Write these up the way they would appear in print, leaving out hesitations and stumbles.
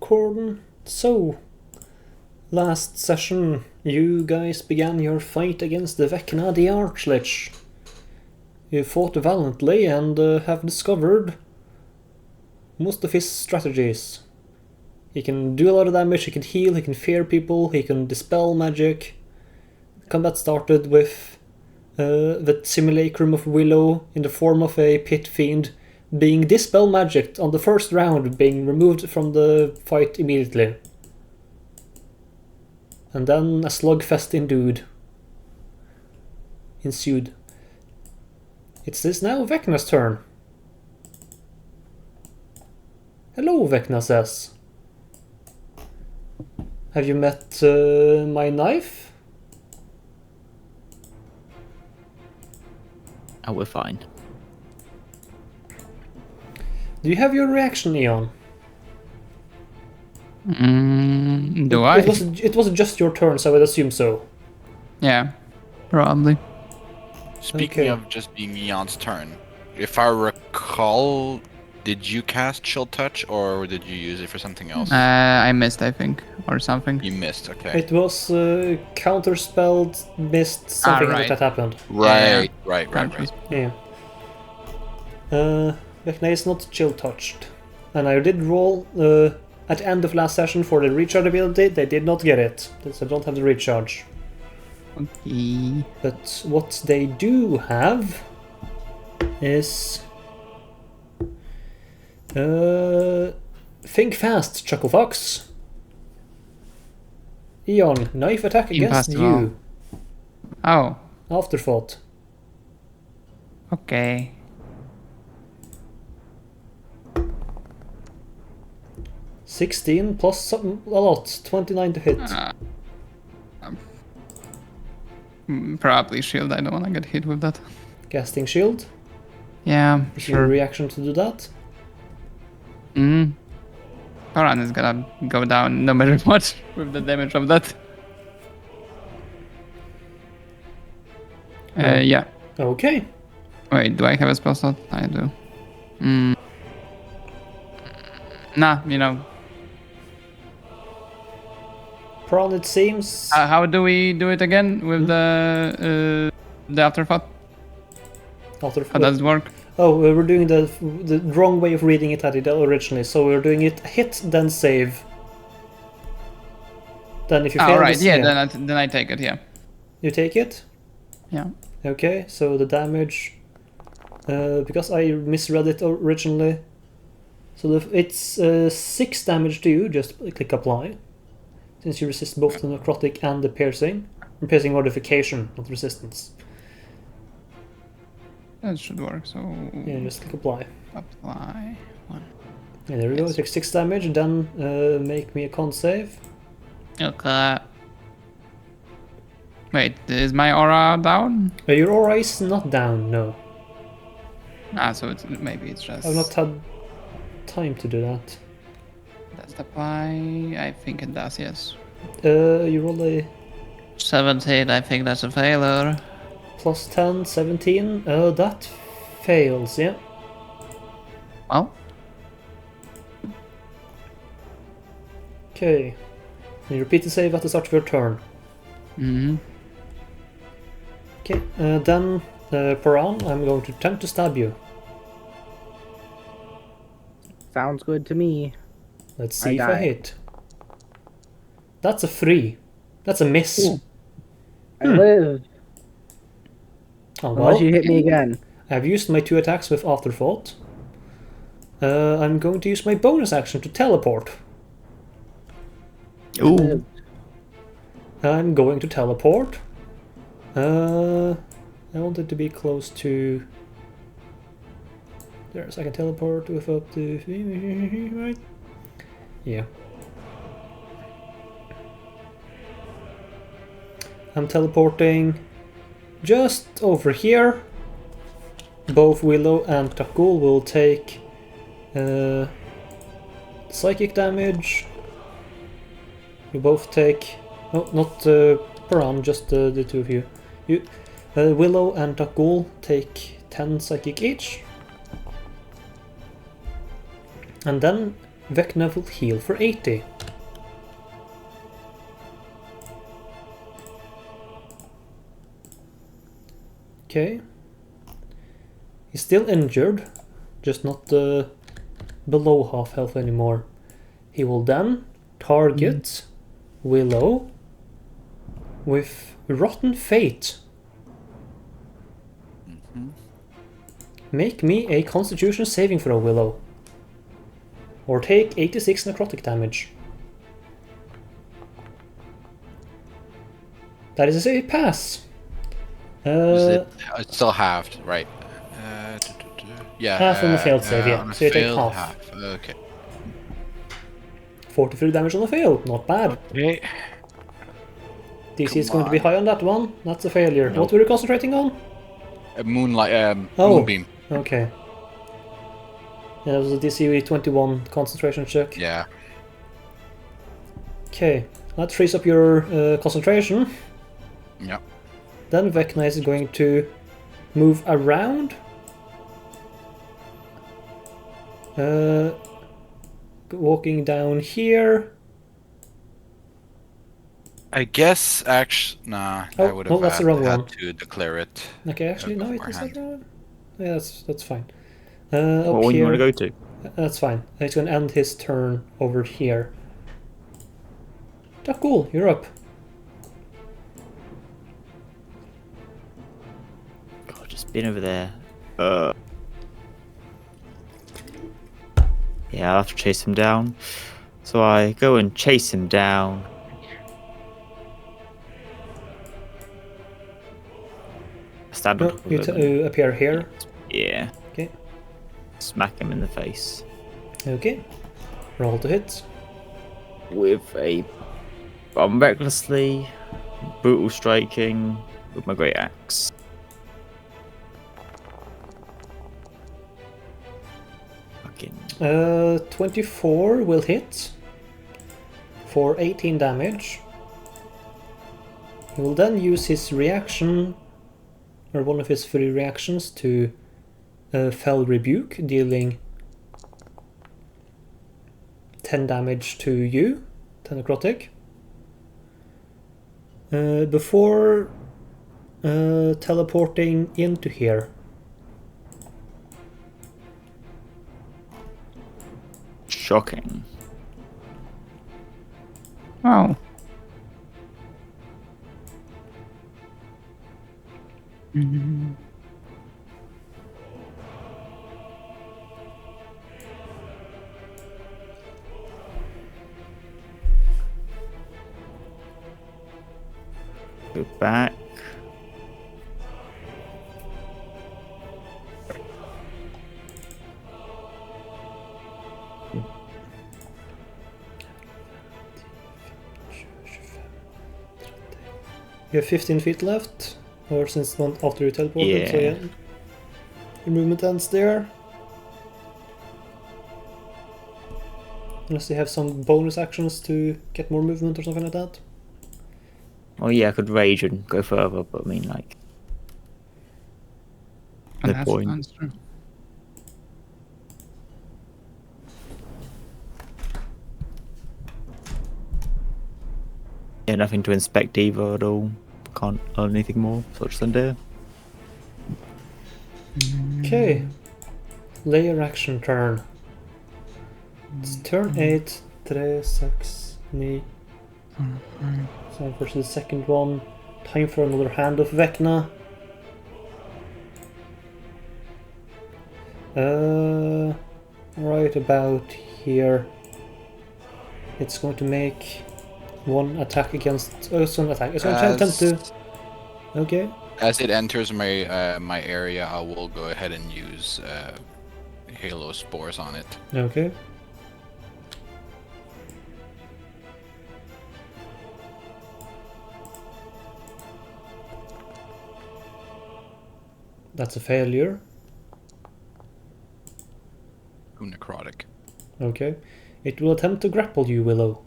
recording. So, last session, you guys began your fight against the Vecna the Archlich. You fought valiantly and have discovered most of his strategies. He can do a lot of damage, he can heal, he can fear people, he can dispel magic. Combat started with the simulacrum of Willow in the form of a pit fiend being dispel magic on the first round, being removed from the fight immediately. And then a slugfest ensued. It's this now Vecna's turn. Hello, Vecna says. Have you met my knife? Oh, we're fine. Do you have your reaction, Eon? Do I? It was just your turn, so I would assume so. Yeah, probably. Speaking Okay. of just being Eon's turn, if I recall, did you cast Shield Touch or did you use it for something else? I missed, I think, or something. You missed, okay. It was counterspelled, missed, something like right. that happened. Right. Countries. Yeah. Vecna is not chill touched. And I did roll at the end of last session for the recharge ability. They did not get it, so I don't have the recharge. Okay. But what they do have is think fast, Chucklefox. Eon, knife attack against Impossible. you. Oh, Afterthought. okay. $16 plus something a lot. 29 to hit. Probably shield. I don't want to get hit with that. Casting shield. Yeah, Is your sure. reaction to do that? Paran is gonna go down no matter what with the damage of that. Yeah. Okay. Wait, do I have a spell slot? I do. Nah, you know. Prawn, it seems. How do we do it again with the afterthought? How does it work? Oh, we're doing the wrong way of reading it originally. So we're doing it hit, then save. Then if you fail Right, this, yeah, then I take it, yeah. you take it. Yeah. Okay, so the damage, because I misread it originally, so it's 6 damage to you. Just click apply, since you resist both the necrotic and the piercing. Piercing modification, not resistance. That should work, so... Yeah, just click apply. Apply. One. Yeah, there we go. It takes 6 damage, and then make me a con save. Okay. Wait, is my aura down? Your aura is not down, no. So maybe it's just... I've not had time to do that. Does it apply? I think it does, yes. You roll a 17, I think that's a failure. plus 10, 17. That fails, yeah. Well, Okay. You repeat the save at the start of your turn. Okay, then, Paran, I'm going to attempt to stab you. Sounds good to me. Let's see if I die. hit. That's a 3. That's a miss. Ooh. I live. Oh, Unless well, you hit me again. I've used my 2 attacks with Afterthought. I'm going to use my bonus action to teleport. Live. I'm going to teleport. I want it to be close to... There, so I can teleport with up to... Right? Yeah. I'm teleporting just over here. Both Willow and Takul will take psychic damage. You both take... Oh, not Paran, just the 2 of you. Willow and Takul take 10 psychic each. And then Vecna will heal for 80. Okay. He's still injured, just not below half health anymore. He will then target Willow with Rotten Fate. Make me a Constitution saving throw, Willow. Or take 86 necrotic damage. That is a pass. It's still halved, right? Yeah. Half on the failed save, yeah. On a So you take failed, half. Okay. 43 damage on the fail, not bad. Okay. DC is going to be high on that one. That's a failure. Nope. What were you concentrating on? Moonbeam. Okay. Yeah, that was a DC 21 concentration check. Yeah. Okay, that frees up your concentration. Yep. Then Vecna is going to move around. Walking down here. I guess actually, nah. Oh, I would have that's the wrong had one. to declare it. Okay, actually, no, it is beforehand. that one. Yeah, that's fine. What Up one you want to here, go to? that's fine. He's going to end his turn over here. Oh, cool, you're up. God, just been over there. Yeah, I'll have to chase him down. So I go and chase him down. Stand on No, top of you him. appear here. Yeah. Okay. Smack him in the face Okay. Roll to hit. with a bomb recklessly, brutal striking with my great axe. Fucking 24 will hit for 18 damage. He will then use his reaction, or one of his 3 reactions, to Fell Rebuke, dealing 10 damage to you, 10 necrotic. Before teleporting into here. shocking. Wow. Go back. You have 15 feet left, or since one after you teleported, so Yeah. yeah. Your movement ends there. Unless you have some bonus actions to get more movement or something like that. Oh yeah, I could rage and go further, but I mean, like, And No point. that's true. yeah, nothing to inspect either at all. Can't learn anything more. Such than there. Okay. Layer action turn. It's turn 8, 3, 6, 9. So for the second one. Time for another hand of Vecna. Right about here. It's going to make one attack against. Oh, it's one attack. It's going to attempt to. Okay. As it enters my my area, I will go ahead and use Halo spores on it. Okay. That's a failure. Ooh, necrotic. Okay. It will attempt to grapple you, Willow.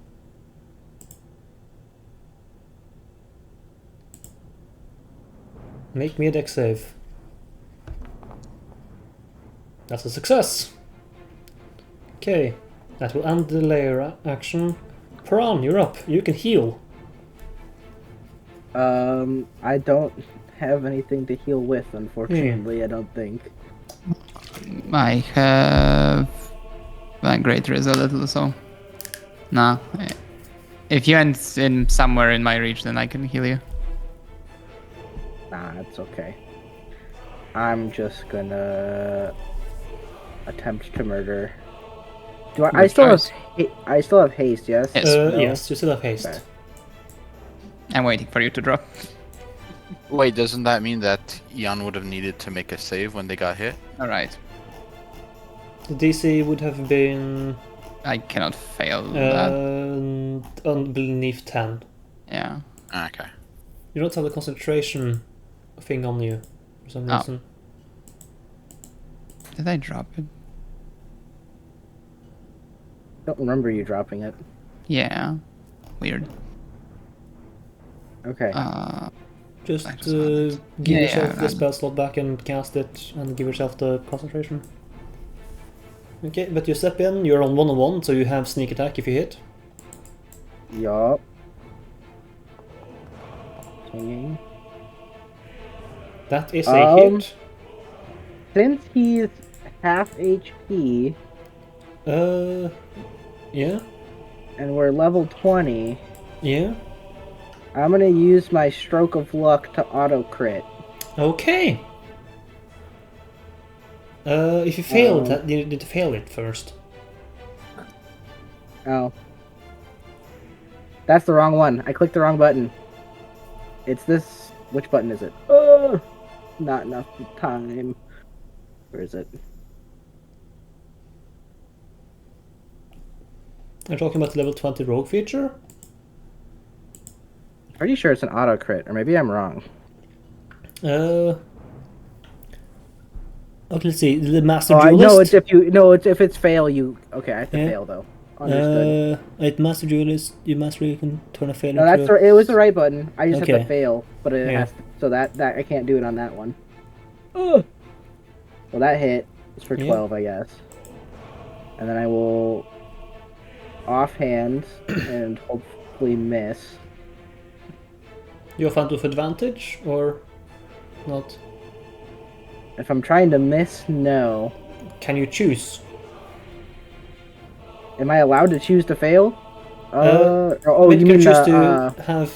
Make me a dex save. That's a success. Okay. That will end the layer action. Piran, you're up. You can heal. I don't have anything to heal with, unfortunately. I don't think. I have Greater is a little, so nah. If you end in somewhere in my reach, then I can heal you. Nah, it's okay. I'm just gonna attempt to murder. Do I? I Good still have. choice. I still have haste. Yes. Yes. No? Yes, you still have haste. Okay. I'm waiting for you to drop. Wait, doesn't that mean that Ian would have needed to make a save when they got hit? All right. The DC would have been I cannot fail that. underneath 10. Yeah. Okay. You don't have the concentration thing on you for some Oh. reason. Did I drop it? Don't remember you dropping it. Yeah. Weird. Okay. Just I just give Yeah, yourself yeah, the spell slot back and cast it, and give yourself the concentration. Okay, but you step in, you're on 1-on-1, so you have sneak attack if you hit. Yup. Swinging. That is a hit. Since he's half HP Yeah, and we're level 20, yeah. I'm gonna use my stroke of luck to auto crit. Okay. If you failed that, you need to fail it first. Oh. That's the wrong one. I clicked the wrong button. It's this. Which button is it? Oh! Not enough time. Where is it? You're talking about the level 20 rogue feature? Pretty sure it's an auto crit, or maybe I'm wrong. Okay, let's see. The master Oh, duelist. no, it's if you. No, it's if it's fail. You. Okay, I have to Yeah. fail though. Understood. At master duelist, you master you can turn a fail No, into. that's it was the right button. I just have Okay. to fail, but it Yeah. has to, so that I can't do it on that one. Ugh. Well, that hit. It's for Yeah. 12, I guess. And then I will offhand and hopefully miss. You're found with advantage or not? If I'm trying to miss, no. Can you choose? Am I allowed to choose to fail? I you you mean can choose the, to have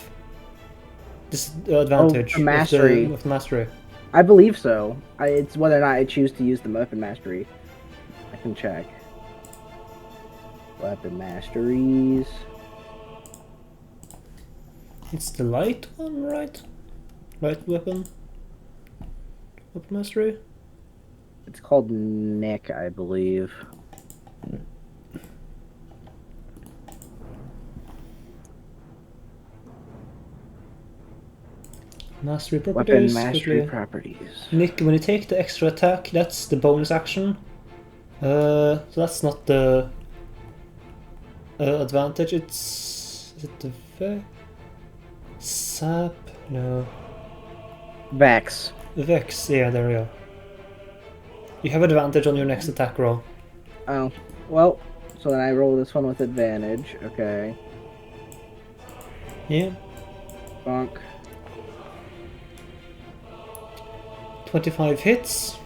this advantage the mastery. with mastery. I believe so. It's whether or not I choose to use the weapon mastery. I can check. Weapon masteries. It's the light one, right? Light weapon. Weapon mastery. It's called Nick, I believe. Mastery properties. Weapon mastery quickly. properties. Nick, when you take the extra attack, that's the bonus action. So that's not the advantage. Is it the Sap? No. Vex. Vex, yeah, there we go. You have advantage on your next attack roll. Oh, well, so then I roll this one with advantage. Okay. Yeah. Bonk. 25 hits.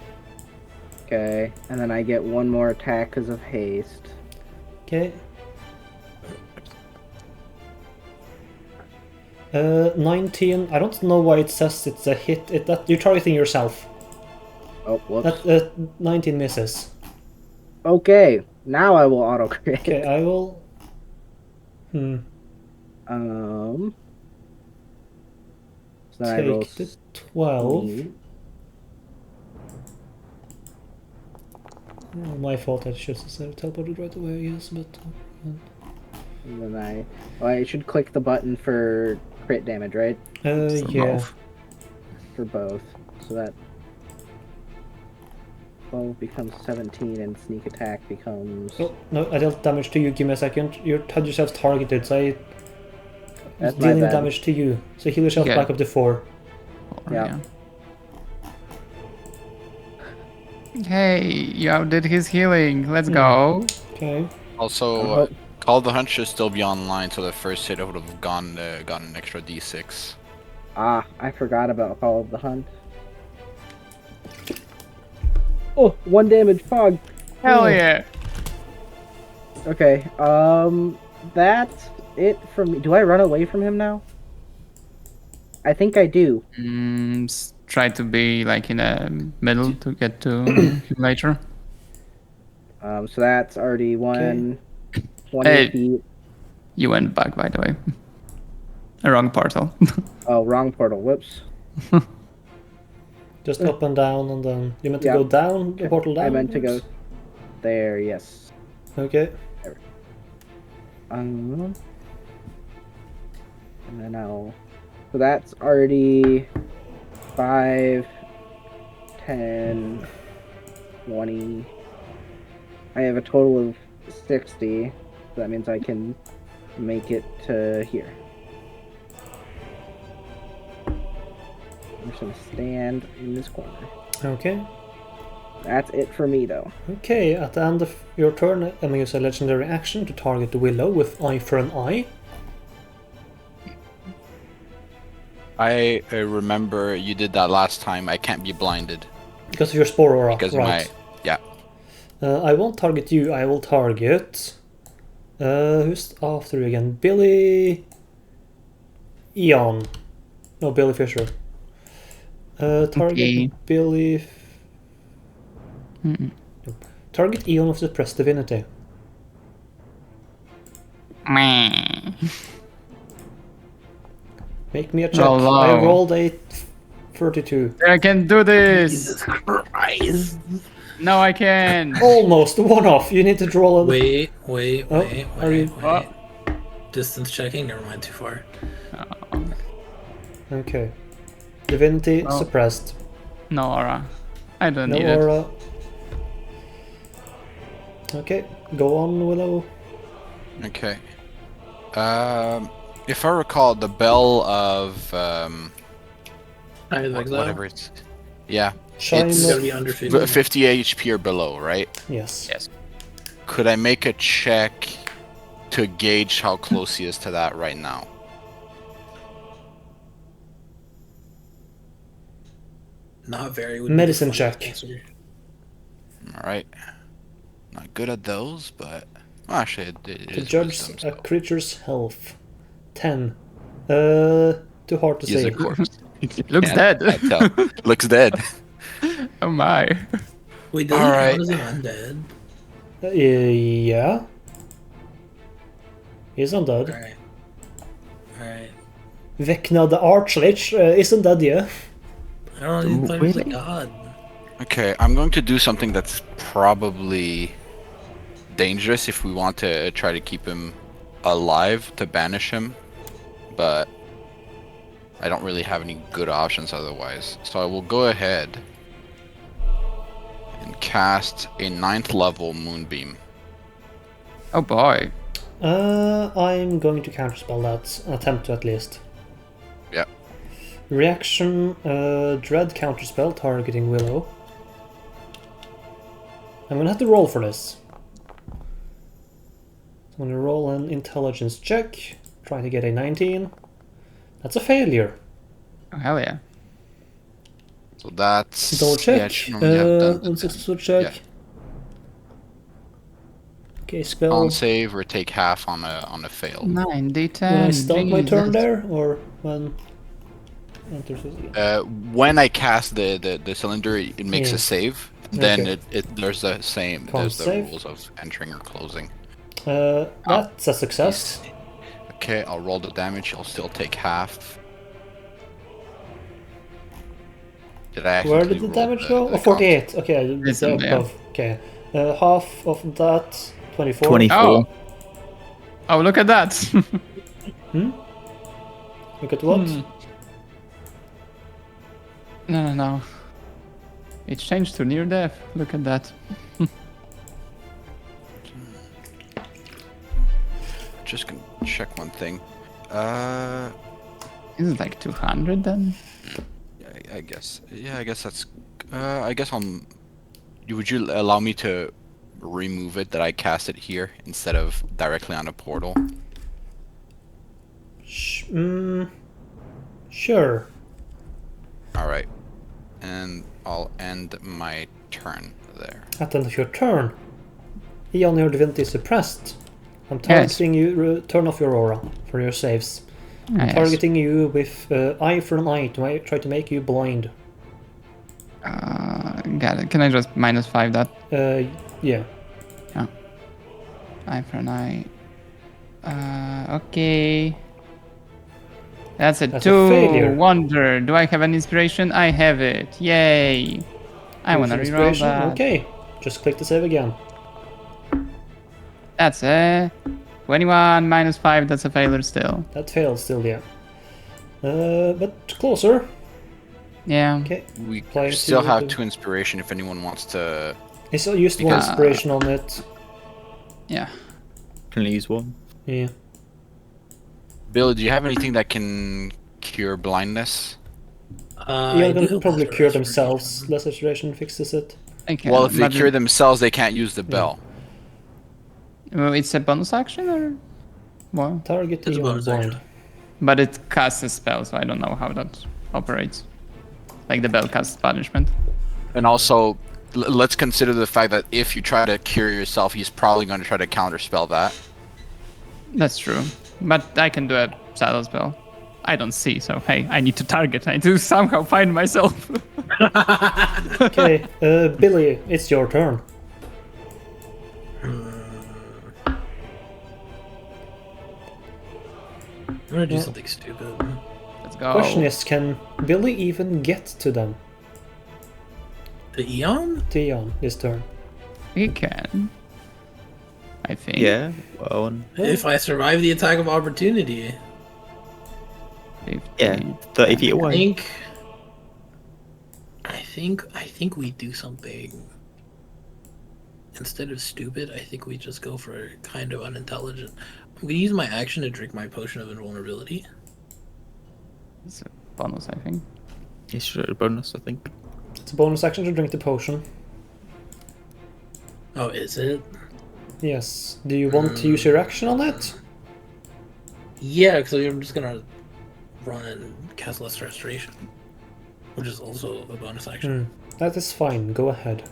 Okay. And then I get one more attack because of haste. Okay. 19. I don't know why it says it's a hit. That you're targeting yourself. Oh, whoops. That 19 misses. Okay. Now I will auto crit. Okay, I will. So then I roll Take the 12. Oh, my fault. I should have teleported right away. Yes, but. And then I should click the button for crit damage, right? Yeah. For both. So that 12 becomes 17 and sneak attack becomes... Oh, no, I dealt damage to you. Give me a second. You had yourself targeted, so I That's my dealing bad. damage to you. So heal yourself Yeah. back up to 4. Yeah. Hey, you outdid his healing. Let's go. Okay. Also, hope- Call of the Hunt should still be online, so the first hit would have gotten an extra D6. I forgot about Call of the Hunt. Oh, 1 damage fog. Hell Oh. yeah! Okay, that's it for me. Do I run away from him now? I think I do. Try to be like in the middle to get to him later. So that's already 20 Hey. feet. You went back, by the way. Wrong portal. Oh, wrong portal. Whoops. Just up and down, and then you meant to Yeah. go down the portal down. I meant to go there. Yes. Okay. And then I'll. So that's already 5, 10, 20. I have a total of 60. So that means I can make it to here. I'm just gonna stand in this corner. Okay. That's it for me, though. Okay, at the end of your turn, I'm going to use a legendary action to target the Willow with Eye for an Eye. I remember you did that last time. I can't be blinded. Because of your Spore Aura, Because right. yeah. I won't target you, I will target... who's after you again? Billy... Eon. No, Billy Fisher. Target Okay. Billy... Mm-mm. Target Eon of Suppressed Divinity. Meh. Make me a check. Oh, I wow. rolled a 32. I can do this! Jesus Christ. No, I can! Almost, one off. You need to draw a... Wait, Oh, wait. are you- Distance checking? Never mind, too far. Okay. Divinity Oh. suppressed. No aura. I don't No need it. aura. Okay, go on, Willow. Okay. If I recall, the bell of I think so. whatever it's, yeah, Shine It's It's- gotta of... be under 50. 50 HP or below, right? Yes. Yes. Could I make a check to gauge how close he is to that right now? Not very. Would be the Medicine funny check. answer. All right. Not good at those, but well, actually, it To is judge wisdom, a so. creature's health. 10. Too hard to He's say. a corpse. It looks Can't- dead. can't tell. Looks dead. Oh my. Wait, does Alright. he count as an undead? Yeah. He's undead. Alright. Alright. Vecna the Archlich isn't dead yet. I don't know, he's playing with a Really? god. Okay, I'm going to do something that's probably dangerous if we want to try to keep him alive to banish him, but I don't really have any good options otherwise. So I will go ahead and cast a 9th level Moonbeam. Oh boy. I'm going to counterspell that. Attempt to at least. Yeah. Reaction, Dread counterspell targeting Willow. I'm gonna have to roll for this. I'm gonna roll an intelligence check. Try to get a 19. That's a failure. Oh hell yeah. So that's Double Yeah, check. it should normally have done that. Unsuccessful check. Yeah. Okay, spell. On save or take half on a fail. 9d10. When I start my turn Jesus. there, or when enters again? When I cast the cylinder, it makes Yeah. a save. Then Okay. there's the Can't there's the save. rules of entering or closing. That's a success. Okay, I'll roll the damage. I'll still take half. Did I Where accidentally did the roll damage go? the Oh, 48. Okay, It's it's in there. above. Okay. Half of that, 24. 24. Oh. Oh, look at that. Look at what? No. It changed to near death. Look at that. Just gonna check one thing. Is it like 200 then? I guess. Yeah, I guess that's. I guess would you allow me to remove it that I cast it here instead of directly on a portal? Sure. Alright. And I'll end my turn there. At the end of your turn, Eon, your divinity is suppressed. I'm targeting you. Turn off your aura for your saves. Yes. Targeting you with eye for an eye to try to make you blind. Got it. Can I just -5 that? Yeah. Eye for an eye. Okay. That's a That's a 2. failure. Wonder. Do I have an inspiration? I have it. Yay. I want to Use reroll inspiration? that. Okay. Just click the save again. That's a 21 -5. That's a failure still. That failed still, yeah. But closer. Yeah. Okay. We Apply still to have the- 2 inspiration if anyone wants to. I still used one Because- inspiration on it. Yeah. Can I use one? Yeah. Bill, do you have anything that can cure blindness? Eon do can have probably lesser cure restoration. themselves. Less restoration fixes it. Okay. Well, if they but cure themselves, they can't use the bell. well, it's a bonus action or what? Target It's a Eon bonus blind. action. But it casts a spell, so I don't know how that operates. Like the bell casts punishment. And also, let's consider the fact that if you try to cure yourself, he's probably going to try to counterspell that. That's true. But I can do a saddle spell. I don't see, so hey, I need to target. I need to somehow find myself. Okay, Billy, it's your turn. I'm gonna do something stupid. Let's go. Question is, can Billy even get to them? The Eon? To Eon this turn. We can. I think. Yeah. Well, If I survive the attack of opportunity, 15. yeah. 30 feet I away. think we do something. Instead of stupid, I think we just go for kind of unintelligent. I'm gonna use my action to drink my potion of invulnerability. It's a bonus, I think. It's just a bonus, I think. It's a bonus action to drink the potion. Oh, is it? Yes. Do you want to use your action on it? Yeah, because I'm just gonna run and cast Lesser Restoration, which is also a bonus action. That is fine. Go ahead.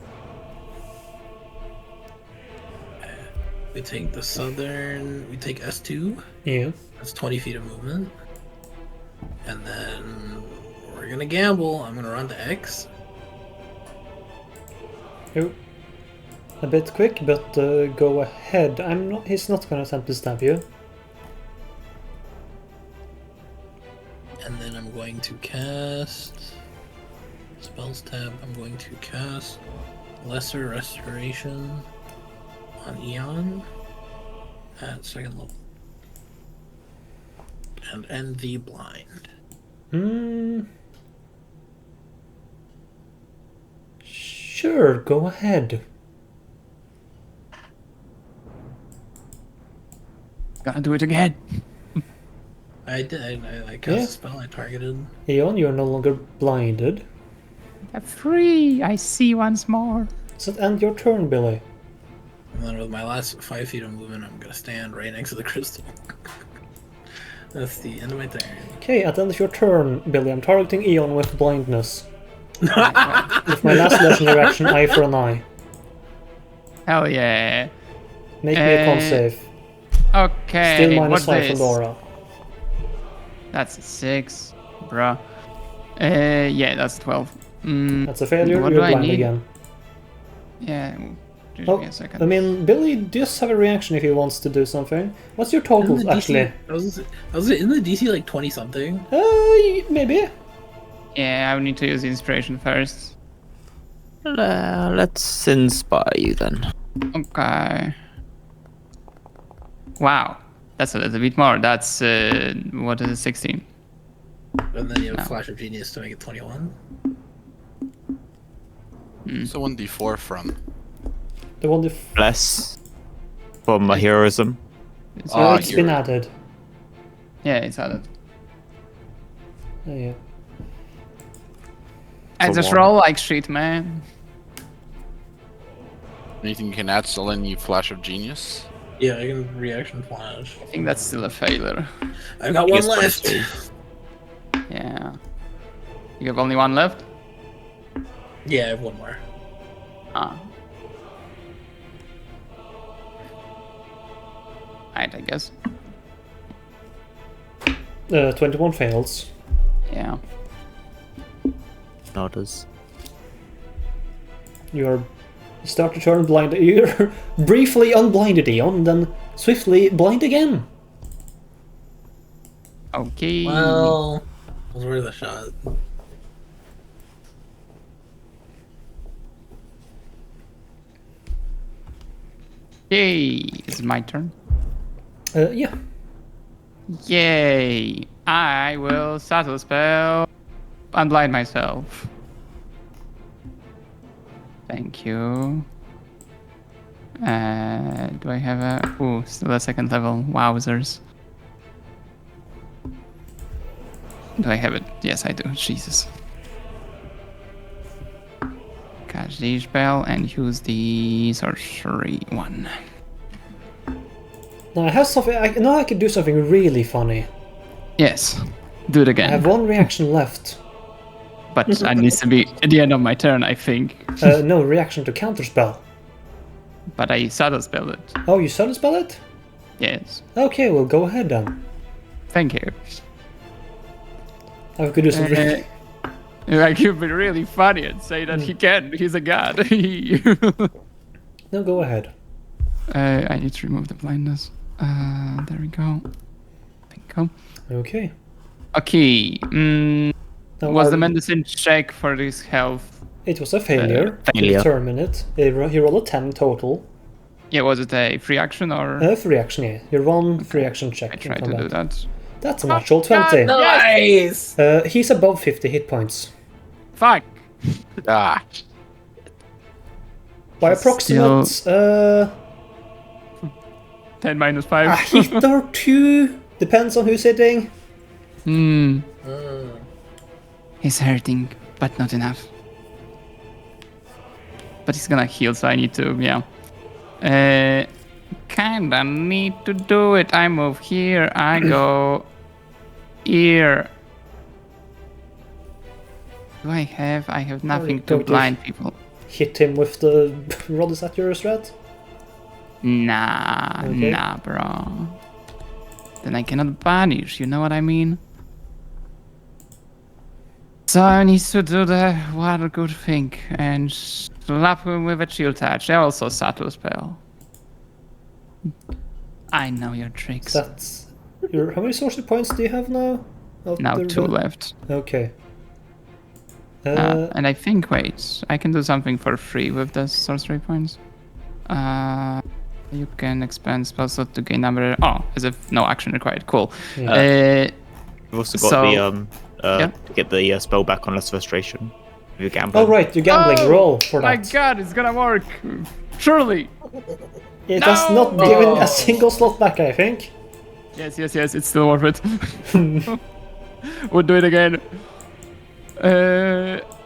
We take the southern. We take S2. Yeah. That's 20 feet of movement. And then we're gonna gamble. I'm gonna run to X. Oh. A bit quick, but go ahead. He's not gonna attempt to stab you. And then I'm going to cast Spells tab. I'm going to cast Lesser Restoration on Eon at 2nd level. And end the blind. Sure, go ahead. Gotta do it again. I did. I cast Yeah. a spell. I targeted. Eon, you're no longer blinded. I'm free. I see once more. So end your turn, Billy. And then with my last 5 feet of movement, I'm gonna stand right next to the crystal. That's the end of my turn. Okay, at the end of your turn, Billy, I'm targeting Eon with blindness. With my last legendary action, eye for an eye. Hell yeah. Make me a con save. Okay. Still minus what's 5 this? from Laura. That's a 6, bruh. Yeah, that's 12. That's a failure, what you're do I blind need? again. Yeah, just Oh, give me a second. I mean, Billy does have a reaction if he wants to do something. What's your total, Isn't the actually? DC, I was in the DC like 20 something. Maybe. Yeah, I would need to use the inspiration first. Let's inspire you then. Okay. Wow, that's a little bit more. That's what is it, 16? And then you have No. Flash of Genius to make it 21. So 1d4 from. The one Bless. For my heroism. Ah, it's been you're- added. Yeah, it's added. Yeah. I For just one. roll like shit, man. Anything you can add, Sullen, you flash of genius? Yeah, I can reaction flash. I think that's still a failure. I've got I one guess left. 22. Yeah. You have only one left? Yeah, I have one more. Ah. Right, I guess. 21 fails. Yeah. Nodders. You start to turn blind. You're briefly unblinded, Eon, then swiftly blind again. Okay. Well, it was worth a shot. Yay! It's my turn. Yeah. Yay! I will subtle spell unblind myself. Thank you. Do I have a... Ooh, still a second level. Wowzers. Do I have it? Yes, I do. Jesus. Catch the spell and use the sorcery one. Now I have something. Now I can do something really funny. Yes. Do it I again. have one reaction left. But it needs to be at the end of my turn, I think. No reaction to counterspell. But I subtle spell it. Oh, you sudden spell it? Yes. Okay, well go ahead then. Thank you. I could do some. Like, you'd be really funny and say that he can. He's a god. No, go ahead. I need to remove the blindness. There we go. Thank you. Okay. Okay. Now Was the our- medicine check for this health? It was a failure. Failure. Determine it. He rolled a 10 total. Yeah, was it a free action or? Free action, yeah. Your one free action check. I in tried to do combat. that. That's a natural 20. Nice! He's above 50 hit points. Fuck. Ah, By He's approximate, 10 minus a 5. hit or two. Depends on who's hitting. Hmm. Mm. He's hurting, but not enough. But he's gonna heal, so I need to, yeah. Kinda need to do it. I move here, I go here. Do I have? I have nothing to don't you- blind people. Hit him with the rod. Is that your strat? Nah, Okay. nah, bro. Then I cannot banish, you know what I mean? So I need to do the one good thing and slap him with a chill touch. Also subtle spell. I know your tricks. That's your. How many sorcery points do you have now? Of Now the 2 rod? left. Okay. And I think, wait, I can do something for free with the sorcery points. You can expand spell slot to gain number. Oh, as if no action required. Cool. Yeah. We've also got So- to get the spell back on less frustration. If you're gambling. Oh right, you're gambling. Oh, Roll for my that. god, it's gonna work! Surely! It has not No! given a single slot back, I think. Yes, it's still worth it. We'll do it again.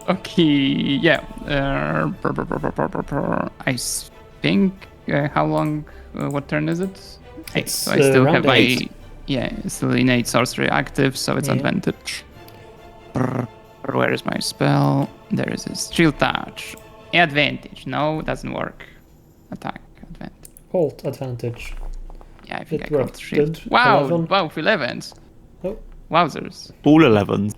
Okay, yeah. I think. How long? What turn is it? It's, So I still round have my 8. still innate sorcery active, so it's Yeah. advantage. Where is my spell? There is a chill touch. Advantage. No, doesn't work. Attack advantage. Alt advantage. Yeah, I think It I got worked. shield. Good. Wow, 11. wow, 11s. Oh. Wowzers. All 11s.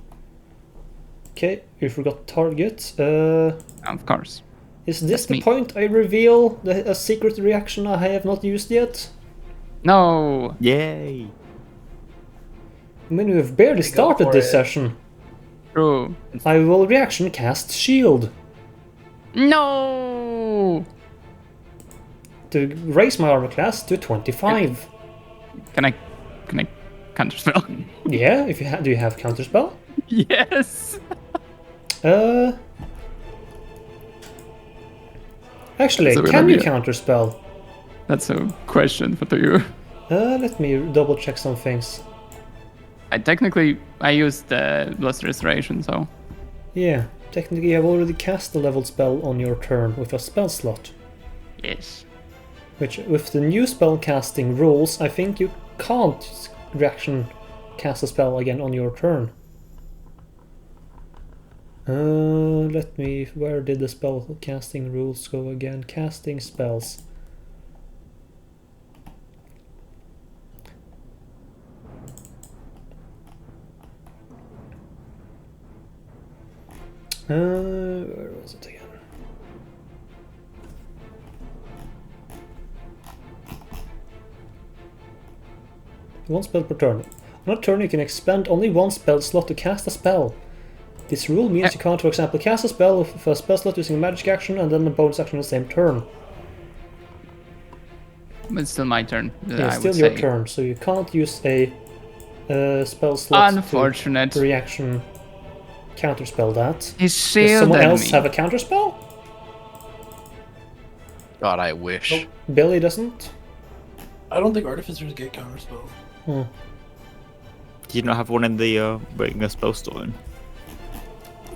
Okay, we forgot target. Of course. Is this That's the me. point I reveal a secret reaction I have not used yet? No. Yay! I mean, we've barely started for this it. session. True. I will reaction cast shield No. to raise my armor class to 25. Can I counterspell? Yeah, if you do you have counterspell? Yes. Actually, So can you maybe- counterspell? That's a question for you. Let me double check some things. I used the Blast Restoration, so Yeah, technically I've already cast a leveled spell on your turn with a spell slot. Yes. Which, with the new spell casting rules, I think you can't reaction cast a spell again on your turn. Let me. Where did the spell casting rules go again? Casting spells. Where was it again? One spell per turn. On a turn, you can expend only one spell slot to cast a spell. This rule means you can't, for example, cast a spell with a spell slot using a magic action and then a bonus action on the same turn. But it's still my turn. Yeah, I it's still would your say. turn, so you can't use a spell slot Unfortunate. to reaction counterspell that. He Does shielded someone else me. have a counterspell? God, I wish. Nope. Billy doesn't? I don't think artificers get counterspell. Hmm. Do you not have one in the Vecna spell storing?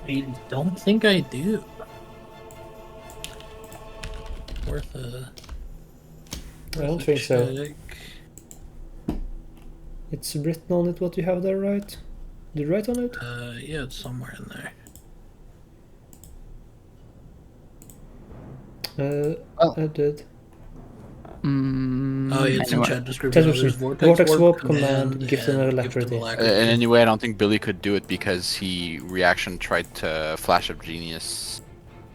I don't think I do. Worth a. I don't think so. It's written on it what you have there, right? Did you write on it? Yeah, it's somewhere in there. I did. Oh, yeah, it's in Anyway. chat description. Chat Oh, there's description. Vortex Warp Warp command, gives them and alacrity. give them alacrity. And anyway, I don't think Billy could do it because he reaction tried to Flash of Genius.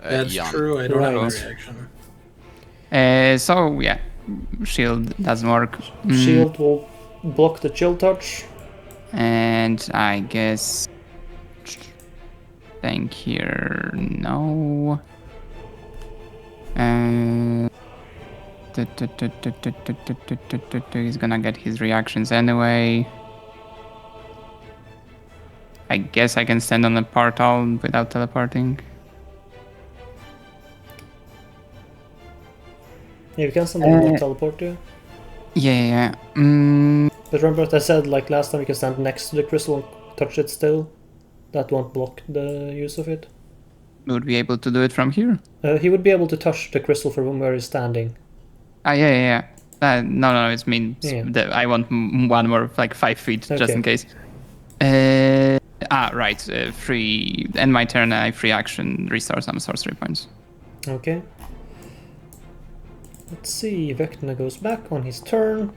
That's Eon. true, I don't have Right. a reaction. So yeah, shield doesn't work. Shield will block the chill touch. And I guess thing here, no. He's gonna get his reactions anyway. I guess I can stand on the portal without teleporting. Yeah, you can suddenly teleport you. Yeah. But remember what I said, like last time, you can stand next to the crystal and touch it still. That won't block the use of it. Would be able to do it from here. He would be able to touch the crystal from where he's standing. Yeah. No, it means Yeah. that I want one more, like 5 feet, just Okay. in case. Right. Free. End my turn. I free action restore some sorcery points. Okay. Let's see, Vecna goes back on his turn.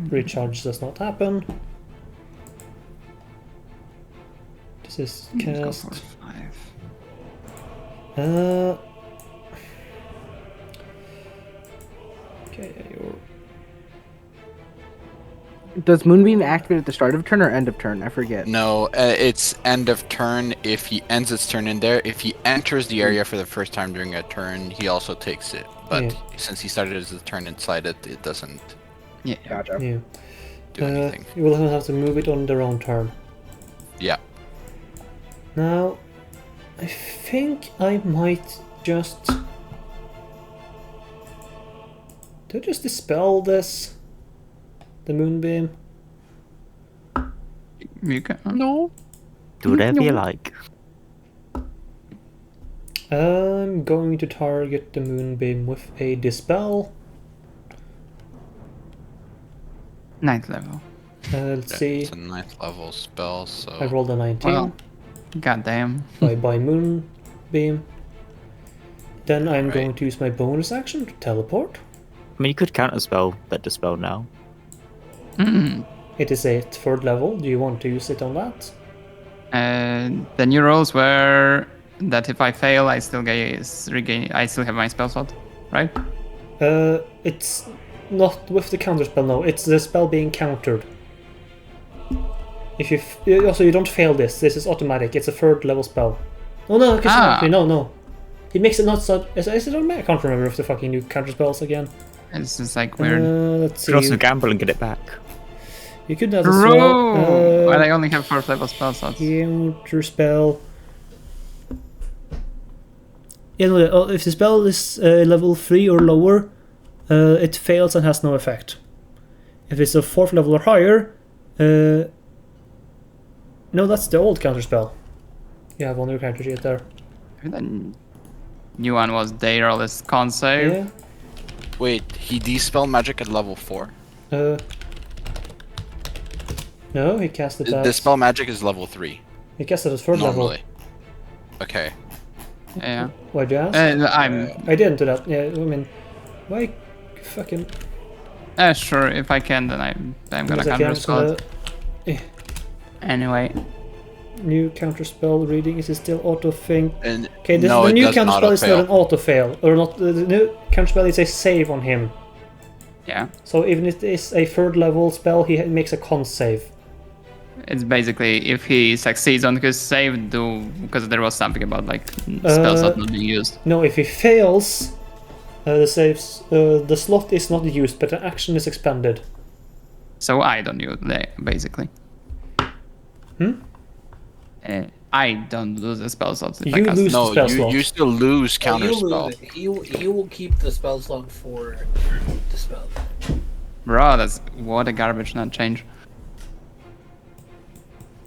Recharge does not happen. This is Let's go cast. for 5. Okay, you're... Does Moonbeam activate at the start of turn or end of turn? I forget. No, it's end of turn if he ends its turn in there. If he enters the area for the first time during a turn, he also takes it. But Yeah. since he started his turn inside it, it doesn't Yeah. Gotcha. Yeah. do anything. You will have to move it on their own turn. Yeah. Now, I think I might just... Do I just dispel this? The moonbeam? You can. No. Do whatever you like. I'm going to target the moonbeam with a dispel. 9th level. Let's see. It's a 9th level spell, so I rolled a 19 Well. Goddamn. by moonbeam. Then I'm Right. going to use my bonus action to teleport. I mean, you could counterspell that dispel now. It is a 3rd level. Do you want to use it on that? The new rules were that if I fail, I still regain. I still have my spell slot, right? It's not with the counterspell, no. It's the spell being countered. If you also you don't fail this. This is automatic. It's a 3rd level spell. Oh no, no. He makes it not so. Is it automatic? I can't remember if the fucking new counterspells again. It's just like weird. Let's You could also see. gamble and get it back. You could have as Bro! well. But I only have 4th level spell slots. Counterspell. Yeah, no, if the spell is level 3 or lower, it fails and has no effect. If it's a 4th level or higher, no, that's the old counterspell. You have on your character sheet there. The new one was Daedalus con save. Yeah. Wait, he dispelled magic at level 4? No, he cast it at... Dispel magic is level 3. He cast it at 3rd level. Normally. Okay. Yeah. Why'd you ask? I didn't do that. Yeah, I mean... Why fucking... Sure, if I can, then I'm gonna Because I counterspell can, it. Anyway. New counterspell reading, is it still auto-thing? And Okay, this, no, the it new does not counterspell is not fail. an auto-fail. Or not, the new counterspell is a save on him. Yeah. So even if it is a 3rd level spell, he makes a con save. It's basically if he succeeds on his save, because there was something about like spells not being used. No, if he fails, the saves, the slot is not used, but an action is expended. So I don't use that, basically. I don't lose a spell slot. If I You cast lose it. No, spell slot. you still lose Oh, you counterspell. lose it. You will keep the spell slot for dispel. Bro, that's what a garbage not change.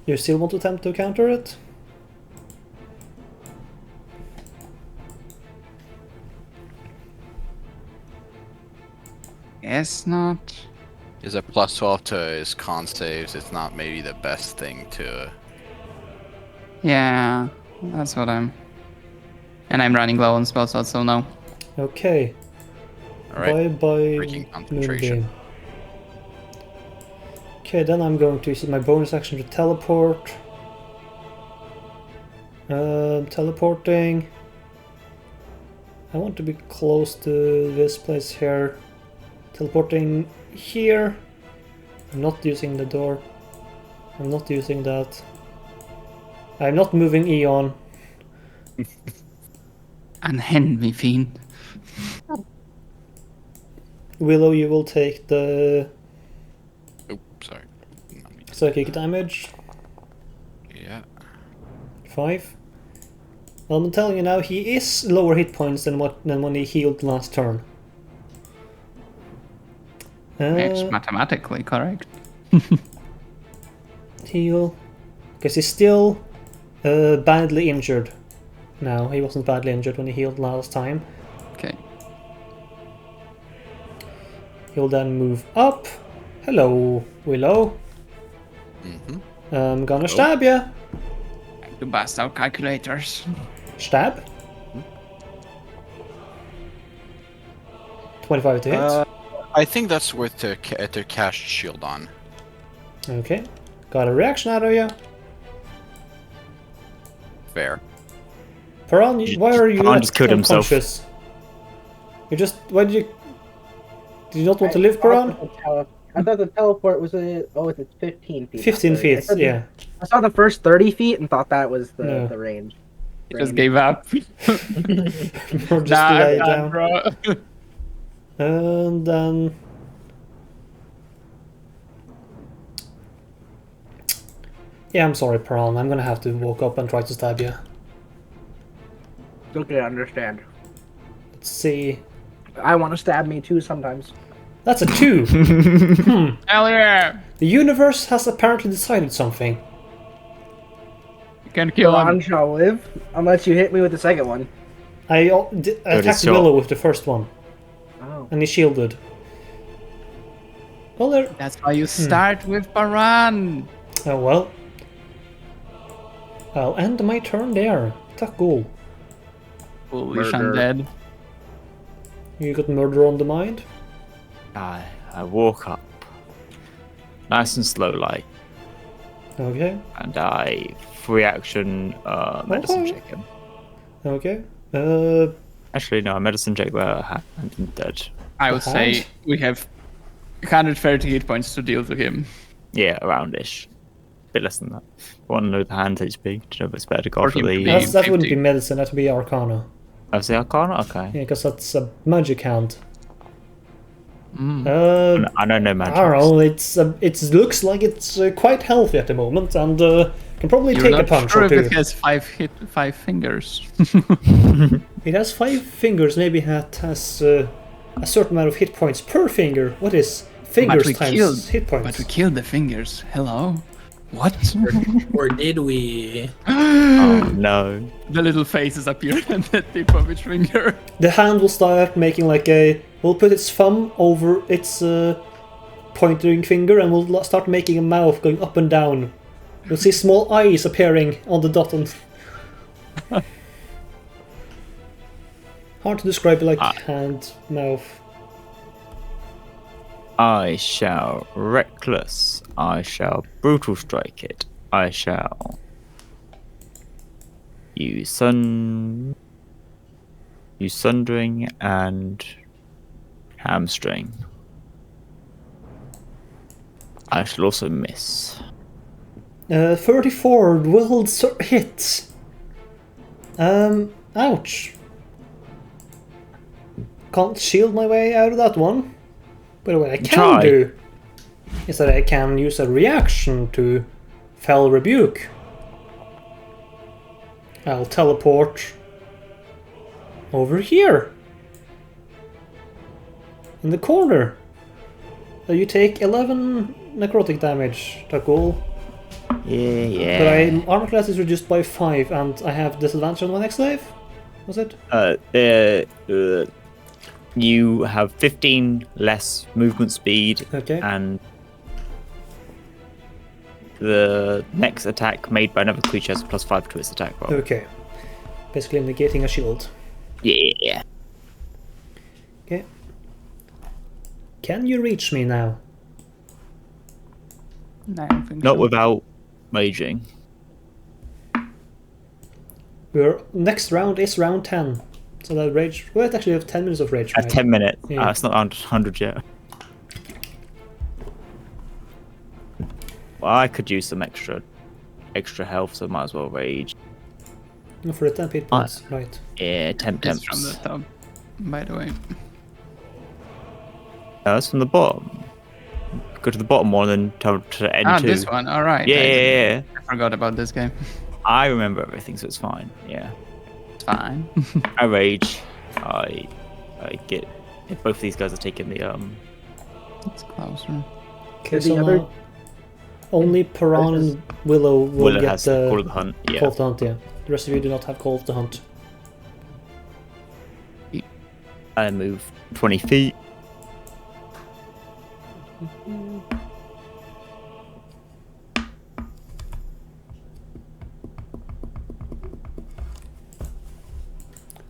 You still want to attempt to counter it? Guess not. Is a plus 12 to his con saves. It's not maybe the best thing to. Yeah, that's what I'm. And I'm running low on spell slots, so no. Okay. Alright. Bye Breaking bye. concentration. Moonbeam. Okay, then I'm going to use my bonus action to teleport. Teleporting. I want to be close to this place here. Teleporting here. I'm not using the door. I'm not using that. I'm not moving Eon. Unhand me, fiend. Willow, you will take the Oh, sorry. Not me. psychic damage. Yeah. 5. Well, I'm telling you now, he is lower hit points than when he healed last turn. It's mathematically correct. Heal. Because he's still badly injured now. He wasn't badly injured when he healed last time. Okay. He'll then move up. Hello, Willow. I'm gonna stab ya. To bust out calculators. Stab. 25 to hit. I think that's worth to cast shield on. Okay. Got a reaction out of you. Fair. Paran, why are you Paran just killed himself. unconscious? You just... Why did you... Did you not want to live, Paran? I thought the teleport was it's 15 feet. 15 feet, yeah. I saw the first 30 feet and thought that was the range. He just gave up. Or just Nah, lay I'm down. done, bro. And then... Yeah, I'm sorry, Paran. I'm gonna have to walk up and try to stab you. Okay, I understand. Let's see... I want to stab me too sometimes. That's a 2! Hell yeah! The universe has apparently decided something. You can kill Ron him. shall live unless you hit me with the second one. I attacked shot. Willow with the first one, Oh. and he shielded. Well, there... That's why you start with Baran. Oh well. I'll end my turn there. Tack goal. Foolish Murder. undead. You got murder on the mind? I walk up, nice and slow, like, Okay. and I free action medicine Okay. check him. Okay. Actually, no, a medicine check where I'm dead. I would say hand? we have 130 hit points to deal to him. Yeah, around-ish. Bit less than that. I want to know the hand HP. Do you know if it's better to go Or for him to the... be- that wouldn't be 50. medicine, that would be arcana. Oh, it's the Arcana? Okay. Yeah, because that's a magic hand. Mm. I know no magic. I don't know, it looks like it's quite healthy at the moment, and can probably You're take a not punch sure or if two. it has 5 fingers. It has 5 fingers, maybe it has a certain amount of hit points per finger. What is fingers we times killed- hit points? But we killed the fingers. Hello. What? Or did we? Oh no. The little faces appear at the tip of its finger. The hand will start making like a... We'll put its thumb over its pointing finger and we'll start making a mouth going up and down. You'll see small eyes appearing on the dot. Hard to describe like hand, mouth. I shall reckless. I shall brutal strike it. I shall use sundering and hamstring. I shall also miss. 34 will hit. Ouch. Can't shield my way out of that one. But what I can do is that I can use a reaction to Fell Rebuke. I'll teleport over here. In the corner. You take 11 necrotic damage, Takul. Yeah. But armor class is reduced by 5 and I have disadvantage on my next save? Was it? You have 15 less movement speed, Okay. and the next attack made by another creature has a +5 to its attack roll. Okay. Basically negating a shield. Yeah. Okay. Can you reach me now? No, I don't think Not so. without raging. Next round is round 10. So that rage... Well, actually have 10 minutes of rage. I have 10 minutes. Yeah. It's not 100 yet. Well, I could use some extra health, so might as well rage. No, for the 10 hit points, right. Yeah, 10 It's temps. from the top, by the way. That's from the bottom. Go to the bottom one and to end Ah, two. this one. All right. Yeah. I forgot about this game. I remember everything, so it's fine. Yeah. It's fine. I rage. I get. If both of these guys are taking the It's closer. Okay, The so other- now only Piran and Willow will Willow get has the the Call of the Hunt. Yeah. Call of the Hunt, yeah. The rest of you do not have Call of the Hunt. I move 20 feet.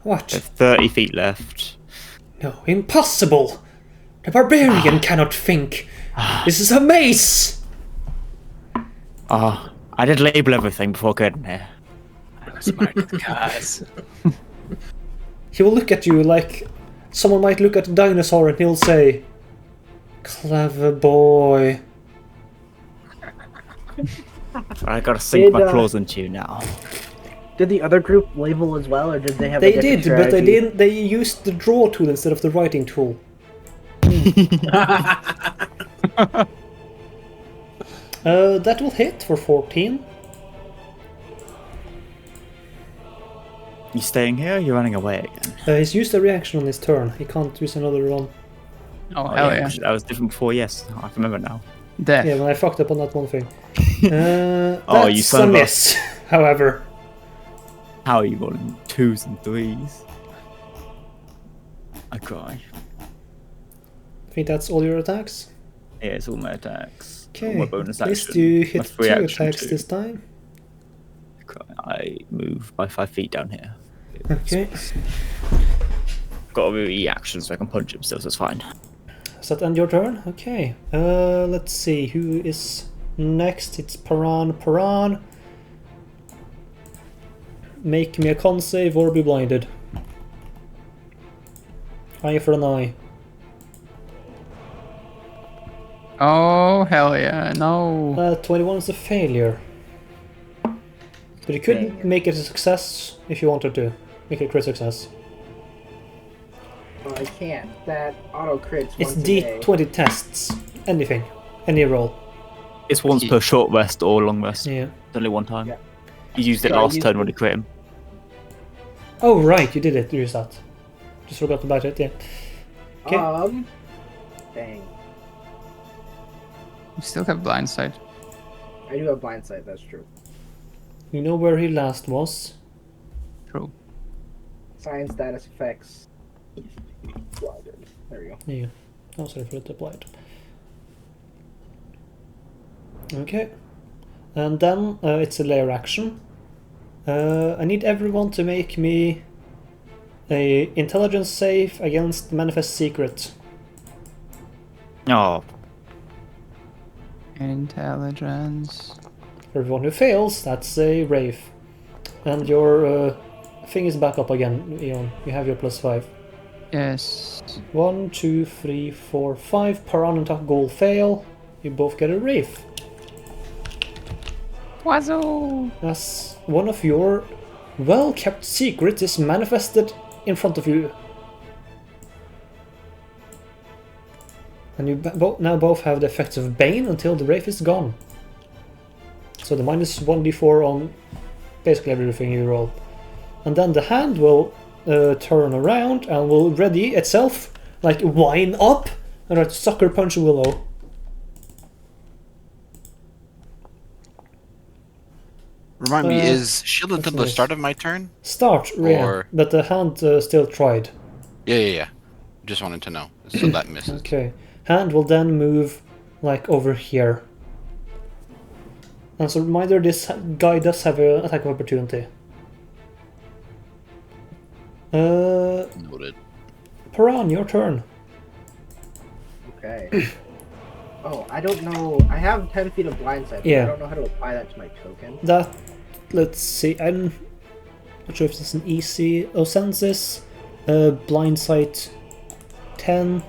What? There's 30 feet left. No, impossible! The barbarian cannot think! This is a maze! Ah, I did label everything before getting here. Guys. He will look at you like someone might look at a dinosaur and he'll say, "Clever boy." I gotta sink my Did, claws into you now. Did the other group label as well, or did they have? They a different did, but they strategy? didn't. They used the draw tool instead of the writing tool. That will hit for 14. You staying here or you running away again? He's used a reaction on his turn. He can't use another one. Oh, hell yeah. That was different before, yes. I remember now. Death. Yeah, when I fucked up on that one thing. Oh, you that's son a of a- miss, however. How are you rolling 2s and 3s? I cry. I think that's all your attacks. Yeah, it's all my attacks. All Okay, my bonus at least action. you my hit free 2 action attacks too. this time. I cry. I move by 5 feet down here. Okay, Got a reaction so I can punch him still, so it's fine. does that end your turn? Okay, let's see, who is next? It's Piran. Make me a con save or be blinded. Eye for an eye. Oh, hell yeah. No. 21 is a failure. But you could make it a success if you wanted to. Make it a crit success. Oh, I can't. That auto crits It's once a day. D20 tests. Anything. Any roll. It's once per short rest or long rest. Yeah. It's only one time. Yeah. You used it Yeah, I last used turn it. when you crit him. Oh, right, you did it. Use that. Just forgot about it, yeah. Okay. Dang. You still have blind sight. I do have blind sight, that's true. You know where he last was. True. Sign status effects. Blinded. There we go. Yeah. Oh, sorry for it applied. Okay. And then it's a layer action. I need everyone to make me a intelligence save against manifest secret. Oh, Intelligence. For everyone who fails, that's a Wraith. And your thing is back up again, Eon. You have your +5. Yes. 1, 2, 3, 4, 5. Paran and goal fail. You both get a Wraith. Wazo! As one of your well-kept secrets is manifested in front of you. And you now both have the effects of Bane until the Wraith is gone. So the minus 1d4 on basically everything you roll. And then the hand will turn around and will ready itself, like wind up, and try to sucker punch Willow. Remind me, is shield until the nice. start of my turn? Start, yeah, Or- but the hand still tried. Yeah. Just wanted to know. So that misses. Okay. Hand will then move like over here. And so reminder, this guy does have an attack of opportunity. Noted. Paran, your turn. Okay. Oh, I don't know. I have 10 feet of blind sight, but Yeah. I don't know how to apply that to my token. That, let's see, I'm not sure if it's an easy. Oh, senses, blind sight 10.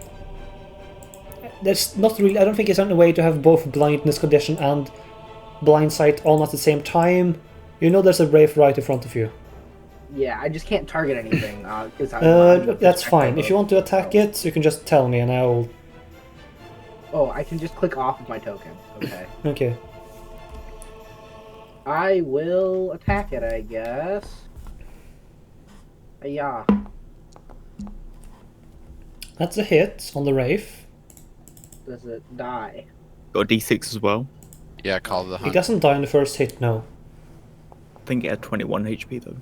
There's not really, I don't think it's any way to have both blindness condition and blind sight on at the same time. You know there's a Wraith right in front of you. Yeah, I just can't target anything. Cause I'm That's fine. If you want to attack it, you can just tell me and I'll... Oh, I can just click off of my token. Okay. Okay. I will attack it, I guess. Yeah. That's a hit on the Wraith. Does it die? got a D6 as well. Yeah, call the He hunt. doesn't die on the first hit, no. I think it had 21 HP though.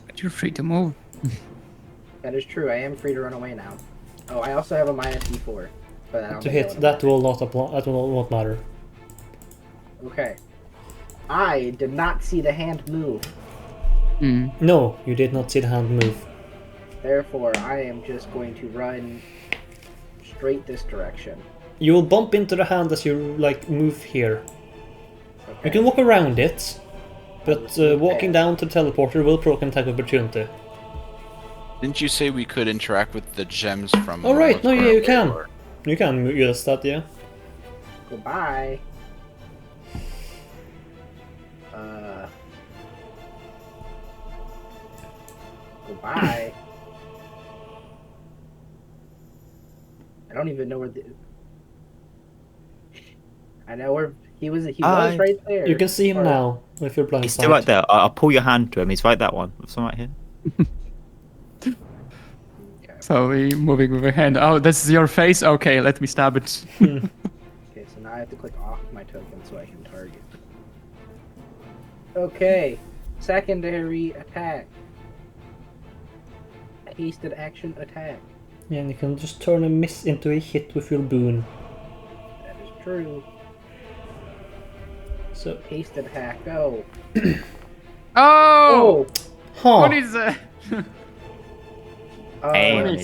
But you're free to move. That is true. I am free to run away now. Oh, I also have a minus D4. But I don't To think hit, would that matter. will not apply, that will not matter. Okay. I did not see the hand move. Mm. No, you did not see the hand move. Therefore, I am just going to run straight this direction. You will bump into the hand as you, like, move here. Okay. You can walk around it, but walking Okay. down to the teleporter will proc an attack of opportunity. Didn't you say we could interact with the gems from? Oh right, no, what's yeah, you where- can. or- You can use that, yeah. Goodbye. Goodbye. I don't even know where the. I know where he was. He was right there. You can see him Or- now with your blind He's sight. still right there. I'll pull your hand to him. He's right that one. There's one right here. Okay. Slowly moving with a hand. Oh, this is your face? Okay, let me stab it. Okay, so now I have to click off my token so I can target. Okay, secondary attack. Hasted action attack. Yeah, and you can just turn a miss into a hit with your boon. That is true. So, Hasted attack, go. Oh! huh. What is that? Hey,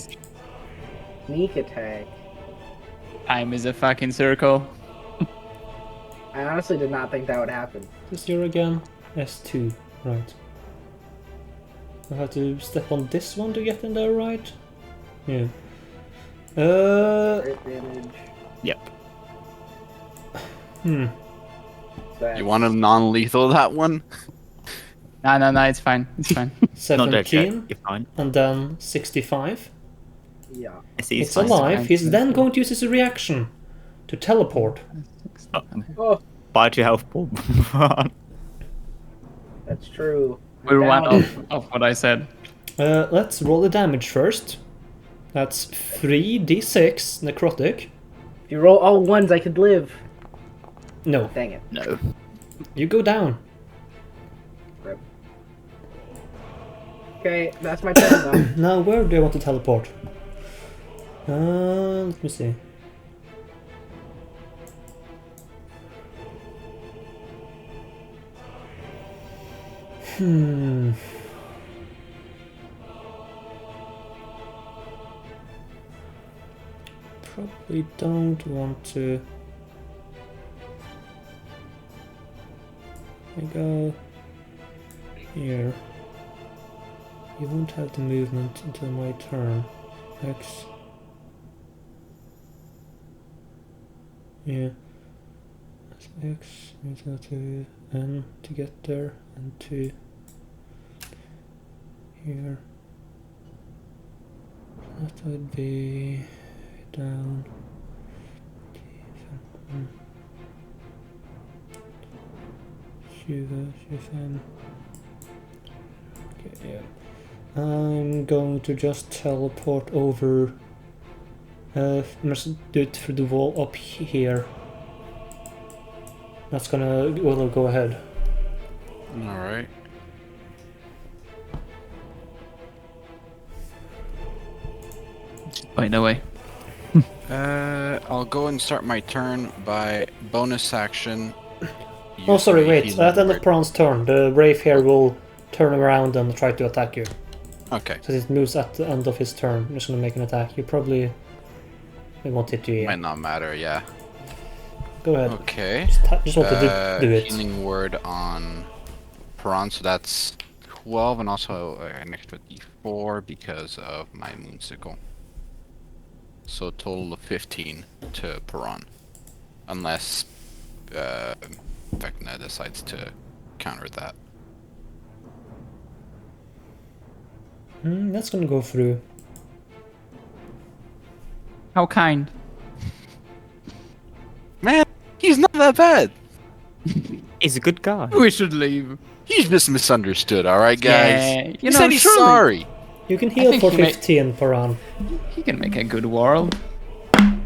Sneak attack. Time is a fucking circle. I honestly did not think that would happen. This year again, S2, right. I have to step on this one to get in there, right? Yeah. Crit damage. Yep. That. You want to non-lethal that one? No, it's fine. It's fine. Not dead yet. 17, You're fine. and then 65. Yeah. It's easy. It's alive. He's then going to use his reaction to teleport. Oh, Buy 2 health pool. that's true. I'm We're one down. of what I said. Let's roll the damage first. That's 3d6 necrotic. If you roll all ones, I could live. No, Dang it. No. you go down. Rip. Okay, that's my turn though. Now, where do I want to teleport? Let me see. Probably don't want to. I go here. You won't have the movement until my turn. X. Yeah. That's X. Need to go to N to get there, and to here. That would be down. 25. Okay, yeah. I'm going to just teleport over. Let's do it through the wall up here. That's gonna will go ahead. All right. By the way. I'll go and start my turn by bonus action. Oh, sorry, using wait. healing At the end of word. Prawn's turn, the Wraith here will turn around and try to attack you. Okay. So it moves at the end of his turn. I'm just gonna make an attack. You probably it won't hit you yet. Might not matter. Yeah. Go ahead. Okay. Just want to do it. Healing word on Piran, so that's 12, and also an extra d4 because of my moonsicle. So a total of 15 to Piran, unless Vecna decides to counter that. That's gonna go through. How kind. Man, he's not that bad. He's a good guy. We should leave. He's just misunderstood, all right, guys. Yeah, you he know, said he's surely- sorry. You can heal think for he may- 15 per round. He can make a good world. I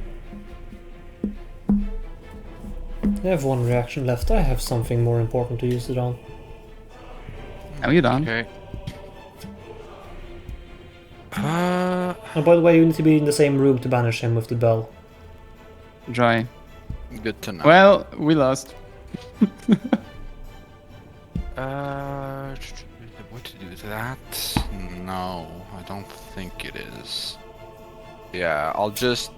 have one reaction left. I have something more important to use it on. Now you're done. Okay. And by the way, you need to be in the same room to banish him with the bell. Joy. Good to know. Well, we lost. What to do with that? No, I don't think it is. Yeah, I'll just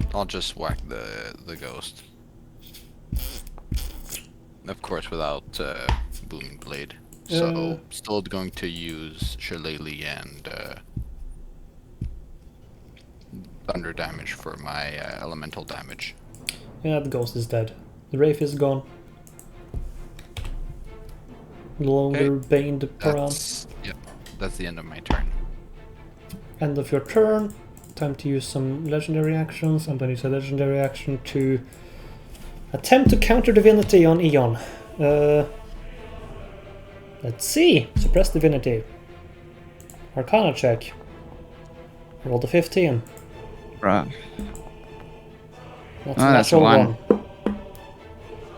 whack the ghost. Of course, without booming blade. So still going to use Shillelagh and thunder damage for my elemental damage. Yeah, the ghost is dead. The Wraith is gone. No longer baned per round. Yep, that's the end of my turn. End of your turn. Time to use some legendary actions. I'm going to use a legendary action to attempt to counter divinity on Eon. Let's see. Suppress divinity. Arcana check. Roll a 15. Bruh. That's Oh, a that's natural one. one.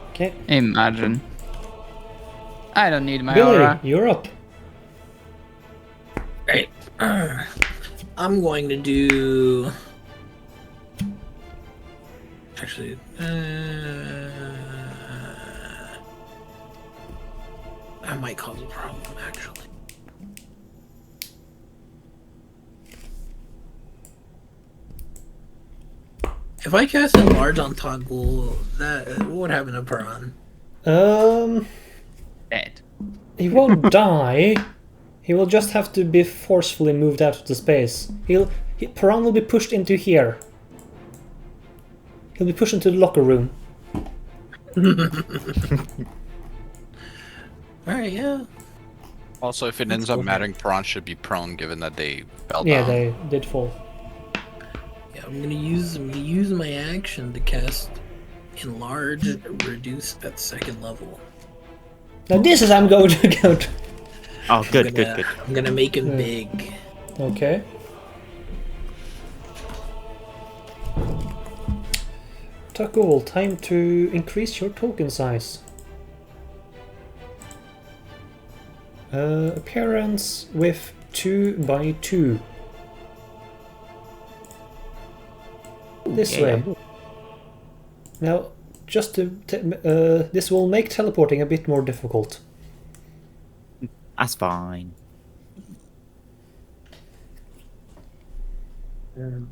Okay. Imagine. I don't need my Billy, aura. you're up. Right. I'm going to do. Actually, that might cause a problem. Actually, if I cast Enlarge on Toggle, that what would happen to Piran? Dead. He won't die. He will just have to be forcefully moved out of the space. Piran will be pushed into here. He'll be pushed into the locker room. Alright, yeah. Also, if it ends up mattering, Piran should be prone, given that they fell Yeah, down. they did fall. Yeah, I'm gonna use my action to cast Enlarge, Reduce at second level. Now this is I'm going to go to. Oh, good, I'm good, gonna, good. I'm gonna make him Yeah. big. Okay. Takul, time to increase your token size. Appearance with 2 by 2. This way. Now, just to this will make teleporting a bit more difficult. That's fine.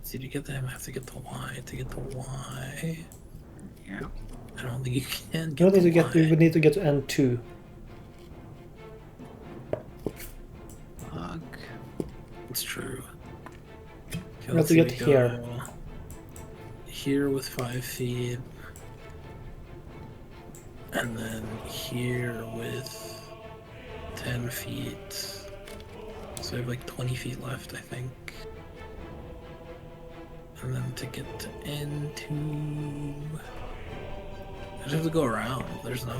See, to get them, I have to get the Y. To get the Y, Yeah. I don't think you can You get need the to get. Y. You would need to get to N2. Fuck. It's true. Okay, You have let's to see, get we here. go Here with 5 feet. And then here with 10 feet. So I have like 20 feet left, I think. And then to get to N2... I just have to go around. There's no...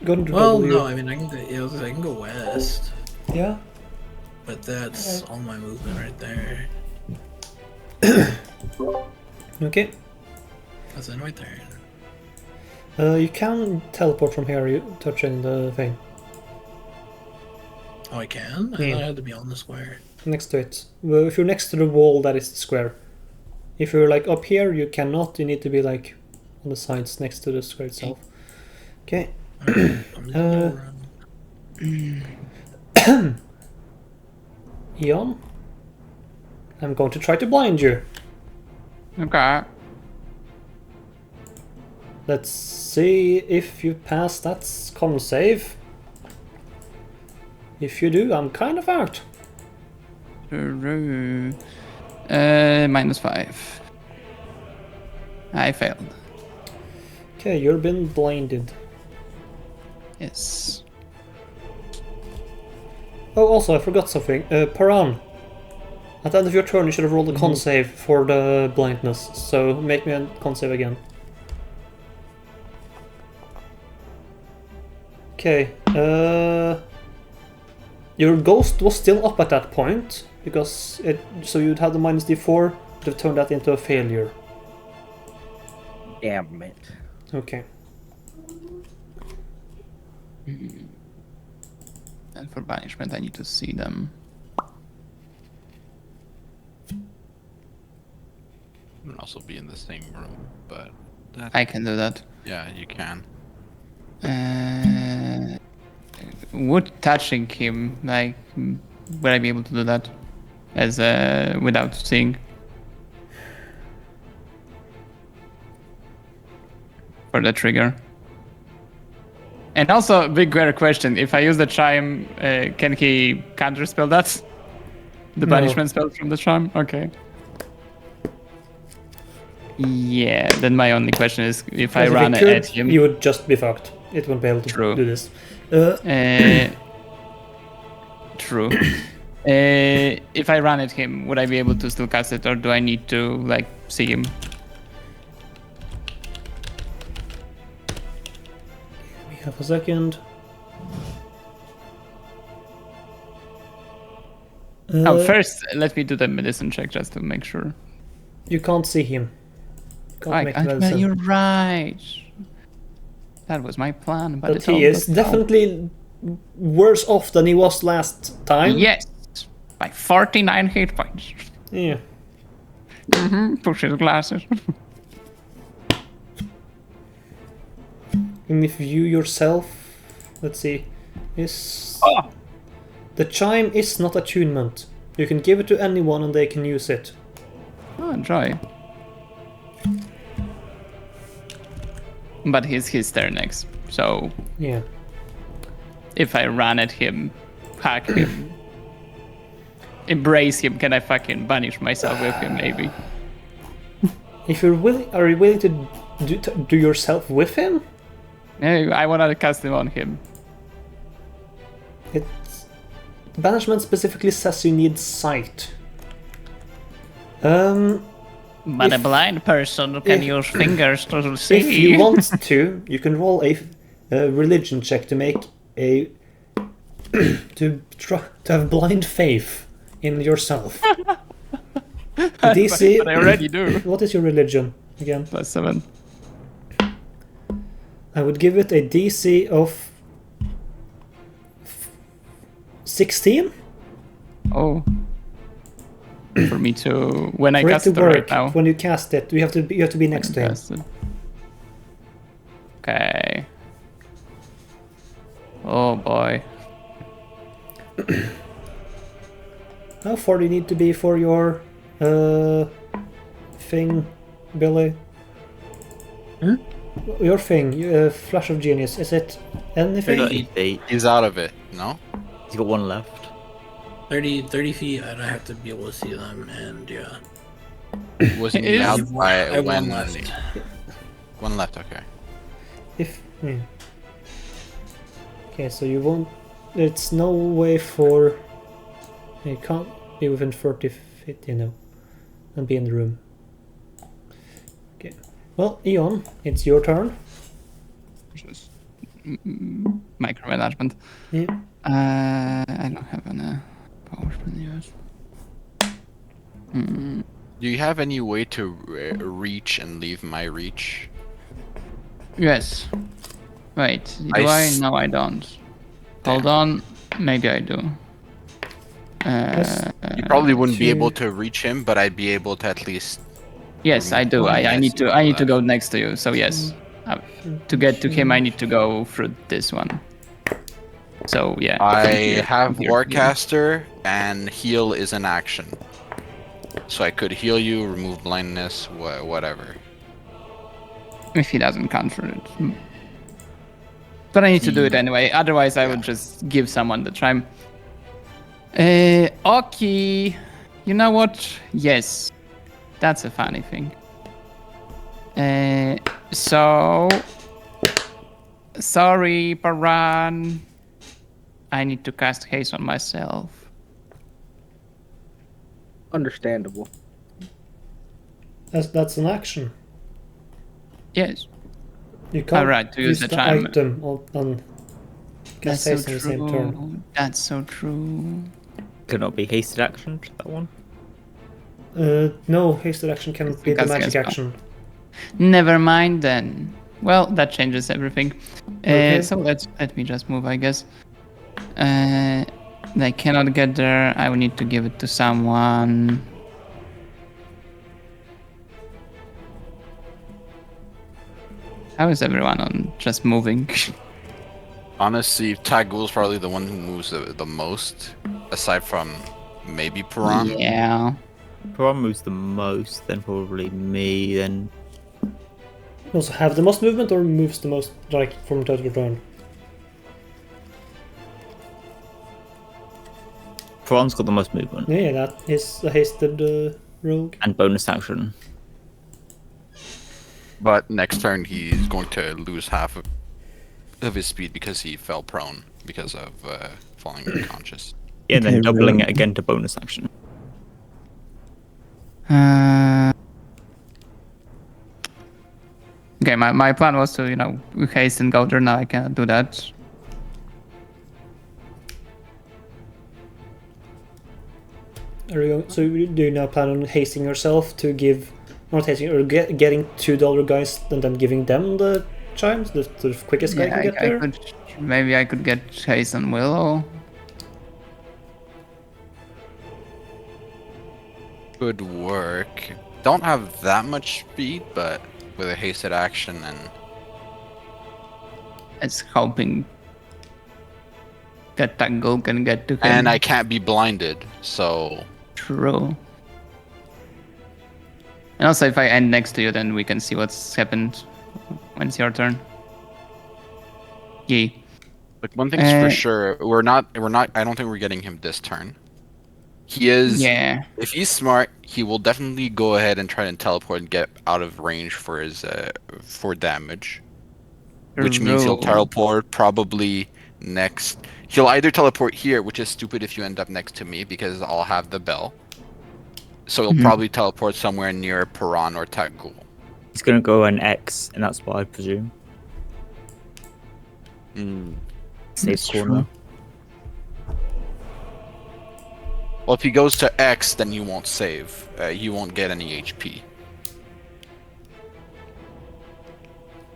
Go to Well, W. no, I mean, I can go, yeah, I can go west. Yeah. But that's all my movement right there. Okay. That's in right there. You can teleport from here. You touching the thing Oh, I can? I Yeah. thought I had to be on the square. next to it. Well, if you're next to the wall, that is the square. If you're like up here, you cannot. You need to be like on the sides next to the square itself. Okay. Alright, I'm just gonna go around. Eon, I'm going to try to blind you. Okay. Let's see if you pass that con save. If you do, I'm kind of out. -5. I failed. Okay, you've been blinded. Yes. Oh, also, I forgot something. Paran, at the end of your turn, you should have rolled a con save for the blindness. So make me a con save again. Okay. Your ghost was still up at that point because so you'd have the -d4 to turn that into a failure. Damn it. Okay. And for banishment, I need to see them. You can also be in the same room, but that, I can do that. yeah, you can. Would touching him, like, would I be able to do that as without seeing? For the trigger. And also, big question: if I use the chime, can he counterspell that? The No. banishment spell from the chime? Okay. Yeah. Then my only question is, if I Because run if it at could, him. you would just be fucked. It won't be able to True. do this. True. If I run at him, would I be able to still cast it, or do I need to like see him? We have a second. First, let me do the medicine check just to make sure. You can't see him. Can't make medicine. You're right. That was my plan, but But it's he all is good now. definitely worse off than he was last time. Yes, by 49 hit points. Yeah. Push his glasses. And if you yourself, let's see, is Oh. the chime is not attunement. You can give it to anyone and they can use it. Oh, enjoy. But he's his turn next, so Yeah. if I run at him, hack him, embrace him, can I fucking banish myself with him, maybe? If you're willing, are you willing to do yourself with him? No, I want to cast him on him. It's banishment specifically says you need sight. But a If- blind person can if- use fingers to see. If you want to, you can roll a religion check to make a to have blind faith in yourself. DC. But I already do. What is your religion? again. +7. I would give it a DC of 16 Oh. For me to when I for it cast to it work. right now. When you cast it, you have to be next to him. Cast it. Okay. Oh boy. How far do you need to be for your thing, Billy? Hmm? Your thing, Flash of Genius. Is it anything? 30 feet. He's out of it. No. He's got one left. 30 feet, and I have to be able to see them, and yeah. Wasn't It he is- out I by have when? one left. One left. Okay. Okay, so you won't. It's no way for. You can't be within 30 feet, you know, and be in the room. Okay. Well, Eon, it's your turn. Just micromanagement. Yeah. I don't have any power spell yet. Do you have any way to reach and leave my reach? Yes. Wait, do I I? s- No, I don't. Hold on. Maybe I do. Yes. You probably wouldn't be to- able to reach him, but I'd be able to at least. Yes, I do. I Yes, need to. you I do need to that. go next to you. So yes, to get to him, I need to go through this one. So yeah. I Here, have here, Warcaster, and heal is an action. So I could heal you, remove blindness, whatever. here. If he doesn't counter it. But I need to do it anyway. Otherwise, I would just give someone the time. Okay. You know what? Yes. That's a funny thing. So. Sorry, Paran. I need to cast haste on myself. Understandable. That's an action. Yes. You can't Alright, to use the the time. item on That's cast so haste on the same turn. true. That's so true. Could not be hasted action, that one. No, hasted action can be the That's magic against action. Never mind then. Well, that changes everything. Okay. So let me just move, I guess. They cannot get there. I will need to give it to someone. How is everyone on just moving? Honestly, Tagul's probably the one who moves the most, aside from maybe Piran. Yeah. Piran moves the most, then probably me, then Also have the most movement or moves the most, like, from turn to turn? Piran's got the most movement. Yeah, that is a hasted rogue. And bonus action. But next turn he's going to lose half of his speed because he fell prone because of falling unconscious. Yeah, and then Okay, doubling really? it again to bonus action. Okay, my plan was to, haste and go there. Now I cannot do that. So do you now plan on hasting yourself to give, not hasting, or getting $2 guys and then giving them the chimes, the sort of quickest guy can get there? Maybe I could get haste on Willow. Could work. Don't have that much speed, but with a hasted action and It's hoping that Tangle can get to him. and I can't be blinded, so True. And also, if I end next to you, then we can see what's happened when it's your turn. Yay. like one thing's for sure, we're not I don't think we're getting him this turn. He is Yeah. if he's smart, he will definitely go ahead and try and teleport and get out of range for his for damage. Which means he'll True. teleport probably next. He'll either teleport here, which is stupid if you end up next to me because I'll have the bell. So he'll probably teleport somewhere near Piran or Tagul. He's gonna go an X, and that's what I presume. Safe That's corner. Well, if he goes to X, then he won't save. He won't get any HP.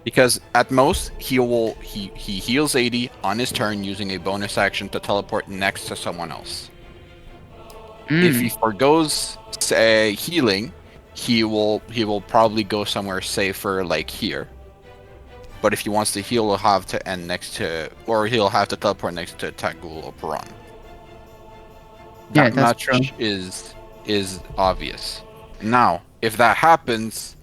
Because at most he heals 80 on his turn using a bonus action to teleport next to someone else. If he forgoes healing, he will probably go somewhere safer like here. But if he wants to heal, he'll have to end next to, or he'll have to teleport next to Tagul or Piran. Yeah, That that's much true. is obvious. Now, if that happens,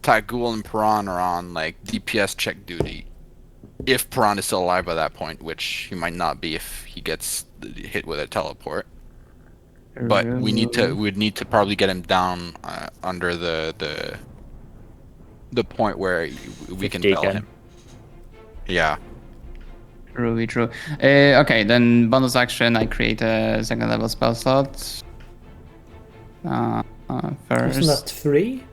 Tagul and Piran are on like DPS check duty. If Piran is still alive by that point, which he might not be if he gets hit with a teleport. But we'd need to probably get him down under the point where we can 50 tell again. him. Yeah. True. Okay, then bonus action, I create a second level spell slot. First. Isn't that free?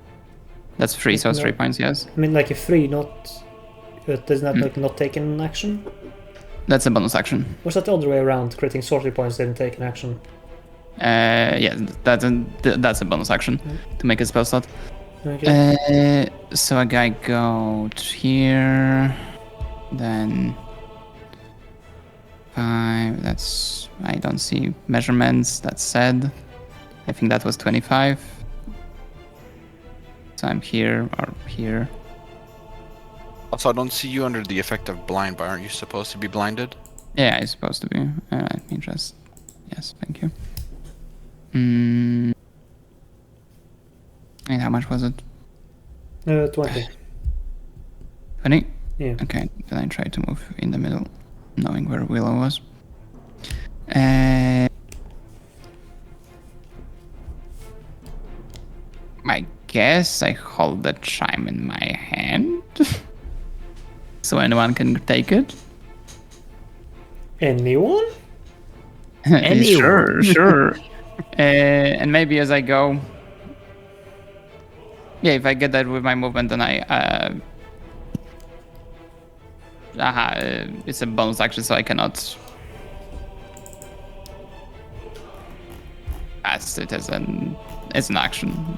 That's free, so it's No. 3 points, yes. I mean, like a free, not. Doesn't that like not take an action? That's a bonus action. Or is that the other way around? Creating sorcery points didn't take an action. Yeah, that's a bonus action to make a spell slot. Okay. So a guy go to here, then 5. That's, I don't see measurements. That's said. I think that was 25. So I'm here or here. Also, I don't see you under the effect of blind, but aren't you supposed to be blinded? Yeah, it's supposed to be. Let me just. Yes, thank you. And how much was it? 20. 20? Yeah. Okay, then I try to move in the middle, knowing where Willow was. I guess I hold the chime in my hand, so anyone can take it. Anyone? Sure. And maybe as I go, yeah, if I get that with my movement, then it's a bonus action, so I cannot cast it as an action.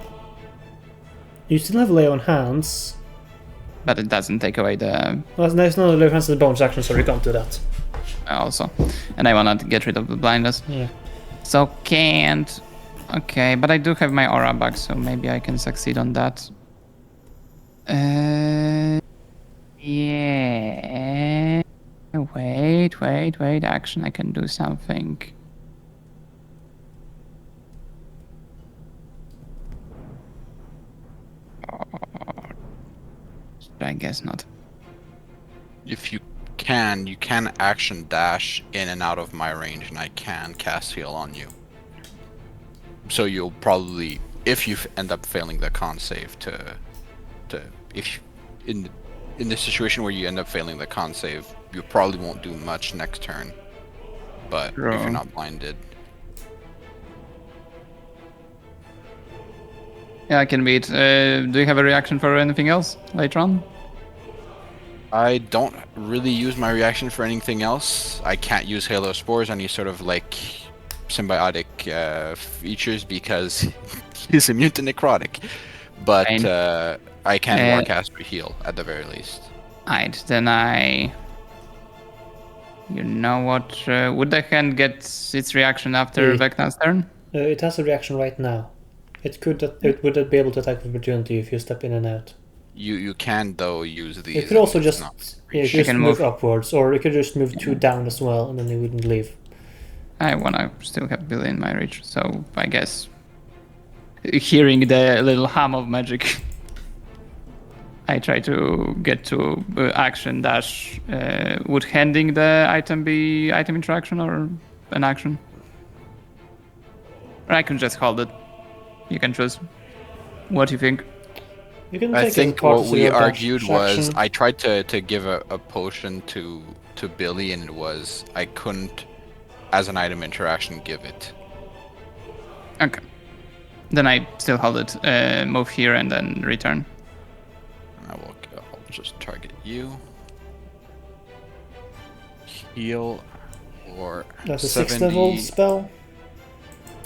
You still have lay on hands. But it doesn't take away the Well, there's no lay on hands as a bonus action, so you can't do that. also, and I wanna get rid of the blindness. Yeah. So can't. Okay, but I do have my aura back, so maybe I can succeed on that. Yeah. Wait. Action, I can do something. I guess not. If you can action dash in and out of my range, and I can cast heal on you. So you'll probably, if you end up failing the con save, if in the situation where you end up failing the con save, you probably won't do much next turn. But if you're not blinded, Yeah, I can beat. Do you have a reaction for anything else later on? I don't really use my reaction for anything else. I can't use Halo Spores, any sort of like symbiotic features, because he's immune to necrotic. But Fine. I can Warcaster heal at the very least. Alright, then I. You know what? Would the hand get its reaction after Vecna's turn? It has a reaction right now. It would be able to attack with opportunity if you step in and out. You can though use these. It could also and it's just not move upwards, or it could just move 2 down as well, and then it wouldn't leave. I wanna still have Billy in my reach, so I guess hearing the little hum of magic, I try to get to action dash. Would handing the item be item interaction or an action? Or I can just hold it. You can choose. What do you think? You can I take think it as part what of we your dash argued was action. I tried to give a potion to Billy, and it was I couldn't, as an item interaction, give it. Okay. Then I still hold it. Move here and then return. I'll just target you. Heal or That's a 70. 6th level spell.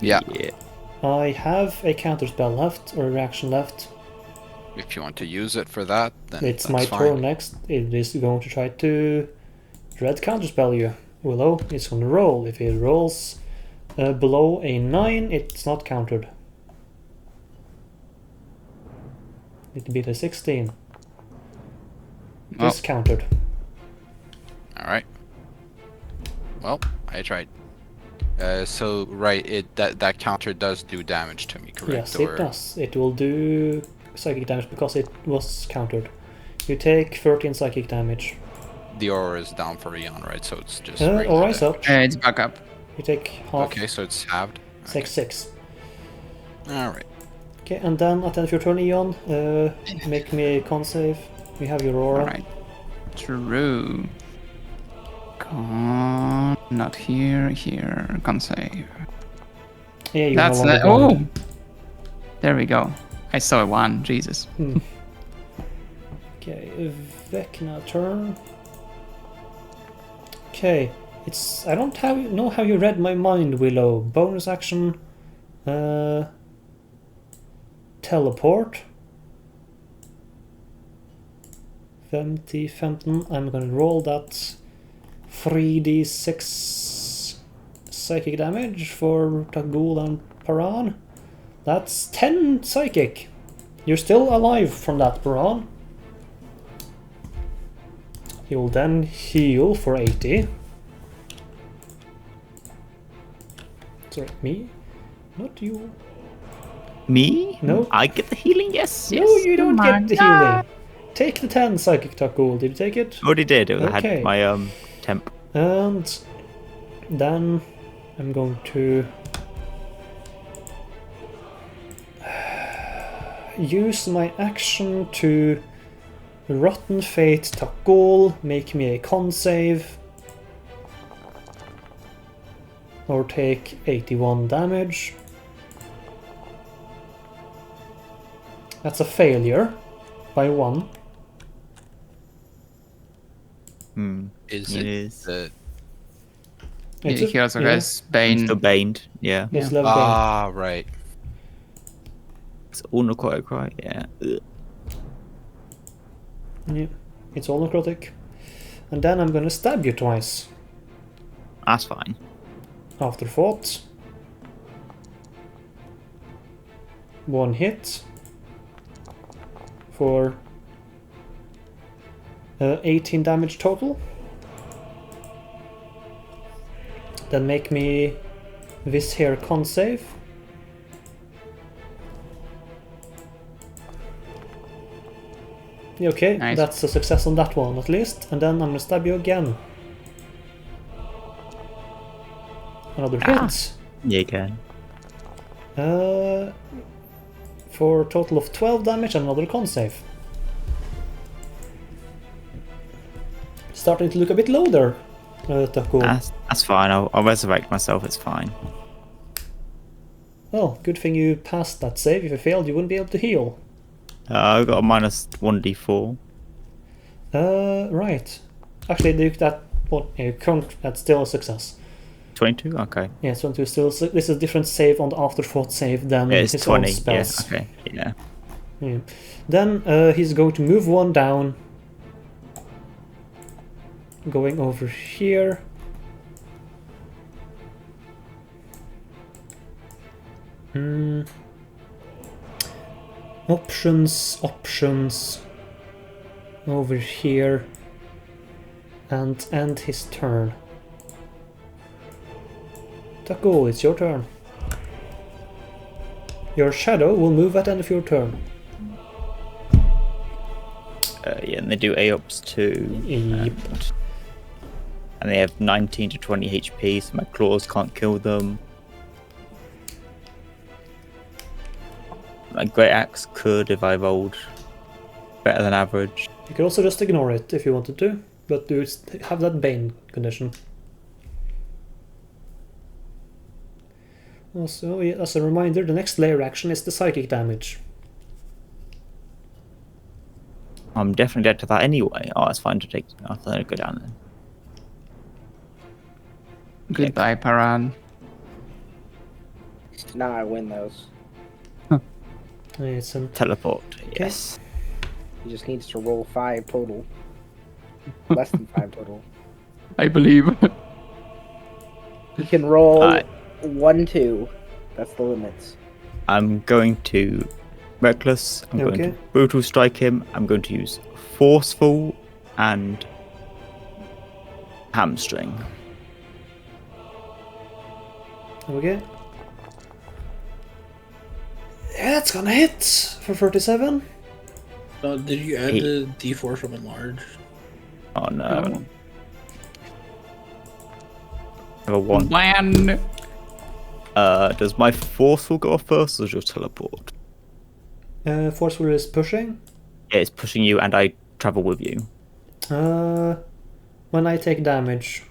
Yeah. I have a counter spell left, or a reaction left. If you want to use it for that, then It's that's my fine. turn next. It is going to try to red counterspell you. Willow is on the roll. If it rolls below a 9, it's not countered. It beat a 16. It is countered. Alright. Well, I tried. So right, that counter does do damage to me, correct? Yes, it does. It will do psychic damage because it was countered. You take 13 psychic damage. The aura is down for Eon, right? So it's just. Aura's up. It's back up. You take half. Okay, so it's halved. 6. Alright. Okay, and then at the end of your turn, Eon, make me a con save. We have your aura. Alright. True. Con. Not here. Here. Con save. Yeah, you're That's no longer oh! blind. There we go. I saw a 1. Jesus. Okay, Vecna turn. Okay, I don't know how you read my mind, Willow. Bonus action. Teleport. 15. I'm gonna roll that 3d6 psychic damage for Tagul and Paran. That's 10 psychic. You're still alive from that, Paran. You'll then heal for 80. Sorry, me? Not you. Me? No. I get the healing? Yes. No, yes. you don't Oh get my the healing. Take the 10 psychic Tagul. Did you take it? Already did. It Okay. had my temp. And then I'm going to use my action to Rotten Fate Tagul, make me a con save, or take 81 damage. That's a failure by 1. Is It it is. the He also yeah, has Bane. Still baned. Yeah. it's level bane. Ah, right. It's all necrotic, right? Yeah. Ugh. Yeah, it's all necrotic. And then I'm gonna stab you twice. That's fine. Afterthought. 1 hit for 18 damage total. Then make me this here con save. Yeah, okay, Nice. that's a success on that one at least. And then I'm gonna stab you again. Another hit. Yeah, you can. For a total of 12 damage and another con save. Starting to look a bit low there, Taco. That's fine. I'll resurrect myself. It's fine. Well, good thing you passed that save. If you failed, you wouldn't be able to heal. I got a minus 1d4. Right. Actually, that well, you can't. That's still a success. 22. Okay. Yeah, 22 still. This is a different save on the afterthought save than Yeah, it's his 20. own spells. Yeah. Okay. Yeah. Yeah. Then he's going to move 1 down. Going over here. Options. Over here. And end his turn. Taco, it's your turn. Your shadow will move at the end of your turn. Yeah, and they do AOPs too. Yep. And they have 19 to 20 HP, so my claws can't kill them. My Great Axe could if I rolled better than average. You could also just ignore it if you wanted to, but do have that Bane condition. Also, yeah, as a reminder, the next layer action is the psychic damage. I'm definitely dead to that anyway. Oh, it's fine to take. I'll go down then. Goodbye, Paran. Now I win those. It's an Teleport. Okay. Yes. He just needs to roll 5 total. Less than 5 total. I believe. He can roll Alright. 1, 2. That's the limits. I'm going to reckless. I'm going Okay. to brutal strike him. I'm going to use forceful and hamstring. Okay. Yeah, that's gonna hit for 37. Did you add Eight. the D4 from enlarge? Oh no. Oh. Have a 1. Man. Does my forceful go off first or does your teleport? Forceful is pushing. Yeah, it's pushing you and I travel with you. When I take damage.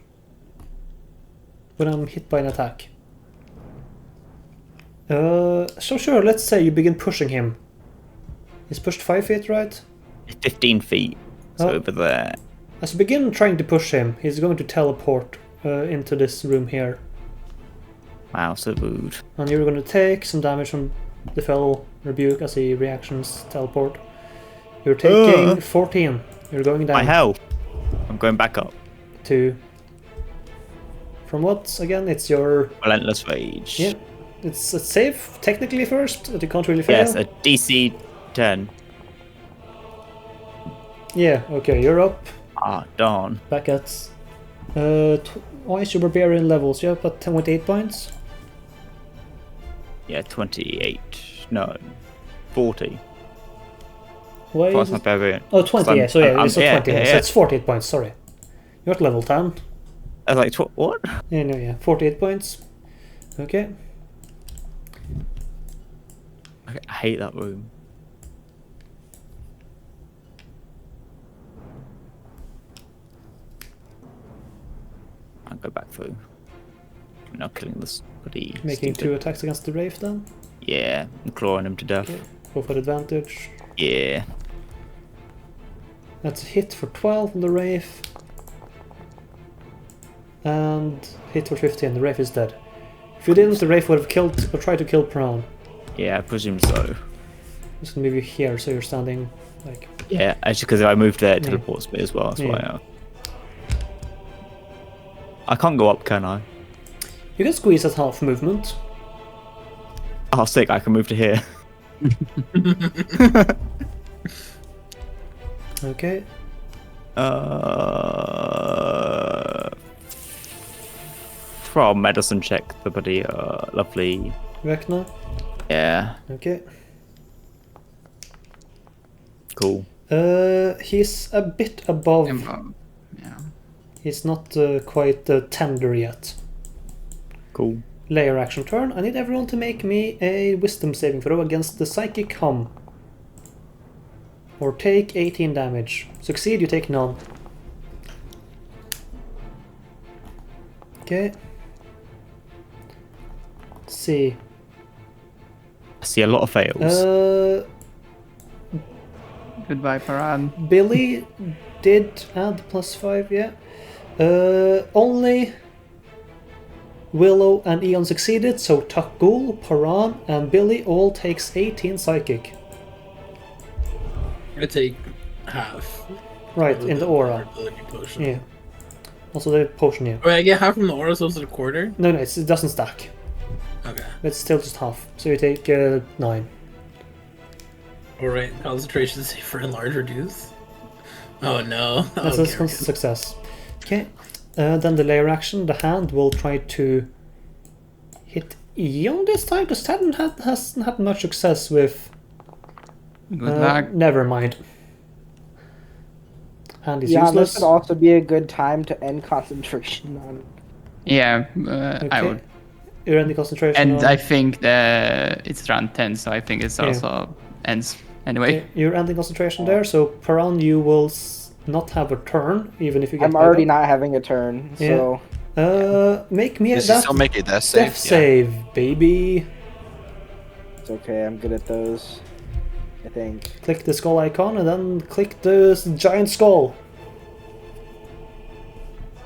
When I'm hit by an attack. So sure, let's say you begin pushing him. He's pushed 5 feet, right? 15 feet. It's Oh. over there. As you begin trying to push him, he's going to teleport into this room here. Wow, so rude. And you're going to take some damage from the fellow rebuke as he reactions teleport. You're taking 14. You're going down My health. I'm going back up. to... From what? Again, it's your... Relentless rage. Yeah. It's a save, technically, first, but you can't really fail. Yes, a DC 10. Yeah, okay, you're up. Ah, darn. Back at... Twice your barbarian levels. You're up at 28 points. Yeah, 28. No, 40. Why Plus is my it... barbarian. Oh, 20, I'm- yeah, so yeah, I'm- it's a yeah, 20, yeah, so yeah. it's 48 points, sorry. You're at level 10. I was like, what? Yeah, no, yeah, 48 points. Okay. I hate that room. I'll go back through. I'm not killing this bloody Making stupid- 2 attacks against the Wraith then. Yeah, I'm clawing him to death. Okay. Go for advantage. Yeah. That's a hit for 12 on the Wraith. And hit for 15, the Wraith is dead. If you didn't, the Wraith would have killed, or tried to kill Prawn. Yeah, I presume so. Just gonna move you here so you're standing, like... Yeah, actually, because if I move there, it Yeah. teleports me as well. That's Yeah. why. I can't go up, can I? You can squeeze at half movement. Oh, sick! I can move to here. Okay. From medicine check, the bloody lovely. Vecna. Yeah, Okay. cool. He's a bit above. Yeah. He's not quite tender yet. Cool. Layer action turn. I need everyone to make me a wisdom saving throw against the psychic hum. Or take 18 damage. Succeed, you take none. Okay. Let's see. I see a lot of fails. Goodbye, Paran. Billy did add +5, yeah. Only Willow and Eon succeeded, so Takul, Paran, and Billy all takes 18 psychic. I take half. Right, of in the aura. ability potion. Yeah. Also the potion, yeah. Wait, I get half from the aura, so it's a quarter? No, it doesn't stack. Okay. It's still just half. So you take 9. Alright, concentration save for enlarge reduce. Oh no. That's Okay, a success. Okay. Then the layer action, the hand will try to hit Eon this time, because Tadden hasn't had much success with... Good luck. Never mind. Hand is Yeah, this useless. would also be a good time to end concentration on. Yeah, I would. You're in the concentration. And on- I think it's round 10, so I think it's Yeah. also ends anyway. Okay, you're ending concentration there, so Paran, you will not have a turn, even if you get I'm already not having a turn, so make me a Does he death, still make a death save? death save, baby. it's okay. I'm good at those. I think. Click the skull icon and then click the giant skull.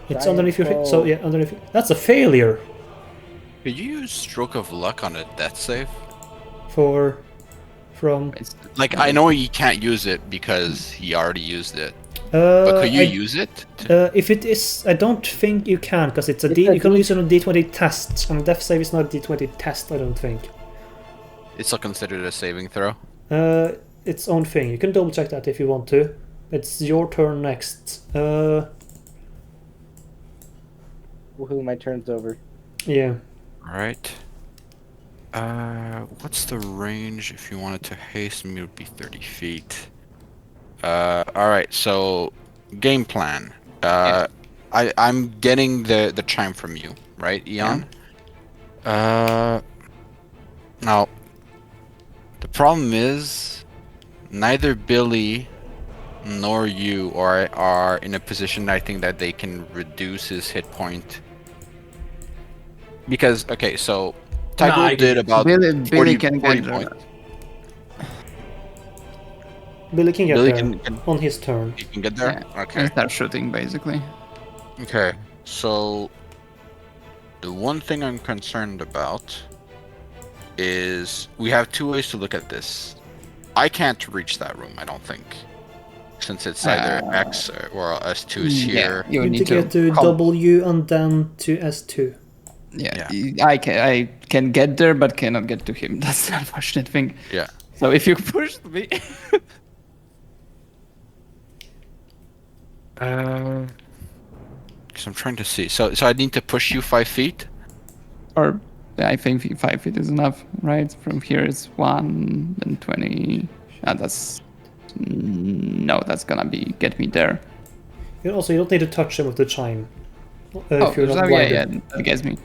It's Giant underneath your skull. so yeah, underneath. That's a failure Could you use stroke of luck on a death save? for from. It's, Like, I know he can't use it because he already used it. But could you use it? If it is, I don't think you can, because it's a It's D. a You can D- use it on D20 test, and death save is not a D20 test. I don't think. It's still considered a saving throw. Its own thing. You can double check that if you want to. It's your turn next. Who my turn's over. Yeah. Alright. What's the range if you wanted to haste me? It would be 30 feet. Alright, so game plan. I'm getting the chime from you, right, Eon? Now, the problem is neither Billy nor you are in a position I think that they can reduce his hit point. Because, okay, so Tiger I did can- about Billy 40 can 40 get points. Billy can get Billy there can on his turn. he can get there? Okay. and start shooting basically. Okay. So the one thing I'm concerned about is we have two ways to look at this. I can't reach that room, I don't think. Since it's either X or S2 is here. You You need need to get to call- W and then to S2. Yeah, I can get there, but cannot get to him. That's the unfortunate thing. Yeah. So if you push me, Because I'm trying to see. So I need to push you 5 feet? or I think 5 feet is enough, right? From here it's 1 and 20. That's no, that's gonna be get me there. You don't need to touch him with the chime. Oh, If you're not so blinded. that gets me.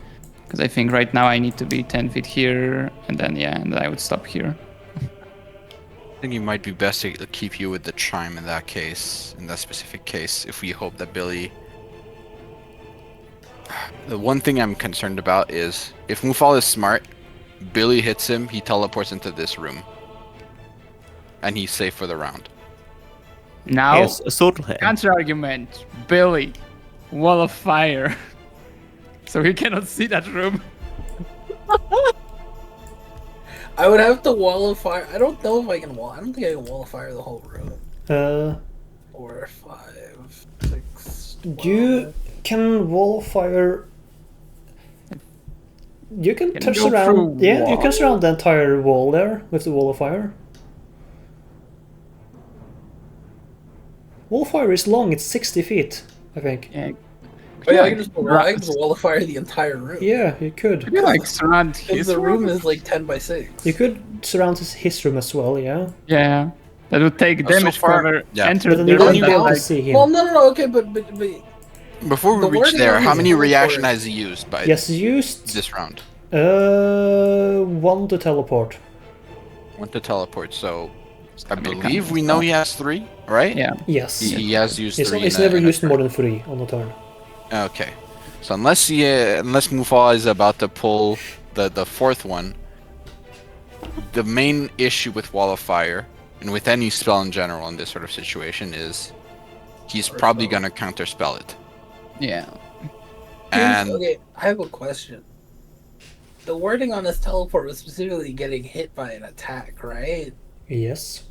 Because I think right now I need to be 10 feet here, and then and then I would stop here. I think it might be best to keep you with the chime in that case, in that specific case, if we hope that Billy... The one thing I'm concerned about is, if Mufal is smart, Billy hits him, he teleports into this room. And he's safe for the round. Now, Yes, a sword will hit him. counter argument, Billy, wall of fire. So he cannot see that room. I would have to wall of fire. I don't know if I can wall. I don't think I can wall of fire the whole room. 4, 5, 6. 12. You can wall fire. You can Can touch go around. through Yeah, you wall. can surround the entire wall there with the wall of fire. Wall of fire is long. It's 60 feet, I think. Yeah. Oh, yeah, I can just wall of fire the entire room. Yeah, you could. Could you like surround Because his the room room? is like 10 by 6. You could surround his room as well. Yeah, Yeah, that would take So damage far- whoever yeah. enters but then the you room. wouldn't be able to like- see him. Well, no, okay, but Before we The reach wording there, on how his many teleport- reaction has he used by Yes, used. this round? 1 to teleport. One to teleport, so I gonna be kind believe of we know small. he has 3, right? Yeah. Yes. He has used He's, 3. he's in a- never in a used turn. more than 3 on a turn. Okay. So unless Mufal is about to pull the fourth one, the main issue with Wall of Fire, and with any spell in general in this sort of situation, is he's probably gonna counterspell it. Yeah. And okay, I have a question. The wording on this teleport was specifically getting hit by an attack, right? Yes.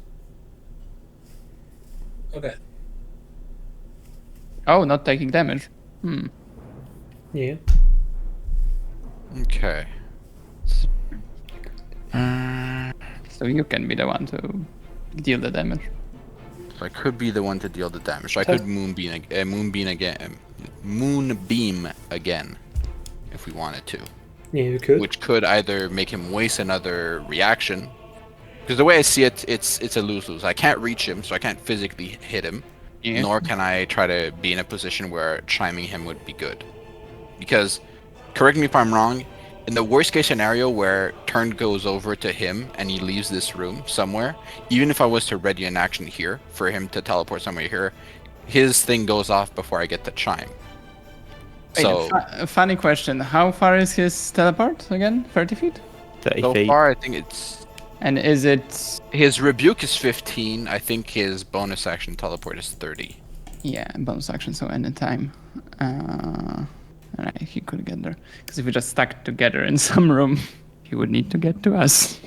Okay. Oh, not taking damage. Yeah. okay. So you can be the one to deal the damage. So I could be the one to deal the damage. I Okay. could moonbeam again, if we wanted to. Yeah, you could. Which could either make him waste another reaction, because the way I see it, it's a lose-lose. I can't reach him, so I can't physically hit him, Yeah. nor can I try to be in a position where chiming him would be good. Because, correct me if I'm wrong, in the worst case scenario where turn goes over to him and he leaves this room somewhere, even if I was to ready an action here for him to teleport somewhere here, his thing goes off before I get the chime. Wait, So, a funny question. How far is his teleport again? 30 feet? 30 so feet. far I think it's... And is it... His rebuke is 15, I think his bonus action teleport is 30. Yeah, bonus action, so end in time. Alright, he could get there. Because if we just stuck together in some room, he would need to get to us.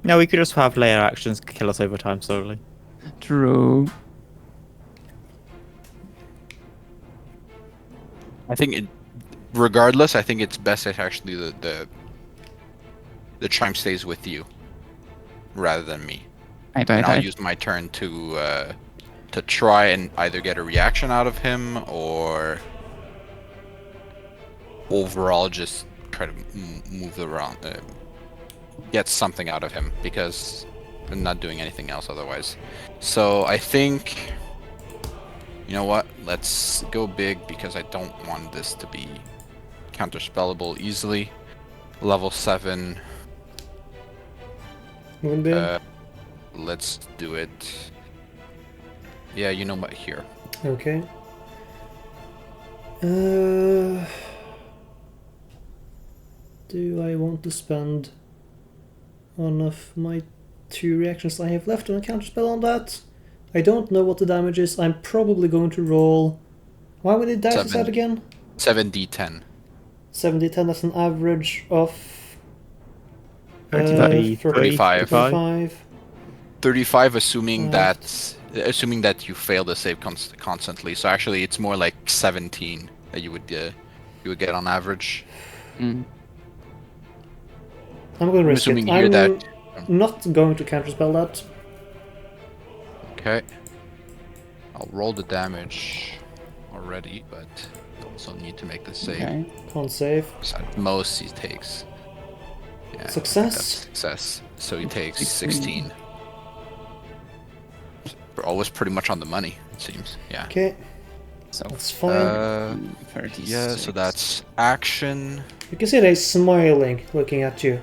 No, we could just have layer actions kill us over time slowly. True. I think, regardless, I think it's best that actually the chime stays with you rather than me. And I'll use my turn to try and either get a reaction out of him or overall just try to move around, get something out of him, because I'm not doing anything else otherwise. So I think, you know what, let's go big because I don't want this to be counterspellable easily. Level 7. Let's do it. Yeah, you know what, here. Okay. Do I want to spend one of my 2 reactions I have left on a counterspell on that? I don't know what the damage is. I'm probably going to roll... How many dice is that again? 7d10. 7d10, that's an average of... 35. 35, assuming Right. assuming that you fail the save constantly. So actually, it's more like 17 that you would get on average. Mm. I'm going to risk assuming it. you hear I'm that. not going to counterspell that. Okay. I'll roll the damage already, but also need to make the save. Okay. Can't save. So at most he takes. Yeah, I think Success. that's success. So he takes 16. 16. We're always pretty much on the money, it seems. Yeah. Okay, So that's fine. 36. Yeah, so that's action. You can see they're smiling, looking at you.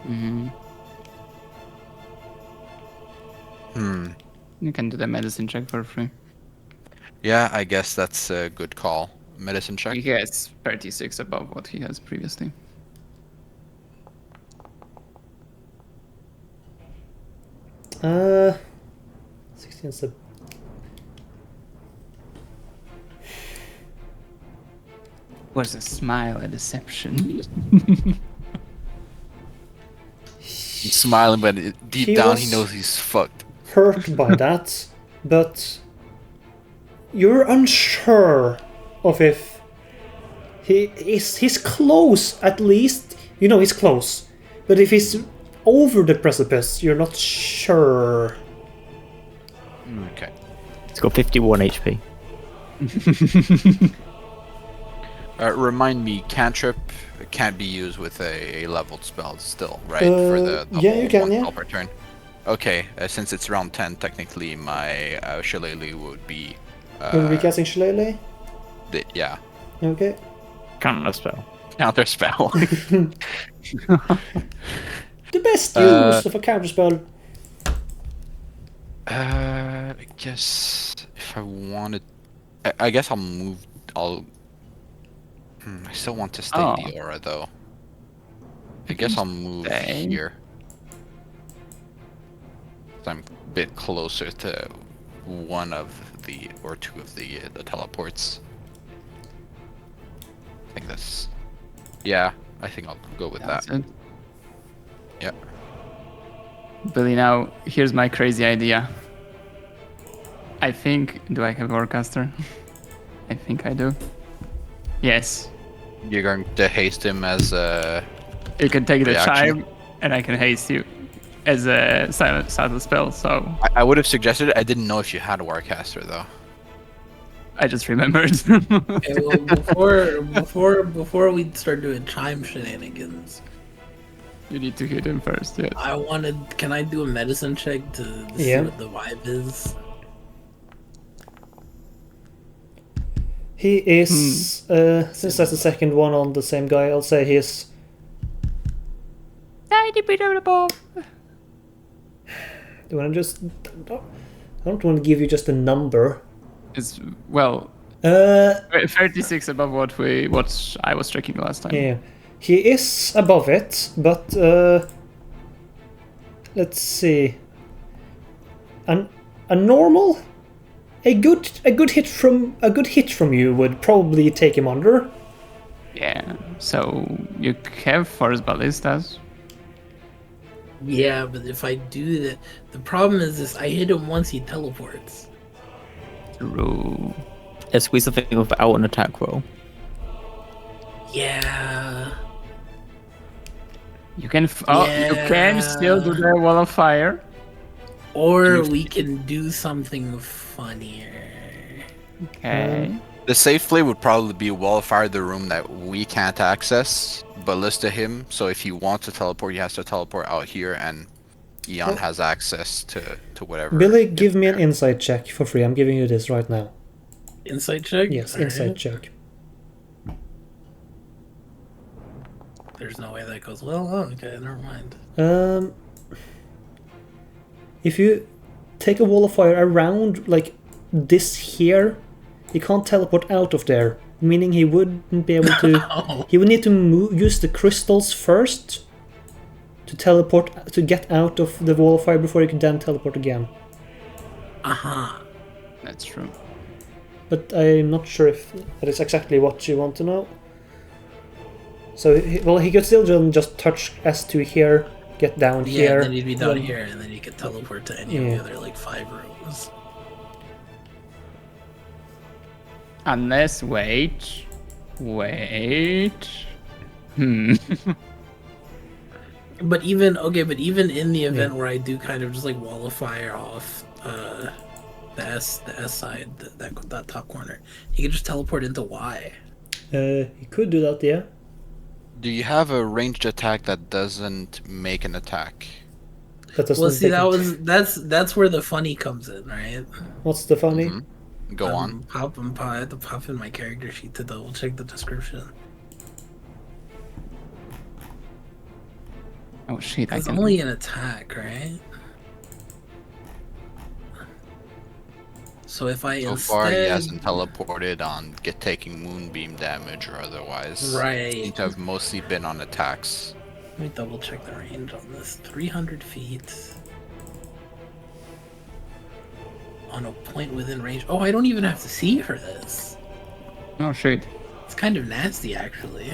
Mm-hmm. You can do the medicine check for free. Yeah, I guess that's a good call. Medicine check. He has 36 above what he has previously. Uh, 16 is a... Was a smile a deception? He's smiling, but deep He down he was- knows he's fucked. hurt by that, but you're unsure of if he's close, at least. You know he's close, but if he's over the precipice, you're not sure. Okay. It's got 51 HP. Remind me, cantrip can't be used with a leveled spell still, right? For the yeah, whole you can, one yeah. spell per turn. Okay, since it's round 10, technically my shillelagh would be. Will we be casting Shillelagh? Yeah. Okay. Counter spell. Counter spell. The best use of a counterspell. I guess if I wanted, I guess I'll move. I still want to stay in the aura though. I guess I'll move stay. here. I'm a bit closer to one of the or two of the teleports. I think that's. Yeah, I think I'll go with That's that. it. Yeah. Billy, now here's my crazy idea. I think. Do I have Warcaster? I think I do. Yes. You're going to haste him as a. You can take the reaction? chime, and I can haste you as a silent spell. So I would have suggested it. I didn't know if you had a Warcaster though. I just remembered. Okay, well, before we start doing chime shenanigans, You need to hit him first. Yes. I wanted. Can I do a medicine check to see Yeah. what the vibe is? He is, since that's the second one on the same guy, I'll say he's... Tiny bit above. Do I just... I don't want to give you just a number. It's well, Uh, 36 above what I was checking last time. yeah. He is above it, but, let's see. A normal? A good hit from you would probably take him under. Yeah. So you have Forest Ballistas. Yeah, but if I do that, the problem is this: I hit him once, he teleports. True. Yeah, squeeze something without an attack roll. Yeah. You can you can still do the wall of fire. Or we can do something funnier. Okay. The safe play would probably be wall of fire the room that we can't access, ballista him. So if he wants to teleport, he has to teleport out here, and Eon has access to whatever. Billy, give me an insight check for free. I'm giving you this right now. Insight check? Yes, All insight right. check. There's no way that goes well. Oh, okay, never mind. If you take a wall of fire around like this here, he can't teleport out of there, meaning he wouldn't be able to. Oh. He would need to use the crystals first to teleport to get out of the wall of fire before he could then teleport again. That's true. But I'm not sure if that is exactly what you want to know. So, he could still just touch S2 here, get down Yeah, here. and then he'd be down here, and then he could teleport to any of Yeah. the other, like, 5 rooms. Unless, wait. But even in the event where I do kind of just, like, wall of fire off the S side, that top corner, he could just teleport into Y. He could do that, yeah. Do you have a ranged attack that doesn't make an attack? That doesn't Well, see, make that's where the funny comes in, right? What's the funny? Go on. I had to pop in my character sheet to double check the description. Oh shit! It's only an attack, right? So if I So far, he hasn't teleported on taking moonbeam damage or otherwise. Right. Seem to have mostly been on attacks. Let me double check the range on this. 300 feet. On a point within range. Oh, I don't even have to see for this. Oh shit! It's kind of nasty, actually.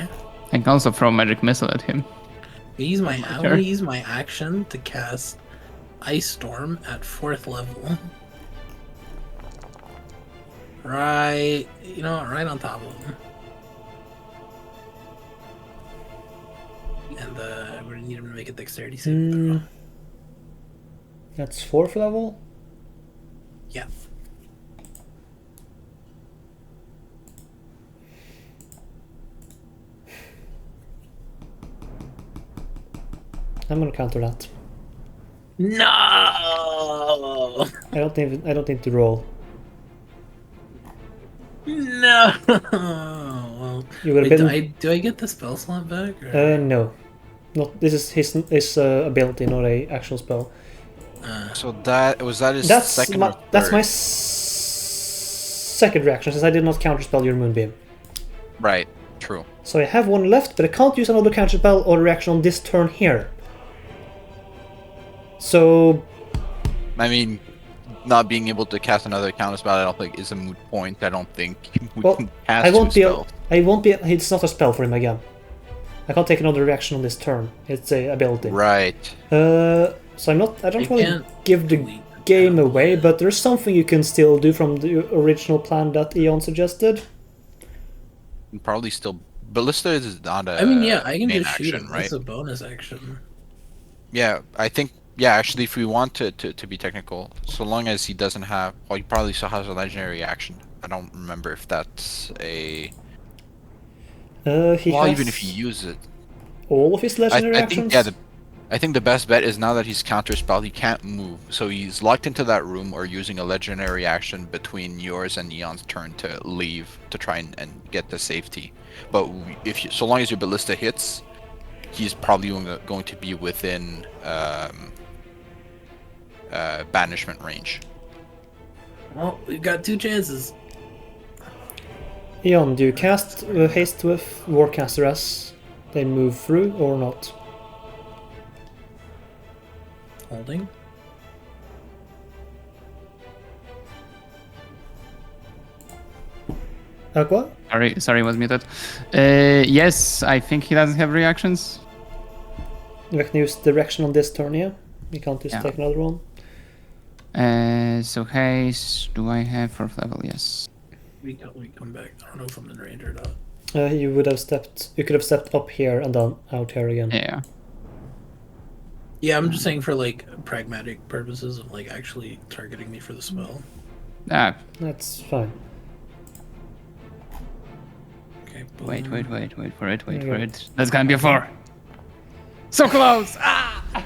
I can also throw magic missile at him. I'm gonna use my action to cast Ice Storm at 4th level. Right, right on top of him. And we're gonna need him to make a dexterity saving throw. That's 4th level? Yeah. I'm gonna counter that. No. I don't need to roll. No. Well, You would have been. do I get the spell slot back? Or? No. Not. This is his ability, not a actual spell. So that his That's second. my or that's my third? second reaction, since I did not counterspell your moonbeam. Right. True. So I have one left, but I can't use another counterspell or reaction on this turn here. So I mean, not being able to cast another counterspell, I don't think is a moot point. I don't think we well, can cast I won't two be. spells. I won't be. It's not a spell for him again. I can't take another reaction on this turn. It's a ability. Right. So I'm not. I don't want to can't give the delete the game tab. away, but there's something you can still do from the original plan that Eon suggested. Probably still. Ballista is not a. I mean, yeah, I can main just shoot action, him. right? That's a bonus action. Yeah, I think. Yeah, actually, if we want to be technical, so long as he doesn't have. Well, he probably still has a legendary action. I don't remember if that's a. He Well, has even if he uses it. all of his legendary I actions. think I think the best bet is now that he's counterspelled, he can't move, so he's locked into that room or using a legendary action between yours and Neon's turn to leave to try and get the safety. But so long as your ballista hits, he's probably going to be within banishment range. Well, we've got 2 chances. Eon, do you cast haste with Warcaster as they move through or not? Holding. Aqua? Sorry, was muted. Yes, I think he doesn't have reactions. Vecna use direction on this turn, yeah? You can't just Yeah. take another one. So haste, do I have 4th level? Yes. We come back. I don't know if I'm in range or not. You would have stepped. You could have stepped up here and then out here again. Yeah. Yeah, I'm just saying for like pragmatic purposes of like actually targeting me for the spell. Ah, That's fine. Okay. wait boom. for it, wait There for you it. That's gonna be a 4. So close! Ah!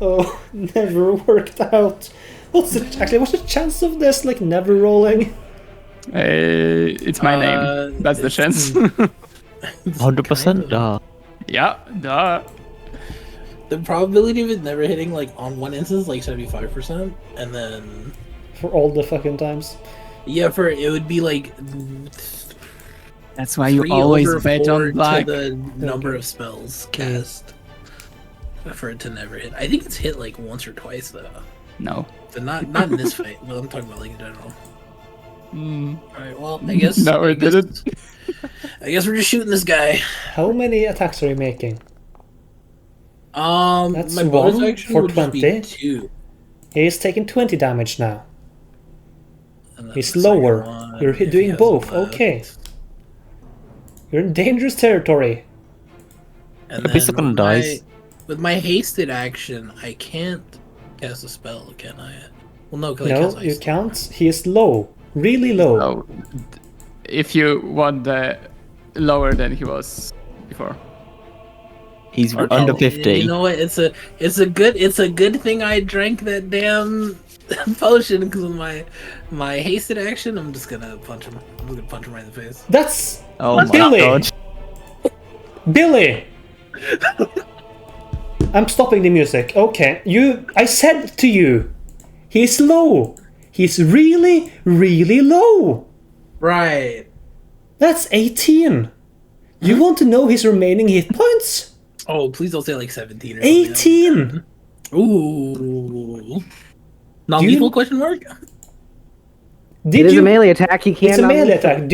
Oh, never worked out. What's the chance of this like never rolling? It's my name. That's the it's- chance. 100% duh. Yeah, duh. The probability of it never hitting like on one instance like 75%, and then For all the fucking times. yeah, for it would be like That's why you 3 always over bet 4 on black. to the number of spells cast for it to never hit. I think it's hit like once or twice though. No. But not in this fight. But I'm talking about like in general. Mm. All right. Well, I guess. No, I it guess- didn't. I guess we're just shooting this guy. How many attacks are you making? That's My bonus one action for would just be 20. 2. He's taking 20 damage now. And then He's the second lower. one, You're if he doing has both. left. Okay. You're in dangerous territory. And If he's then gonna with die. with my hasted action, I can't cast a spell, can I? Well, no, because I No, cast you ice. can't. He is low. Really low. So, if you want the lower than he was before. He's Or- under oh, 50. You know what? It's a good thing I drank that damn potion because of my hasted action. I'm just gonna punch him. I'm just gonna punch him right in the face. That's Oh my Billy! god. Billy! I'm stopping the music. Okay, I said to you, he's low. He's really, really low. Right. That's 18. You want to know his remaining hit points? Oh, please don't say like 17 or something. 18. Ooh. Non-lethal You- question mark? It Did is you? a melee attack. He can't. It's a melee non-lethal. attack.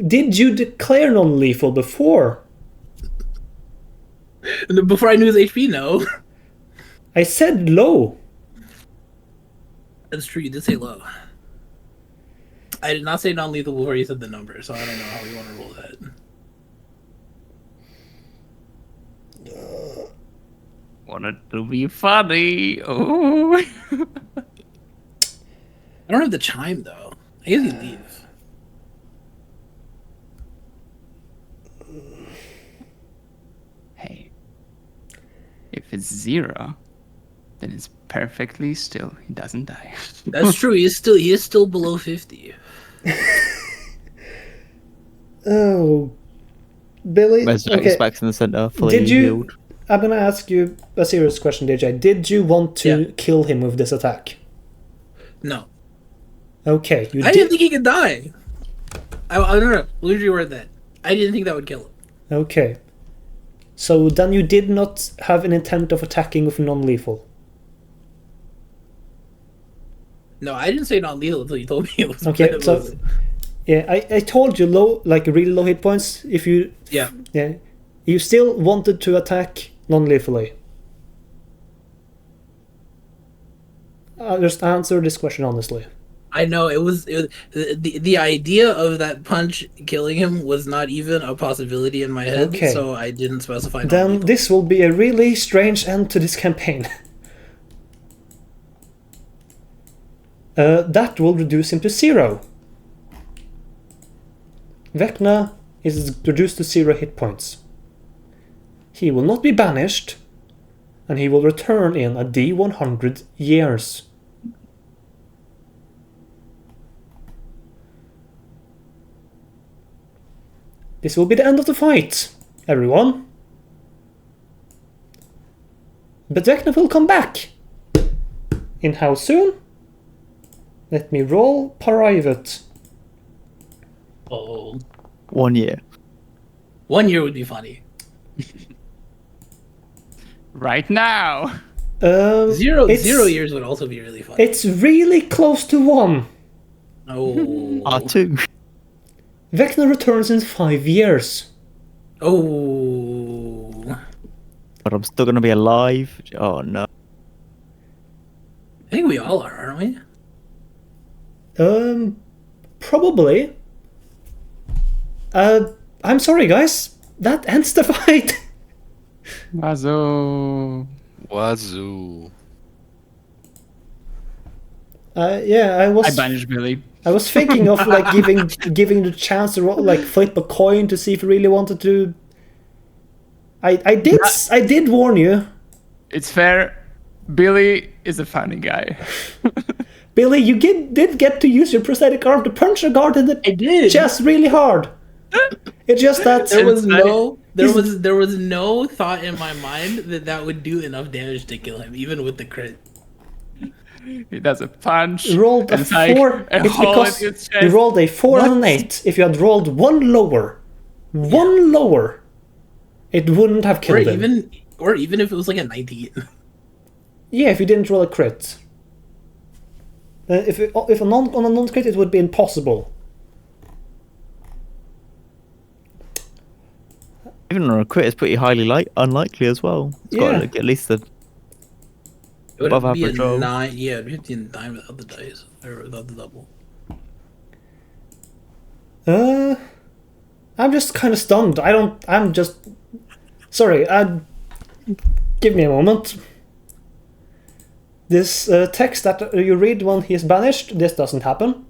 Did you declare non-lethal before? Before I knew his HP, no. I said low. That's true. You did say low. I did not say non-lethal before you said the number, so I don't know how you want to roll that. Wanted to be funny. Oh. I don't have the chime though. I guess you leave. Hey. If it's 0, then it's perfectly still. He doesn't die. That's true. He is still below 50. Oh, Billy. Where's Okay. X-Bax in the center, fully Did you? healed. I'm gonna ask you a serious question, DJ. Did you want to Yeah. kill him with this attack? No, Okay, you I did. didn't think he could die. I don't know. We'll reword that. I didn't think that would kill him. Okay. So then you did not have an intent of attacking with non-lethal. No, I didn't say non-lethal until you told me it was. Okay, it so was- yeah, I told you low, like really low hit points. If you yeah. you still wanted to attack non-lethally. Just answer this question honestly. I know it was the idea of that punch killing him was not even a possibility in my head, Okay. so I didn't specify. Then non-lethal. this will be a really strange end to this campaign. That will reduce him to 0. Vecna is reduced to 0 hit points. He will not be banished, and he will return in a D100 years. This will be the end of the fight, everyone. But Vecna will come back. In how soon? Let me roll private. Oh, 1 year. 1 year would be funny. Right now. Zero it's- years would also be really funny. It's really close to 1. Oh, R2. Vecna returns in 5 years. oh, but I'm still gonna be alive. Oh no. I think we all are, aren't we? Probably. I'm sorry, guys. That ends the fight. Wazoo. Wazoo. Yeah, I was. I banished Billy. I was thinking of like giving the chance to like flip a coin to see if he really wanted to. I did warn you, It's fair. Billy is a funny guy. Billy. You did get to use your prosthetic arm to punch a guard in the I did. chest really hard. It's just that There was no thought in my mind that would do enough damage to kill him, even with the crit. He does a punch. he rolled a and it's like 4. a It's hole because in his he chest. rolled a 4 and an 8. If you had rolled one lower, it wouldn't have Or killed him. even if it was like a 19. Yeah, if you didn't roll a crit. If on a non-crit, it would be impossible. Even on a crit, it's pretty highly unlikely as well. It's got Yeah. like, at least a It would above be a average roll. 9. Yeah, it'd be a 9 without the dice or without the double. I'm just kind of stunned. I'm just. Sorry, give me a moment. This text that you read when he is banished, this doesn't happen.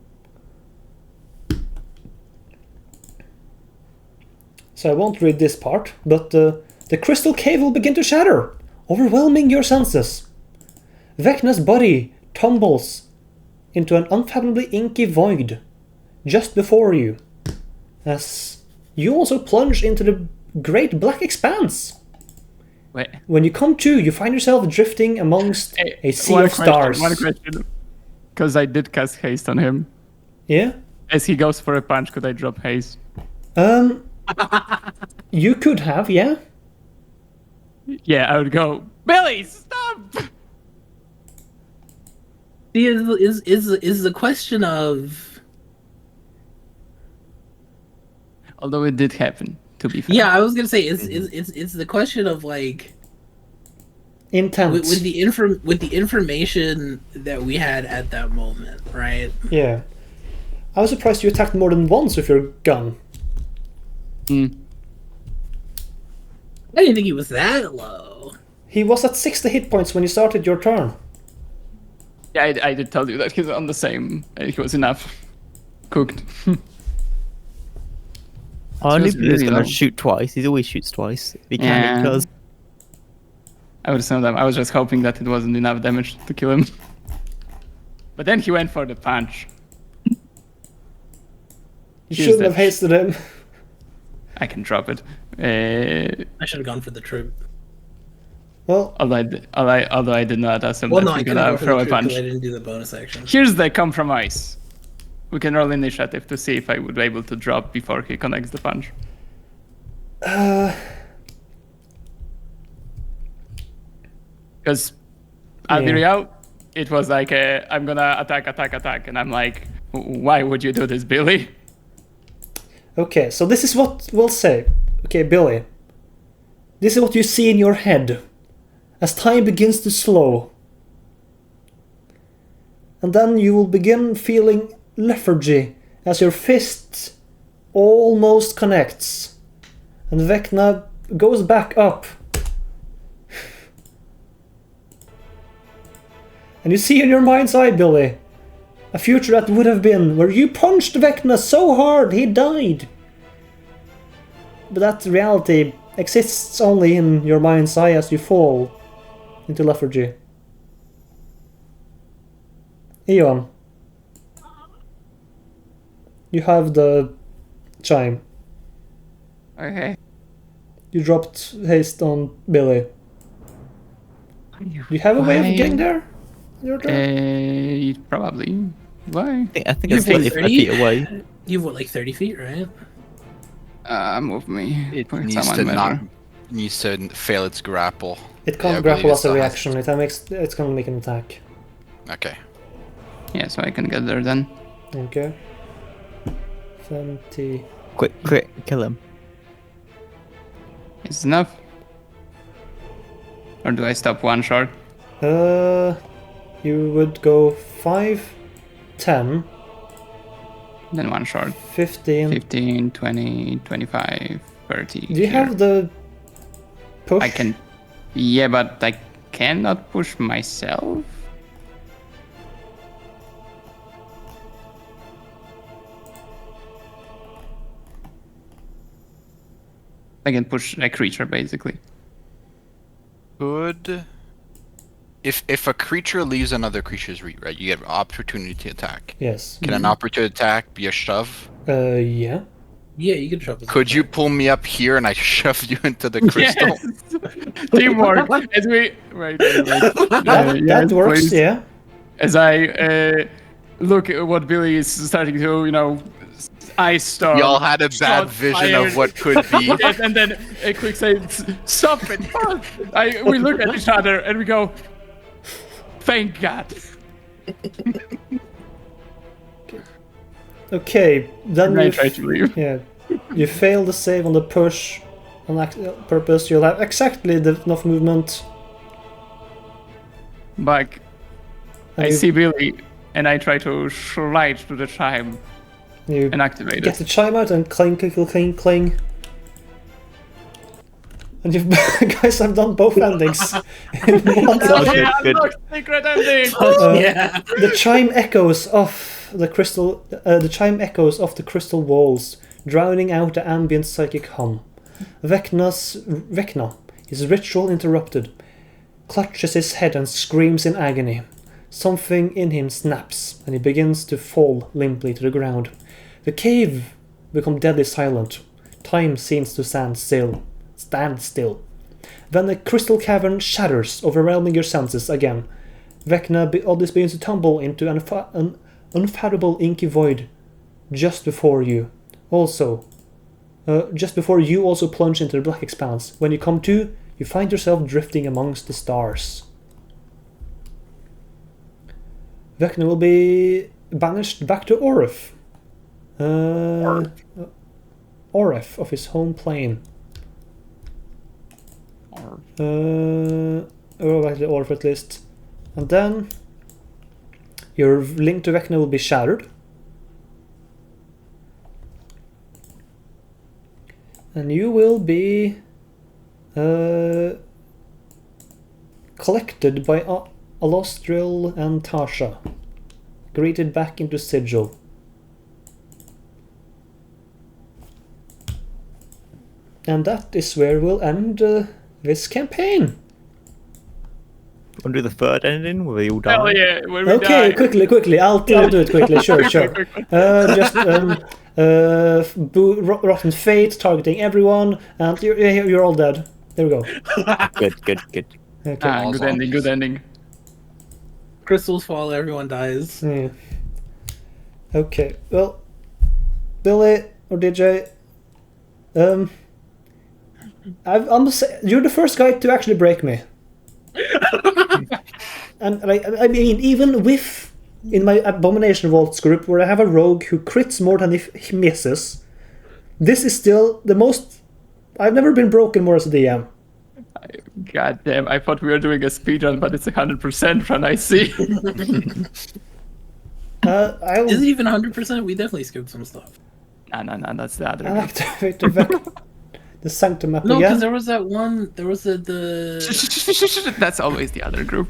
So I won't read this part, but the crystal cave will begin to shatter, overwhelming your senses. Vecna's body tumbles into an unfathomably inky void just before you, as you also plunge into the great black expanse. Wait. When you come to, you find yourself drifting amongst a sea One of question, stars. One question. Because I did cast haste on him. Yeah? As he goes for a punch, could I drop haste? You could have, yeah? Yeah, I would go, Billy, stop! Is the question of... Although it did happen, to be fair. Yeah, I was gonna say it's the question of like Intent. with the information that we had at that moment, right? Yeah. I was surprised you attacked more than once with your gun. Hmm. I didn't think he was that low. He was at 60 hit points when you started your turn. Yeah, I did tell you that he's on the same. He was enough. Cooked. I knew was Billy's really gonna low. shoot twice. He always shoots twice. If he can, Yeah. he does. I would assume that. I was just hoping that it wasn't enough damage to kill him. But then he went for the punch. You Here's shouldn't that have hasted him. I can drop it. I should have gone for the trip. Well, Although I did not assume Well, that no, I he's couldn't go gonna for throw the a trip because punch. I didn't do the bonus action. Here's the compromise. We can roll initiative to see if I would be able to drop before he connects the punch. Because I'll be Yeah. real, it was like I'm gonna attack, and I'm like, why would you do this, Billy? okay, so this is what we'll say. Okay, Billy. This is what you see in your head as time begins to slow. And then you will begin feeling lethargy as your fist almost connects. And Vecna goes back up. And you see in your mind's eye, Billy, a future that would have been where you punched Vecna so hard he died. But that reality exists only in your mind's eye as you fall into lethargy. Eon, you have the chime. Okay. You dropped haste on Billy. Do you have a way of getting there? Your turn? Probably. Why? I think You it's have, what, 25 30? feet away. You've what, like 30 feet, right? Move me. It for needs someone to better. not needs to fail its grapple. It Yeah, can't I grapple believe it as a still has- reaction. It's gonna make an attack. Okay. Yeah, so I can get there then. Okay. 70. Quick, kill him. It's enough. Or do I stop one shot? You would go 5, 10, Then one shot. 15. 15, 20, 25, 30. Do you have the push? I can. Yeah, but I cannot push myself. I can push a creature basically. Could if a creature leaves another creature's reach, right? You get an opportunity to attack. Yes. Can an opportunity attack be a shove? Yeah. Yeah, you can shove us. Could you pull me up here and I shove you into the crystal? Yes! Teamwork. As we right. That works, please. yeah. As I look at what Billy is starting to, ice storm. Y'all had a bad Shots vision fired. of what could be. and then a quick say, "Stop it!" We look at each other and we go, "Thank God." Okay, then And I you try to leave. yeah, you fail the save on the push on purpose. You'll have exactly enough movement. But And I you see Billy and I try to slide to the chime You and activate get it. the chime out and cling, cling, cling, cling, cling. And you guys have done both endings in one Oh session. yeah, Good. look, secret ending. Yeah. The chime echoes off the crystal. The chime echoes off the crystal walls, drowning out the ambient psychic hum. Vecna, his ritual interrupted, clutches his head and screams in agony. Something in him snaps, and he begins to fall limply to the ground. The cave becomes deadly silent. Time seems to stand still. Then the crystal cavern shatters, overwhelming your senses again. Vecna oddly begins to tumble into an unfathomable inky void just before you. Just before you also plunge into the black expanse. When you come to, you find yourself drifting amongst the stars. Vecna will be banished back to Orif. Orif of his home plane. Or back to Orif at least. And then your link to Vecna will be shattered. And you will be collected by Alostril and Tasha. Greeted back into Sigil. And that is where we'll end this campaign. Want to do the third ending where they all die? Hell yeah, when we Okay, die. quickly. I'll do it quickly. Sure. Just rotten fate targeting everyone, and you're all dead. There we go. Good. Okay. Good ending. Crystals fall, everyone dies. Yeah. Okay. Well, Billy or DJ, you're the first guy to actually break me. And I mean, even in my Abomination Vaults group, where I have a rogue who crits more than if he misses, this is still the most. I've never been broken more as a DM. God damn, I thought we were doing a speedrun, but it's 100% run, I see. I'll Is it even 100%? We definitely skipped some stuff. No, that's the other. activate the Sanctum map No, again. because there was that one. There was the. That's always the other group.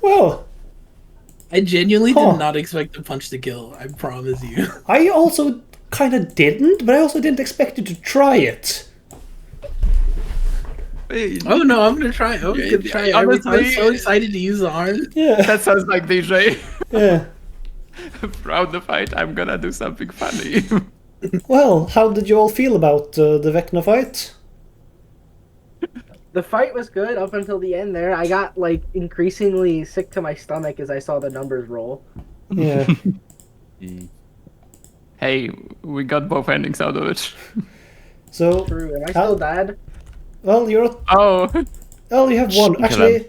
Well, I genuinely Huh. did not expect to punch to kill. I promise you. I also kind of didn't, but I also didn't expect you to try it. Oh no, I'm gonna try. I'm gonna try. I was Honestly- so excited to use the arm. Yeah, That sounds like DJ. yeah. Throughout the fight, I'm gonna do something funny. Well, how did you all feel about the Vecna fight? The fight was good up until the end there. I got like increasingly sick to my stomach as I saw the numbers roll. Yeah. Hey, we got both endings out of it. So, True. Am I still dead? well, Oh, you have one. Kill Actually,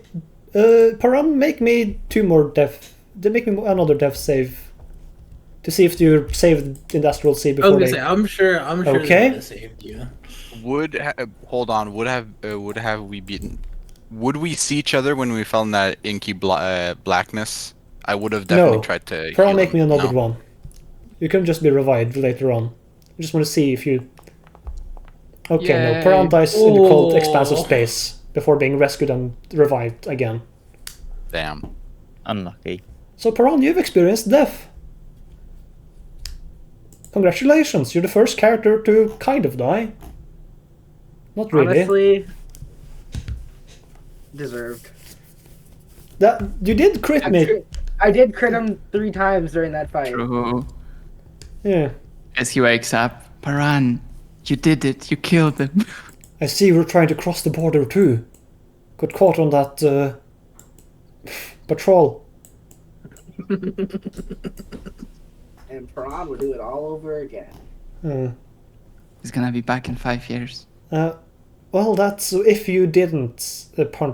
Paran, make me two more death. Make me another death save to see if you're saved in the Astral Sea I was before gonna they. say, I'm sure. Okay. They saved you. hold on. Would have we beaten? Would we see each other when we fell in that inky blackness? I would have definitely No. tried to. Peran, heal make him. me another No? one. You can just be revived later on. I just want to see if you. Okay, no. Yay. Peran dies in the cold Oh. expanse of space before being rescued and revived again. Damn. Unlucky. So Peran, you've experienced death. Congratulations, you're the first character to kind of die. Not really. Honestly, deserved. That you did crit me. I did crit him 3 times during that fight. True. Yeah. As he wakes up, Paran, you did it. You killed them. I see you were trying to cross the border too. Got caught on that patrol. And Prawn would do it all over again. He's gonna be back in 5 years. Well, that's if you didn't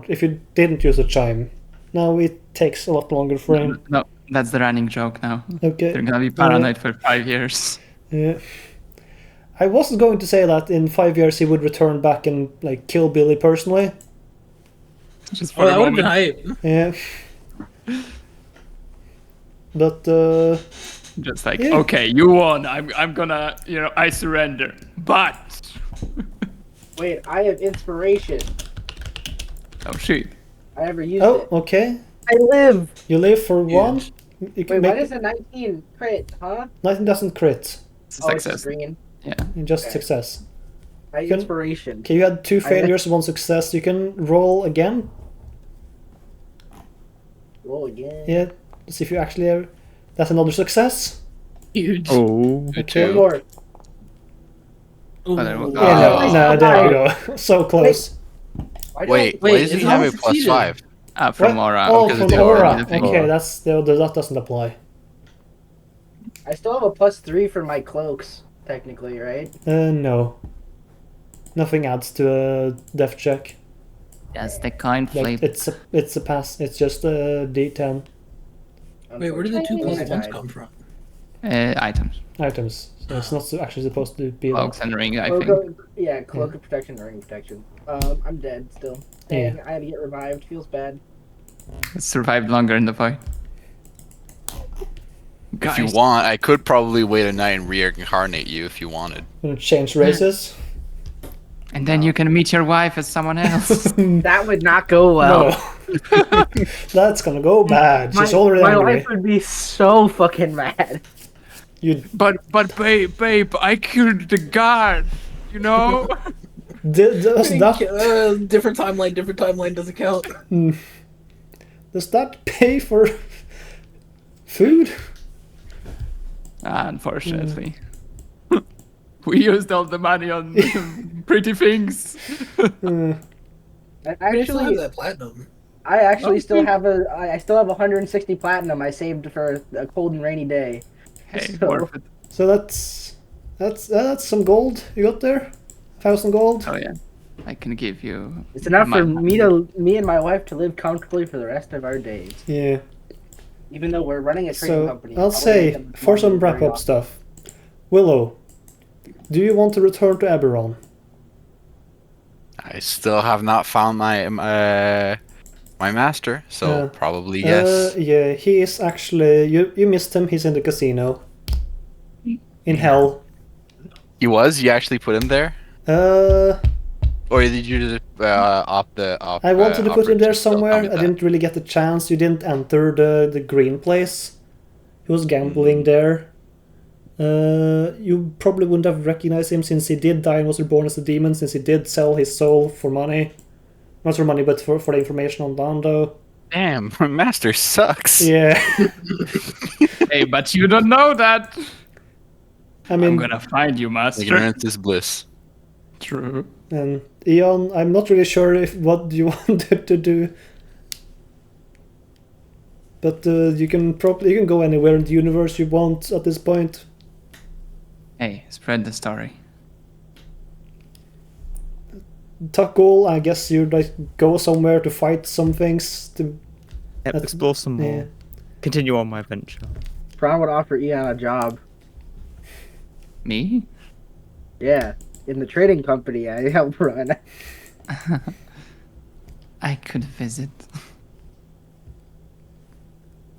if you didn't use a chime. Now it takes a lot longer for him. No, that's the running joke now. Okay. They're gonna be paranoid for 5 years. Yeah. I wasn't going to say that in 5 years he would return back and like kill Billy personally. Just for Oh, a that would have been moment. hype. Yeah. But Just like, Yeah. okay, you won. I'm gonna, I surrender. But Wait, I have inspiration. oh shoot. I never used oh, it. okay. I live! You live for one. You Wait, can why make does a 19 crit, huh? 19 doesn't crit. It's a Oh, it's success. just green. Just Okay. success. I Can- inspiration. Okay, you had 2 I- failures, 1 success. You can roll again. Roll again. Yeah. Let's see if you actually have. That's another success. Huge. Oh. Me Okay. One too. more. Ooh. Oh, there we go. Yeah, no, Oh. no, there we go. So close. Why do Wait, Wait, why does he it's have all a plus succeeded. 5? From What? Aura. Oh, because from it's the Aura. aura, thing. Okay, that doesn't apply. I still have a +3 for my cloaks, technically, right? No. Nothing adds to a death check. That's the coin Like, flip. it's a pass. It's just a D10 Wait, where did the 2 Unfortunately, plus I 1s died. come from? Items. items. So it's not actually supposed to be that. Cloaks and ring, I Cloak think. yeah, cloak of protection, ring protection. I'm dead still. Yeah. Dang, I had to get revived. Feels bad. It survived longer in the fight. If you want, I could probably wait a night and reincarnate you if you wanted. Gonna change races. And then you can meet your wife as someone else. That would not go well. No. That's gonna go bad. She's already my angry. life would be so fucking mad. You but babe, I killed the guard. You know? does that Different timeline doesn't count. does that pay for food? Unfortunately. We used all the money on pretty things. Uh, I still have actually, that platinum. I actually still have I still have 160 platinum I saved for a cold and rainy day. Hey, So- worth it. so that's some gold you got there. 1,000 gold. Oh yeah. I can give you. It's enough for my- me and my wife to live comfortably for the rest of our days. Yeah. Even though we're running a trading So company. I'll probably say make them for money some very wrap up often. stuff. Willow, do you want to return to Eberron? I still have not found my my master, so probably yes. Yeah, he is actually. You missed him. He's in the casino. In hell. You actually put him there, Uh, or did you just opt the? I wanted to put him there operate- tell me somewhere. I that. didn't really get the chance. You didn't enter the green place. He was gambling there. You probably wouldn't have recognized him since he did die and was reborn as a demon, since he did sell his soul for money. Not for money, but for the information on Lando. Damn, my master sucks. Yeah. Hey, but you don't know that. I I'm mean, gonna find you, master. Ignorance is bliss. True. and Eon, I'm not really sure if what you wanted to do. But you can go anywhere in the universe you want at this point. Hey, spread the story. Tuckle, I guess you'd like go somewhere to fight some things. Yep, That's- explore some more. Yeah. Continue on my venture. Prawn would offer Eon a job. Me? Yeah. in the trading company I help run. I could visit.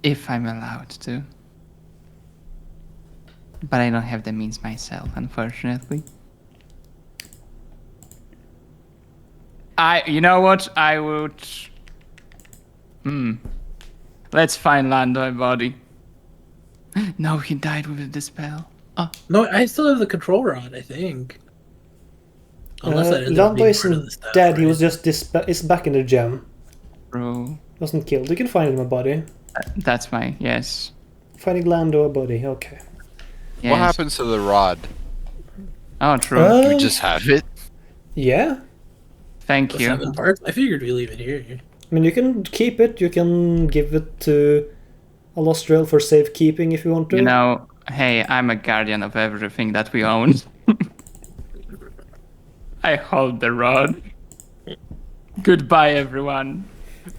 If I'm allowed to. But I don't have the means myself, unfortunately. You know what? I would... Let's find Lando body. No, he died with the dispel. Oh, No, I still have the control rod, I think. Unless that ended up Lando being part of the isn't staff, dead, he right? was just is back in the gem. bro. Wasn't killed. You can find him a body. That's my... Yes. Finding Lando a body, okay. Yes. What happens to the rod? Oh, true. Do we just have it? Yeah. Thank The you. 7 parts? I figured we leave it here. I mean, you can keep it, you can give it to Alostriel for safekeeping if you want to. You know, hey, I'm a guardian of everything that we own. I hold the rod. Goodbye, everyone.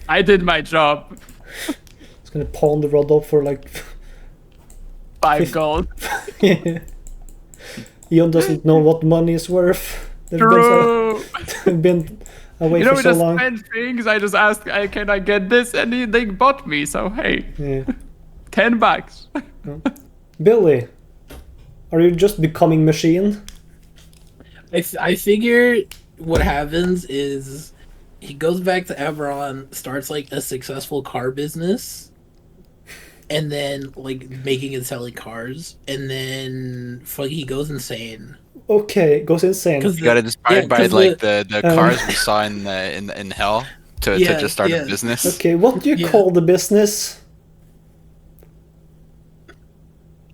I did my job. It's gonna pawn the rod up for like... 5 gold. Ion doesn't know what money is worth. They've True. been away You know, for we so just long. spend things. I just asked, can I get this? And they bought me. So, hey, Yeah. $10. Billy, are you just becoming machine? I figure what happens is he goes back to Eberron, starts like a successful car business, and then like making and selling cars, and then he goes insane. Okay, goes insane. Because You got inspired by 'cause like the um, cars we saw in hell to Yeah, just start yeah. a business. Okay, what do you Yeah. call the business?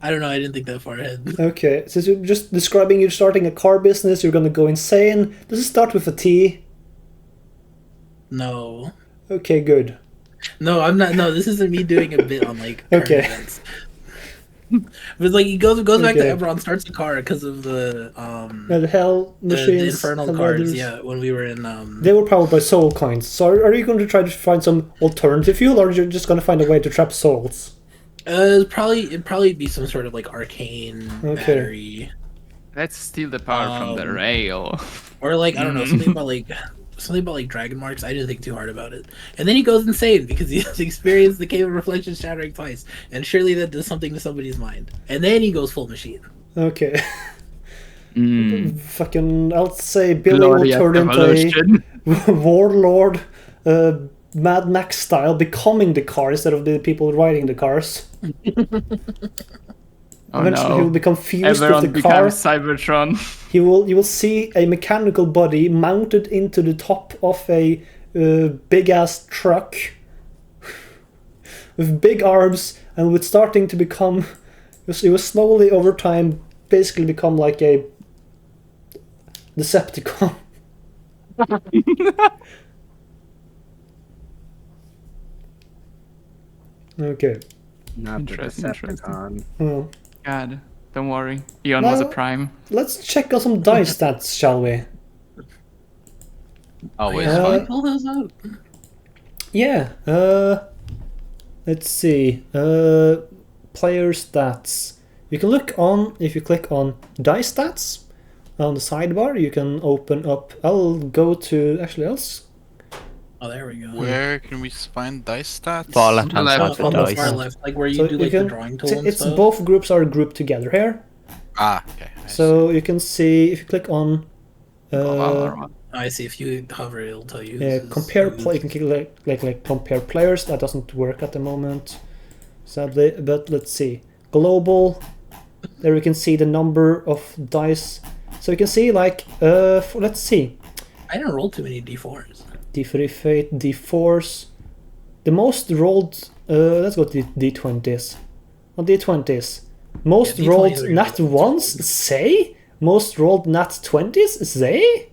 I don't know. I didn't think that far ahead. Okay, since you're just describing you're starting a car business, you're gonna go insane. Does it start with a T? No, Okay, good. no, I'm not. No, this isn't me doing a bit on like current Okay. events. But like he goes back to Okay. Eberron, starts a car because of the Yeah, the hell the machines, infernal hell cars. riders. Yeah, when we were in They were powered by soul coins. So are you going to try to find some alternative fuel, or are you just going to find a way to trap souls? it'd probably be some sort of like arcane Okay. battery, Let's steal the power from the rail. or like I don't know, something about like dragon marks. I didn't think too hard about it, and then he goes insane because he has experienced the cave of reflection shattering twice, and surely that does something to somebody's mind. And then he goes full machine. Okay. Mm. Fucking, I'll say Billy Glorious will turn into evolution. a warlord, Mad Max style, becoming the car instead of the people riding the cars. Oh Eventually, he will no. become fused Everyone with the car. becomes Cybertron. You will see a mechanical body mounted into the top of a big ass truck with big arms, and with starting to become, it will slowly over time basically become like a Decepticon. Okay. Not the Interesting, Decepticon. Well, God, don't worry. Eon was a Well- prime. let's check out some dice stats, shall we? Always Uh, fun. Pull those out. Yeah. Let's see. Player stats. You can look on, if you click on dice stats on the sidebar, you can open up. I'll go to, actually, else. Oh, there we go. Where can we find dice stats? Far left hand Left. side On for the dice. far left, like where you So do you like can- the drawing tool and It's stuff. both groups are grouped together here. Ah, okay. I So you can see, if you click on I see. If you hover, it'll tell you. compare play, you can click like compare players. That doesn't work at the moment, sadly. But let's see, global. There we can see the number of dice. So you can see like let's see, I didn't roll too many d4s. D3 Fate, D4s. The most rolled. Let's go to D20s. On D20s, most Yeah, D20s rolled are nat good. ones. Say most rolled nat 20s. Say.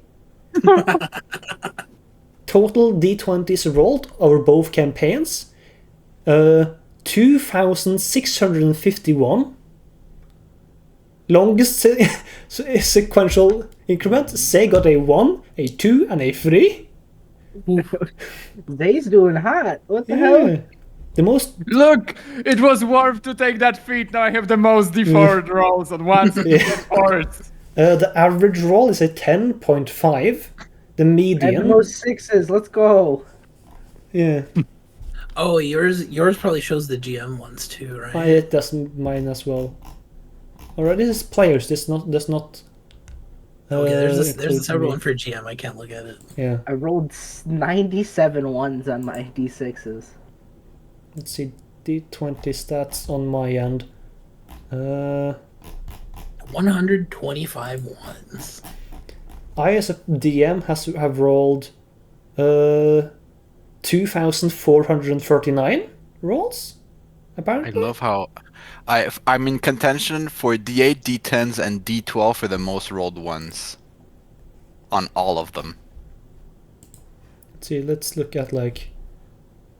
Total D20s rolled over both campaigns, 2,651. Longest sequential increment, say got a 1, a 2, and a 3. Zay's doing hot. What the hell? The most, Look, it was worth to take that feat. Now I have the most D4 rolls at once. Yeah. D4s. The average roll is a 10.5. The I have the median, most sixes. Let's go. yeah, Oh, yours probably shows the GM ones too, right? it does mine as well. Alright, this is players. This does not. Okay, there's a include separate me. one for GM. I can't look at it. Yeah. I rolled 97 ones on my d6s. Let's see D20 stats on my end. 125 ones. I as a DM have rolled 2,439 rolls. I Apparently. love how I'm in contention for D8, D10s, and D12 for the most rolled ones on all of them. Let's see. Let's look at like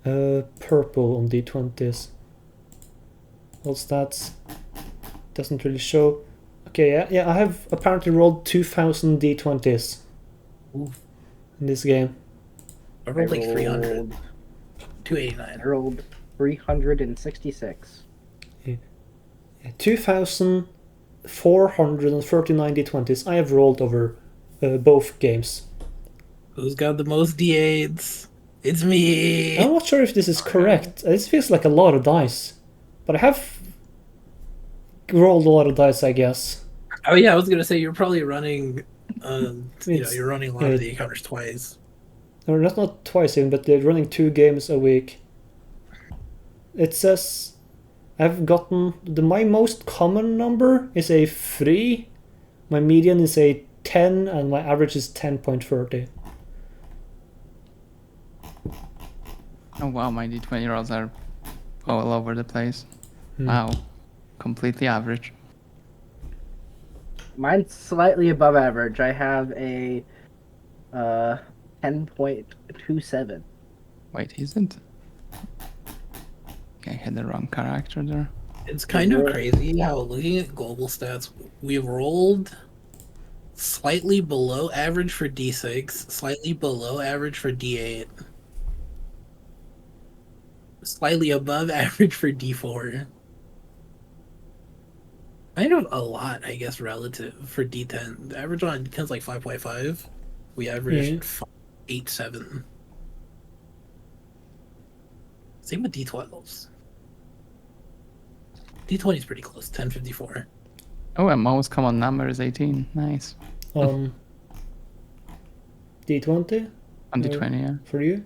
purple on D20s. All stats doesn't really show. Okay, yeah. I have apparently rolled 2,000 D20s Oof. in this game. I rolled like 300. I 289. rolled 366. 2,439 D20s I have rolled over both games. Who's got the most D8s? It's me. I'm not sure if this is correct. This feels like a lot of dice, but I have rolled a lot of dice, I guess. Oh yeah, I was gonna say you're probably running. You're running a lot yeah. of the encounters twice. Or not twice even, but they're running 2 games a week. It says I've gotten my most common number is a 3, my median is a 10, and my average is 10.30. Oh wow, my D20 rolls are all over the place. Wow, completely average. Mine's slightly above average. I have a 10.27. Wait, is it? I had the wrong character there. It's kind of crazy how looking at global stats, we've rolled slightly below average for D6, slightly below average for D8, slightly above average for D4. Kind of a lot, I guess, relative for D10. The average on D10 is like 5.5. We averaged 5.87. Same with D12s. D20 is pretty close, 1054. Oh, and most common number is 18. Nice. D20 On D20, yeah. for you?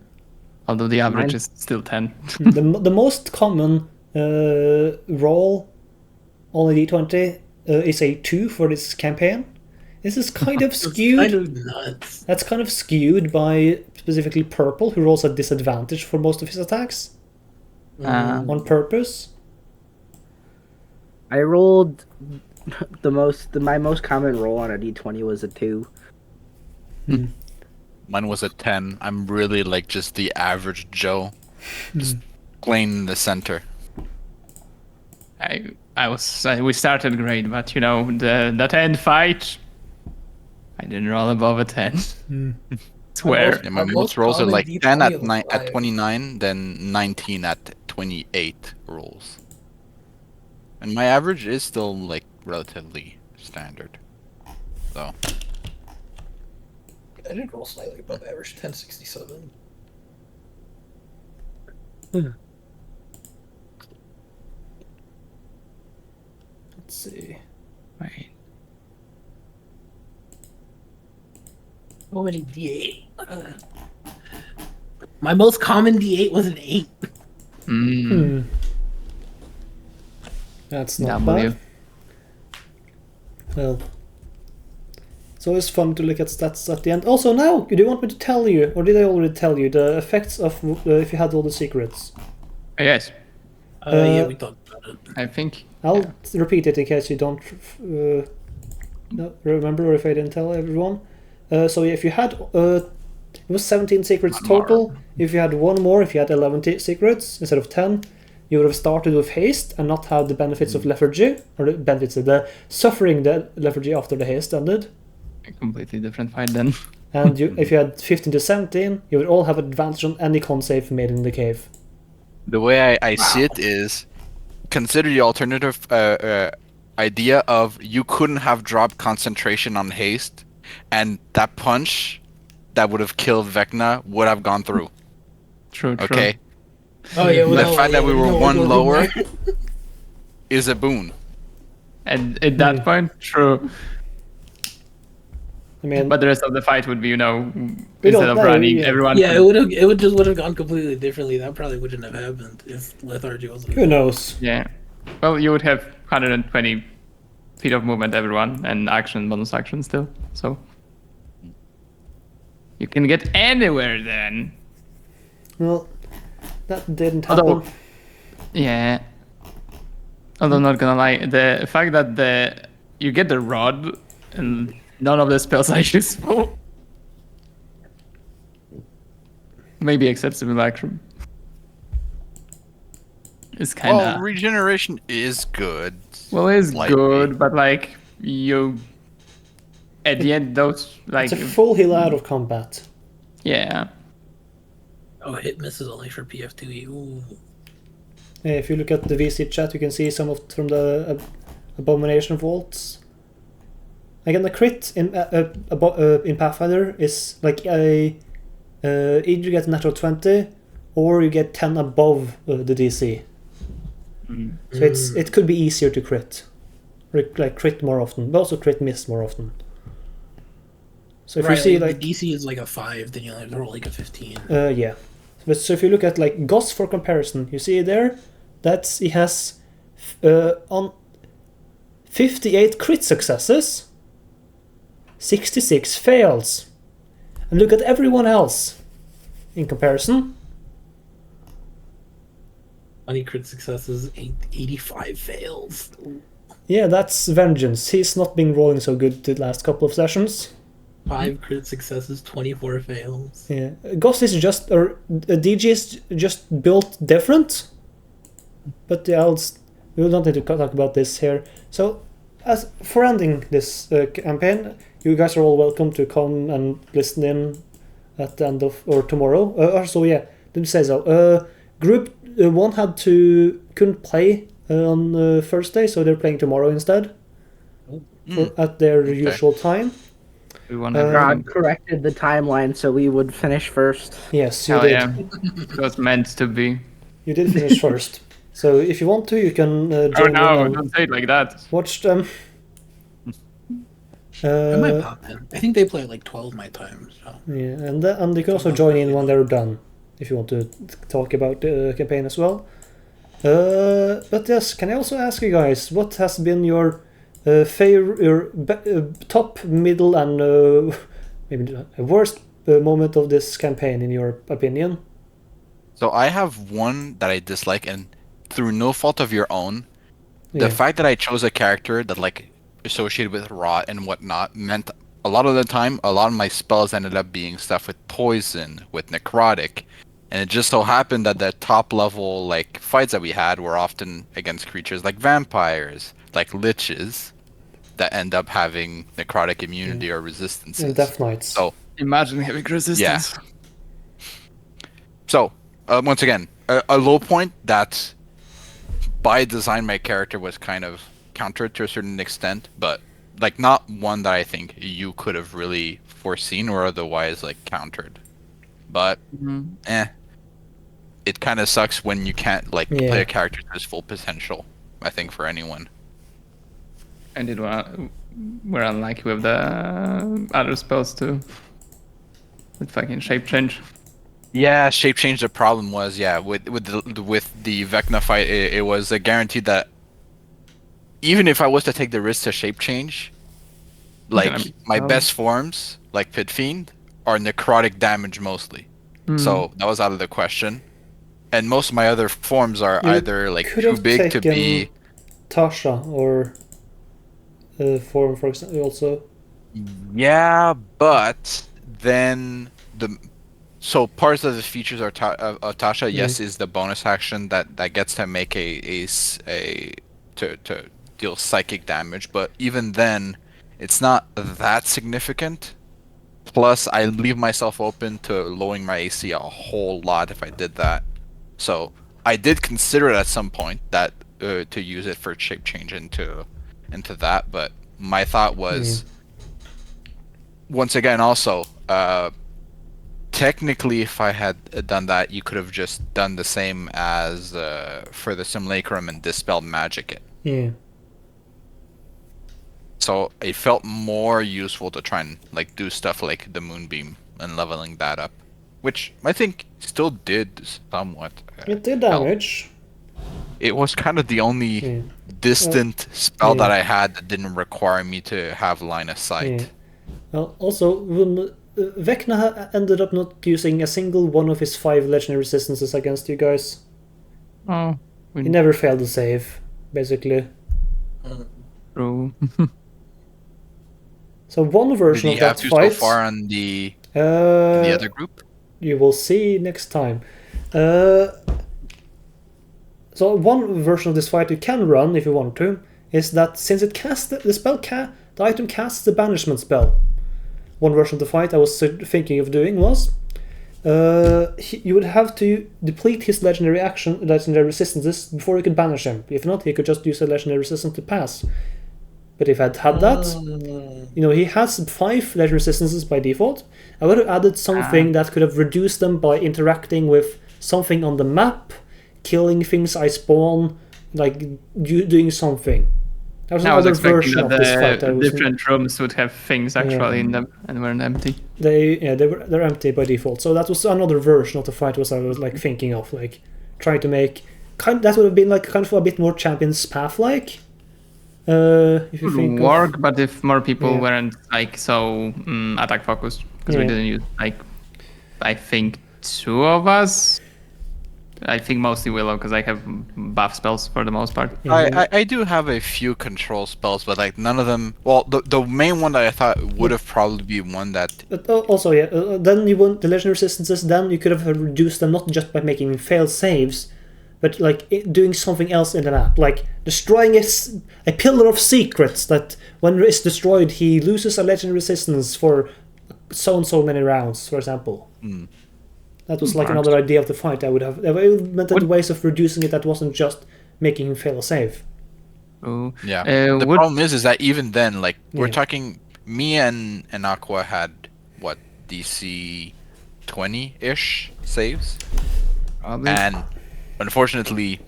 Although the average Mine- is still 10. The most common roll on a D20 is a 2 for this campaign. This is kind of It's skewed. kind of nuts. That's kind of skewed by specifically Purple, who rolls at disadvantage for most of his attacks on purpose. I rolled my most common roll on a d20 was a 2. Mine was a 10. I'm really like just the average Joe. Just plain in the center. We started great, but you know, that end fight, I didn't roll above a 10. Swear. Yeah, my My most most rolls are common like D20 10 was at 5. 29, then 19 at 28 rolls. And my average is still like relatively standard. So I did roll slightly above average, 1067. Let's see. Wait. How many D8? My most common D8 was an 8. That's not W. bad. Well, it's always fun to look at stats at the end. Also, now, do you want me to tell you, or did I already tell you, the effects of if you had all the secrets? Yes, Yeah, we talked about it. I think. I'll repeat it in case you don't remember, or if I didn't tell everyone. So if you had, it was 17 secrets total. If you had one more, if you had 11 secrets instead of 10, you would have started with haste and not had the benefits of lethargy, or the benefits of the suffering the lethargy after the haste ended. A completely different fight then. And if you had 15 to 17, you would all have advantage on any con save made in the cave. the way I see it is, consider the alternative idea of you couldn't have dropped concentration on haste, and that punch that would have killed Vecna would have gone through. True. Okay, Oh yeah, the fact that we were one lower there. is a boon. And at that point, true. I mean, But the rest of the fight would be, We instead don't of know, running, yeah. everyone. Yeah, could- it would just would have gone completely differently. That probably wouldn't have happened if lethargy wasn't. who knows? Yeah. Well, you would have 120 feet of movement, everyone, and bonus action still. So you can get anywhere then. Well, that didn't happen. Although- Yeah. Although I'm not gonna lie, the fact that you get the rod and none of the spells are useful. Maybe except simulacrum. It's kind Well, of regeneration is good. it's slightly. good, but like you at the end those like It's a full heal out of combat. yeah. Oh, hit miss is only for PF2E. Ooh. If you look at the VC chat, you can see some of from the abomination vaults. Again, the crit in Pathfinder is like either you get a natural 20 or you get 10 above the DC. So it could be easier to crit, like crit more often, but also crit miss more often. So if Right, you see like like the DC is like a 5, then you have to roll like a 15. yeah, but so if you look at like Goss for comparison, you see there that he has on 58 crit successes, 66 fails, and look at everyone else in comparison. 20 crit successes, 85 fails. Yeah, that's vengeance. He's not been rolling so good the last couple of sessions. 5 crit successes, 24 fails. Yeah, Ghost is just or DG is just built different. But the else we will not need to talk about this here. So, as for ending this campaign, you guys are all welcome to come and listen in at the end of or tomorrow. Also, yeah, didn't say so. Group 1 couldn't play on Thursday, so they're playing tomorrow instead at their usual time. We want God corrected the timeline so we would finish first. Yes, you Hell did. yeah. It was meant to be. You did finish first. So if you want to, you can Oh join no, in and don't say it like that. watch them. I might pop in. I think they play at like 12 my time. So. Yeah, and you can also join in when they're done if you want to talk about the campaign as well. But yes, can I also ask you guys what has been your top, middle, and maybe worst moment of this campaign in your opinion? So I have one that I dislike, and through no fault of your own, Yeah. the fact that I chose a character that like associated with rot and whatnot meant a lot of the time a lot of my spells ended up being stuff with poison, with necrotic, and it just so happened that the top level like fights that we had were often against creatures like vampires, like liches, that end up having necrotic immunity or resistances. And Death Knights. So Imagine having resistance. So, once again, a low point that by design my character was kind of countered to a certain extent, but like not one that I think you could have really foreseen or otherwise like countered. But it kind of sucks when you can't like play a character to his full potential, I think, for anyone. And we're unlucky with the other spells too. With fucking shape change. Yeah, shape change. The problem was, with the Vecna fight, it was a guarantee that even if I was to take the risk to shape change, like my best forms, like Pit Fiend, are necrotic damage mostly. So that was out of the question. And most of my other forms are either like could too have big to taken be. Tasha or form, for example, also. Yeah, but then so parts of the features are Tasha. Yes, is the bonus action that gets to make to deal psychic damage, but even then, it's not that significant. Plus, I leave myself open to lowering my AC a whole lot if I did that. So I did consider it at some point that to use it for shape change and into that, but my thought was, once again, also, technically, if I had done that, you could have just done the same as for the Simulacrum and dispelled magic it. Yeah. So it felt more useful to try and like do stuff like the Moonbeam and leveling that up, which I think still did somewhat. It did help. damage. It was kind of the only distant spell that I had that didn't require me to have line of sight. Yeah. Well, also, when Vecna ended up not using a single one of his 5 legendary resistances against you guys. Oh, He never failed to save, basically. True. So one version Did of you have that to fight. so far on the in the other group? You will see next time. So one version of this fight you can run if you want to is that since it casts the item casts the banishment spell. One version of the fight I was thinking of doing was you would have to deplete his legendary resistances before you could banish him. If not, he could just use a legendary resistance to pass. But if I'd had that, he has 5 legendary resistances by default. I would have added something that could have reduced them by interacting with something on the map, killing things I spawn, like doing something. That was another version of this fight. Different rooms would have things actually in them and weren't empty. They're empty by default. So that was another version of the fight I was like thinking of, like trying to make that would have been like kind of a bit more Champion's Path like. If you think work, but if more people weren't like so attack focused, because we didn't use I think 2 of us. I think mostly Willow because I have buff spells for the most part. I do have a few control spells, but like none of them. Well, the main one that I thought would have probably been one that. But also, then you want the legendary resistances. Then you could have reduced them not just by making fail saves, but like doing something else in the map, like destroying a pillar of secrets that when it's destroyed, he loses a legendary resistance for so and so many rounds, for example. That was like another idea of the fight. I would have implemented ways of reducing it that wasn't just making him fail a save. Oh. Yeah. The problem is that even then, like we're talking, me and Aqua had what DC 20-ish saves, and unfortunately,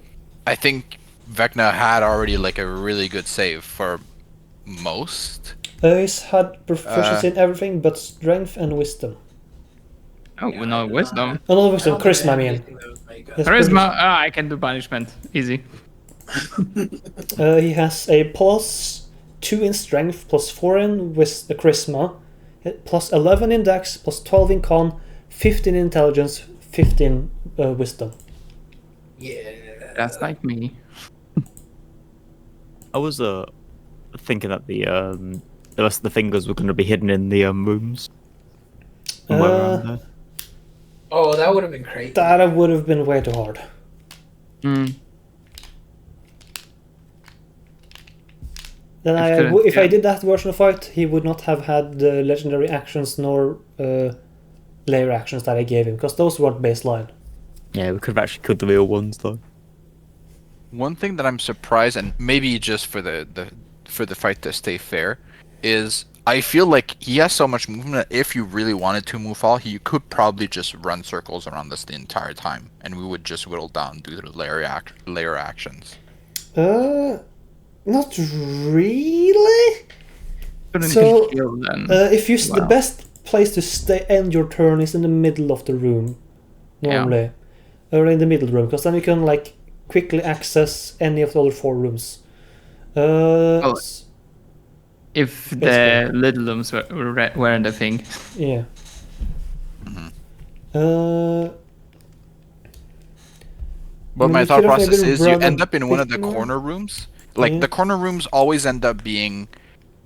I think Vecna had already like a really good save for most. He's had proficiency in everything but strength and wisdom. Oh, no wisdom. Oh, no wisdom, charisma, I mean. Charisma, I can do banishment. Easy. He has a +2 in strength, +4 in charisma, +11 in dex, +12 in con, 15 in intelligence, 15 wisdom. Yeah. That's like me. I was thinking that the rest of the fingers were going to be hidden in the rooms. Oh, that would have been crazy. That would have been way too hard. Then if I did that version of fight, he would not have had the legendary actions nor layer actions that I gave him, because those weren't baseline. Yeah, we could have actually killed the real ones though. One thing that I'm surprised, and maybe just for the fight to stay fair, is I feel like he has so much movement that if you really wanted to move all, he could probably just run circles around us the entire time, and we would just whittle down due to the layer actions. Not really. So, if you the best place to end your turn is in the middle of the room, normally, or in the middle room, because then you can like quickly access any of the other 4 rooms. If the little rooms weren't a thing. Yeah. But my thought process is you end up in one of the corner rooms. Like the corner rooms always end up being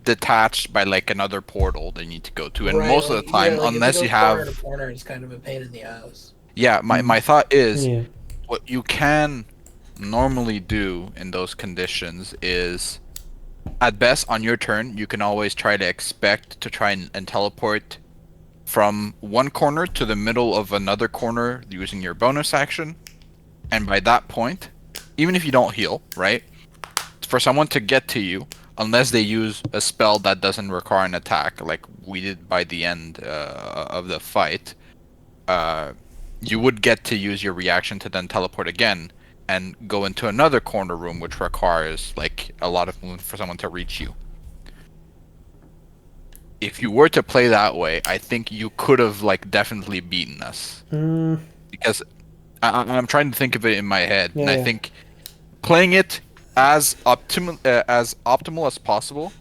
detached by like another portal they need to go to, and most of the time, unless you have corner, it's kind of a pain in the ass. Yeah, my thought is what you can normally do in those conditions is, at best on your turn, you can always try to expect to try and teleport from one corner to the middle of another corner using your bonus action, and by that point, even if you don't heal, right, for someone to get to you, unless they use a spell that doesn't require an attack, like we did by the end of the fight, you would get to use your reaction to then teleport again and go into another corner room, which requires like a lot of movement for someone to reach you. If you were to play that way, I think you could have like definitely beaten us. Because I'm trying to think of it in my head, and I think playing it as optimal as possible,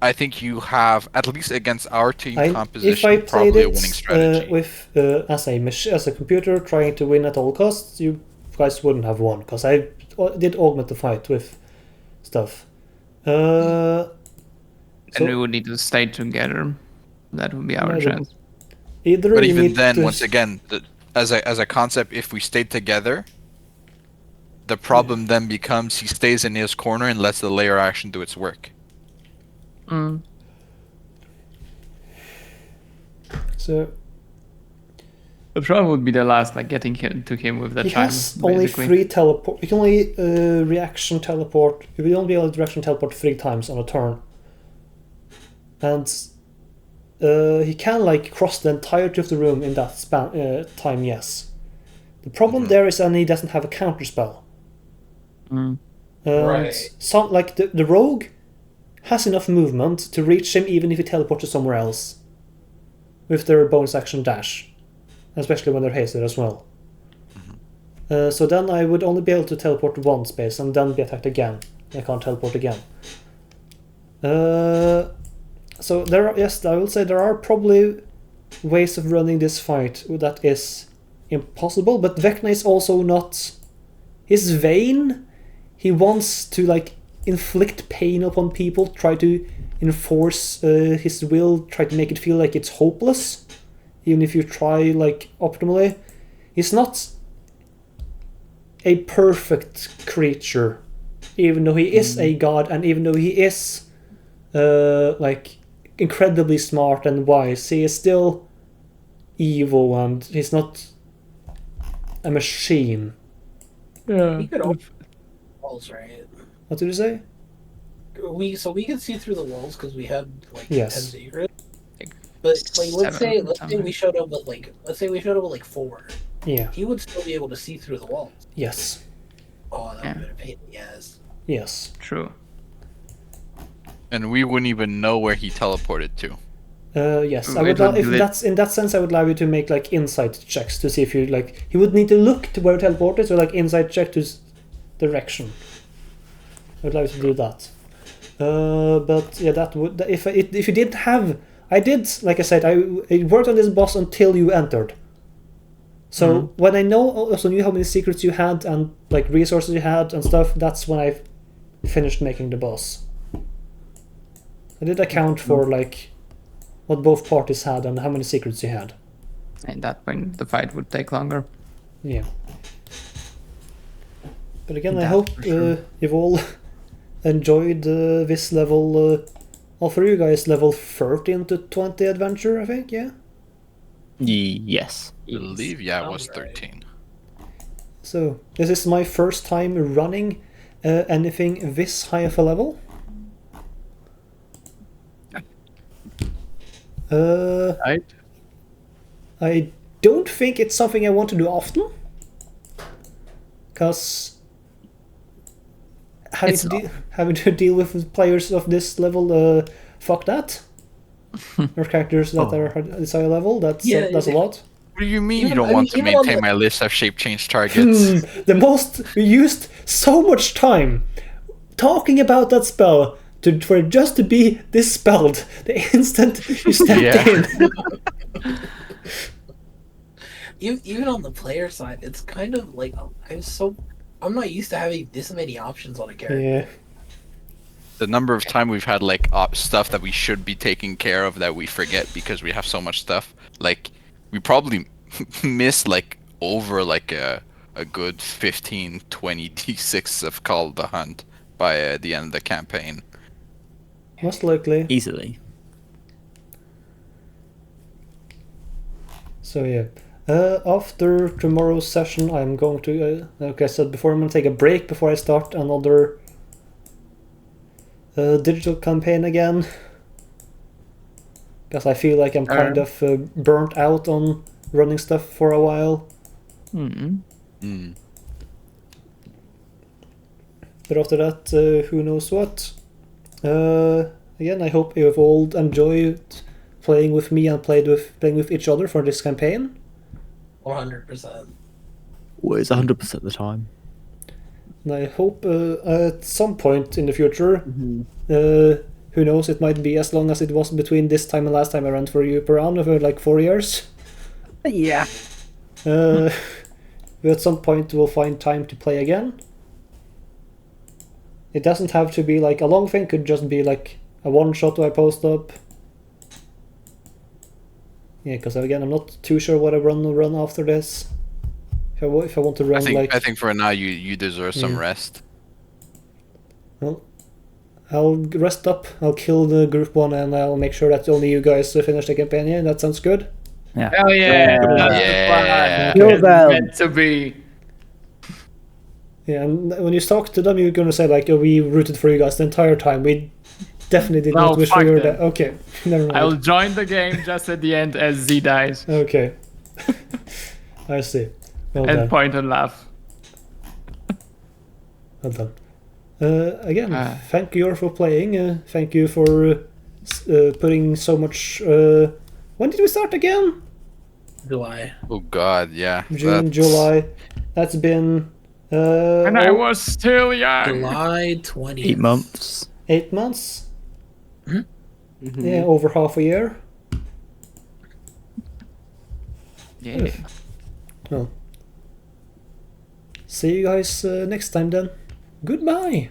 I think you have, at least against our team composition, if I played probably it a winning strategy. with as a computer trying to win at all costs, you guys wouldn't have won because I did augment the fight with stuff. And we would need to stay together. That would be our Maybe. chance. Either But we even need then, to... once again, as a concept, if we stayed together, the problem then becomes he stays in his corner and lets the layer action do its work. So the problem would be the last, like getting to him with the he time. has only basically. 3 teleport. You can only reaction teleport. You will only be able to reaction teleport 3 times on a turn. And he can like cross the entirety of the room in that span time. Yes. The problem there is that he doesn't have a counter spell. Right. Some like the rogue has enough movement to reach him even if he teleports to somewhere else. With their bonus action dash, especially when they're hasted as well. So then I would only be able to teleport to 1 space and then be attacked again. I can't teleport again. So there are, yes, I will say there are probably ways of running this fight that is impossible, but Vecna is also not... He's vain. He wants to like inflict pain upon people, try to enforce his will, try to make it feel like it's hopeless, even if you try like optimally. He's not a perfect creature, even though he is a god, and even though he is like incredibly smart and wise, he is still evil, and he's not a machine. We could open walls, right? What did you say? We could see through the walls because we had like Yes. 10 secrets. But like, let's say something. we showed up with like 4. Yeah. He would still be able to see through the walls. Yes. Oh, that would have been a pain in the ass. Yes. True. And we wouldn't even know where he teleported to. Yes, I It would. would If be that's in that sense, I would allow you to make like insight checks to see if you like. He would need to look to where teleported, so like insight check to direction. I would allow you to do that. But yeah, that would if you didn't have. I did, like I said, I worked on this boss until you entered. So when I also knew how many secrets you had and like resources you had and stuff, that's when I finished making the boss. I did account for like what both parties had and how many secrets you had. At that point, the fight would take longer. Yeah. But again, I That hope for sure. you've all enjoyed this level. All for you guys, level 13 to 20 adventure, I think. Yeah. Yes. I believe, yeah, it was Sounds right. 13. So this is my first time running anything this high of a level. Right. I don't think it's something I want to do often, because having to deal with players of this level, fuck that. Or characters that are at this high level, that's a lot. What do you mean Even- you don't I want mean, to even on maintain the- my list of shape change targets? We used so much time talking about that spell for it just to be dispelled the instant you stepped Yeah. in. Even on the player side, it's kind of like I'm not used to having this many options on a character. Yeah. The number of time we've had like stuff that we should be taking care of that we forget because we have so much stuff. Like we probably missed like over like a good 15, 20 D6 of Call of the Hunt by the end of the campaign. Most likely. Easily. So yeah. After tomorrow's session, I'm going to, like I said before, I'm going to take a break before I start another digital campaign again. Because I feel like I'm kind of burnt out on running stuff for a while. Mm. But after that, who knows what. Again, I hope you've all enjoyed playing with me and playing with each other for this campaign. 100%. Always 100% of the time. And I hope at some point in the future, who knows, it might be as long as it was between this time and last time I ran for you per round for like 4 years. Yeah. But at some point we'll find time to play again. It doesn't have to be like a long thing, could just be like a one shot I post up. Yeah, because again, I'm not too sure what I run after this. If I want to run I think for now you deserve some rest. Well, I'll rest up, I'll kill the group 1, and I'll make sure that only you guys finish the campaign. Yeah, that sounds good. Yeah. Hell yeah! That's Yeah. the plan. Kill It's them. meant to be. Yeah, and when you talk to them, you're gonna say like, oh, we rooted for you guys the entire time. We definitely did No, not wish for fuck your them. death. Okay, never mind. I'll join the game just at the end as Z dies. Okay. I see. Well And done. point and laugh. Well done. Again, thank you for playing. Thank you for putting so much. When did we start again? July. Oh God, yeah. June, That's- July. That's been. And I was still young. July 20th. 8 months. 8 months. Mm-hmm. Yeah, over half a year. Yeah. Well. See you guys next time then. Goodbye.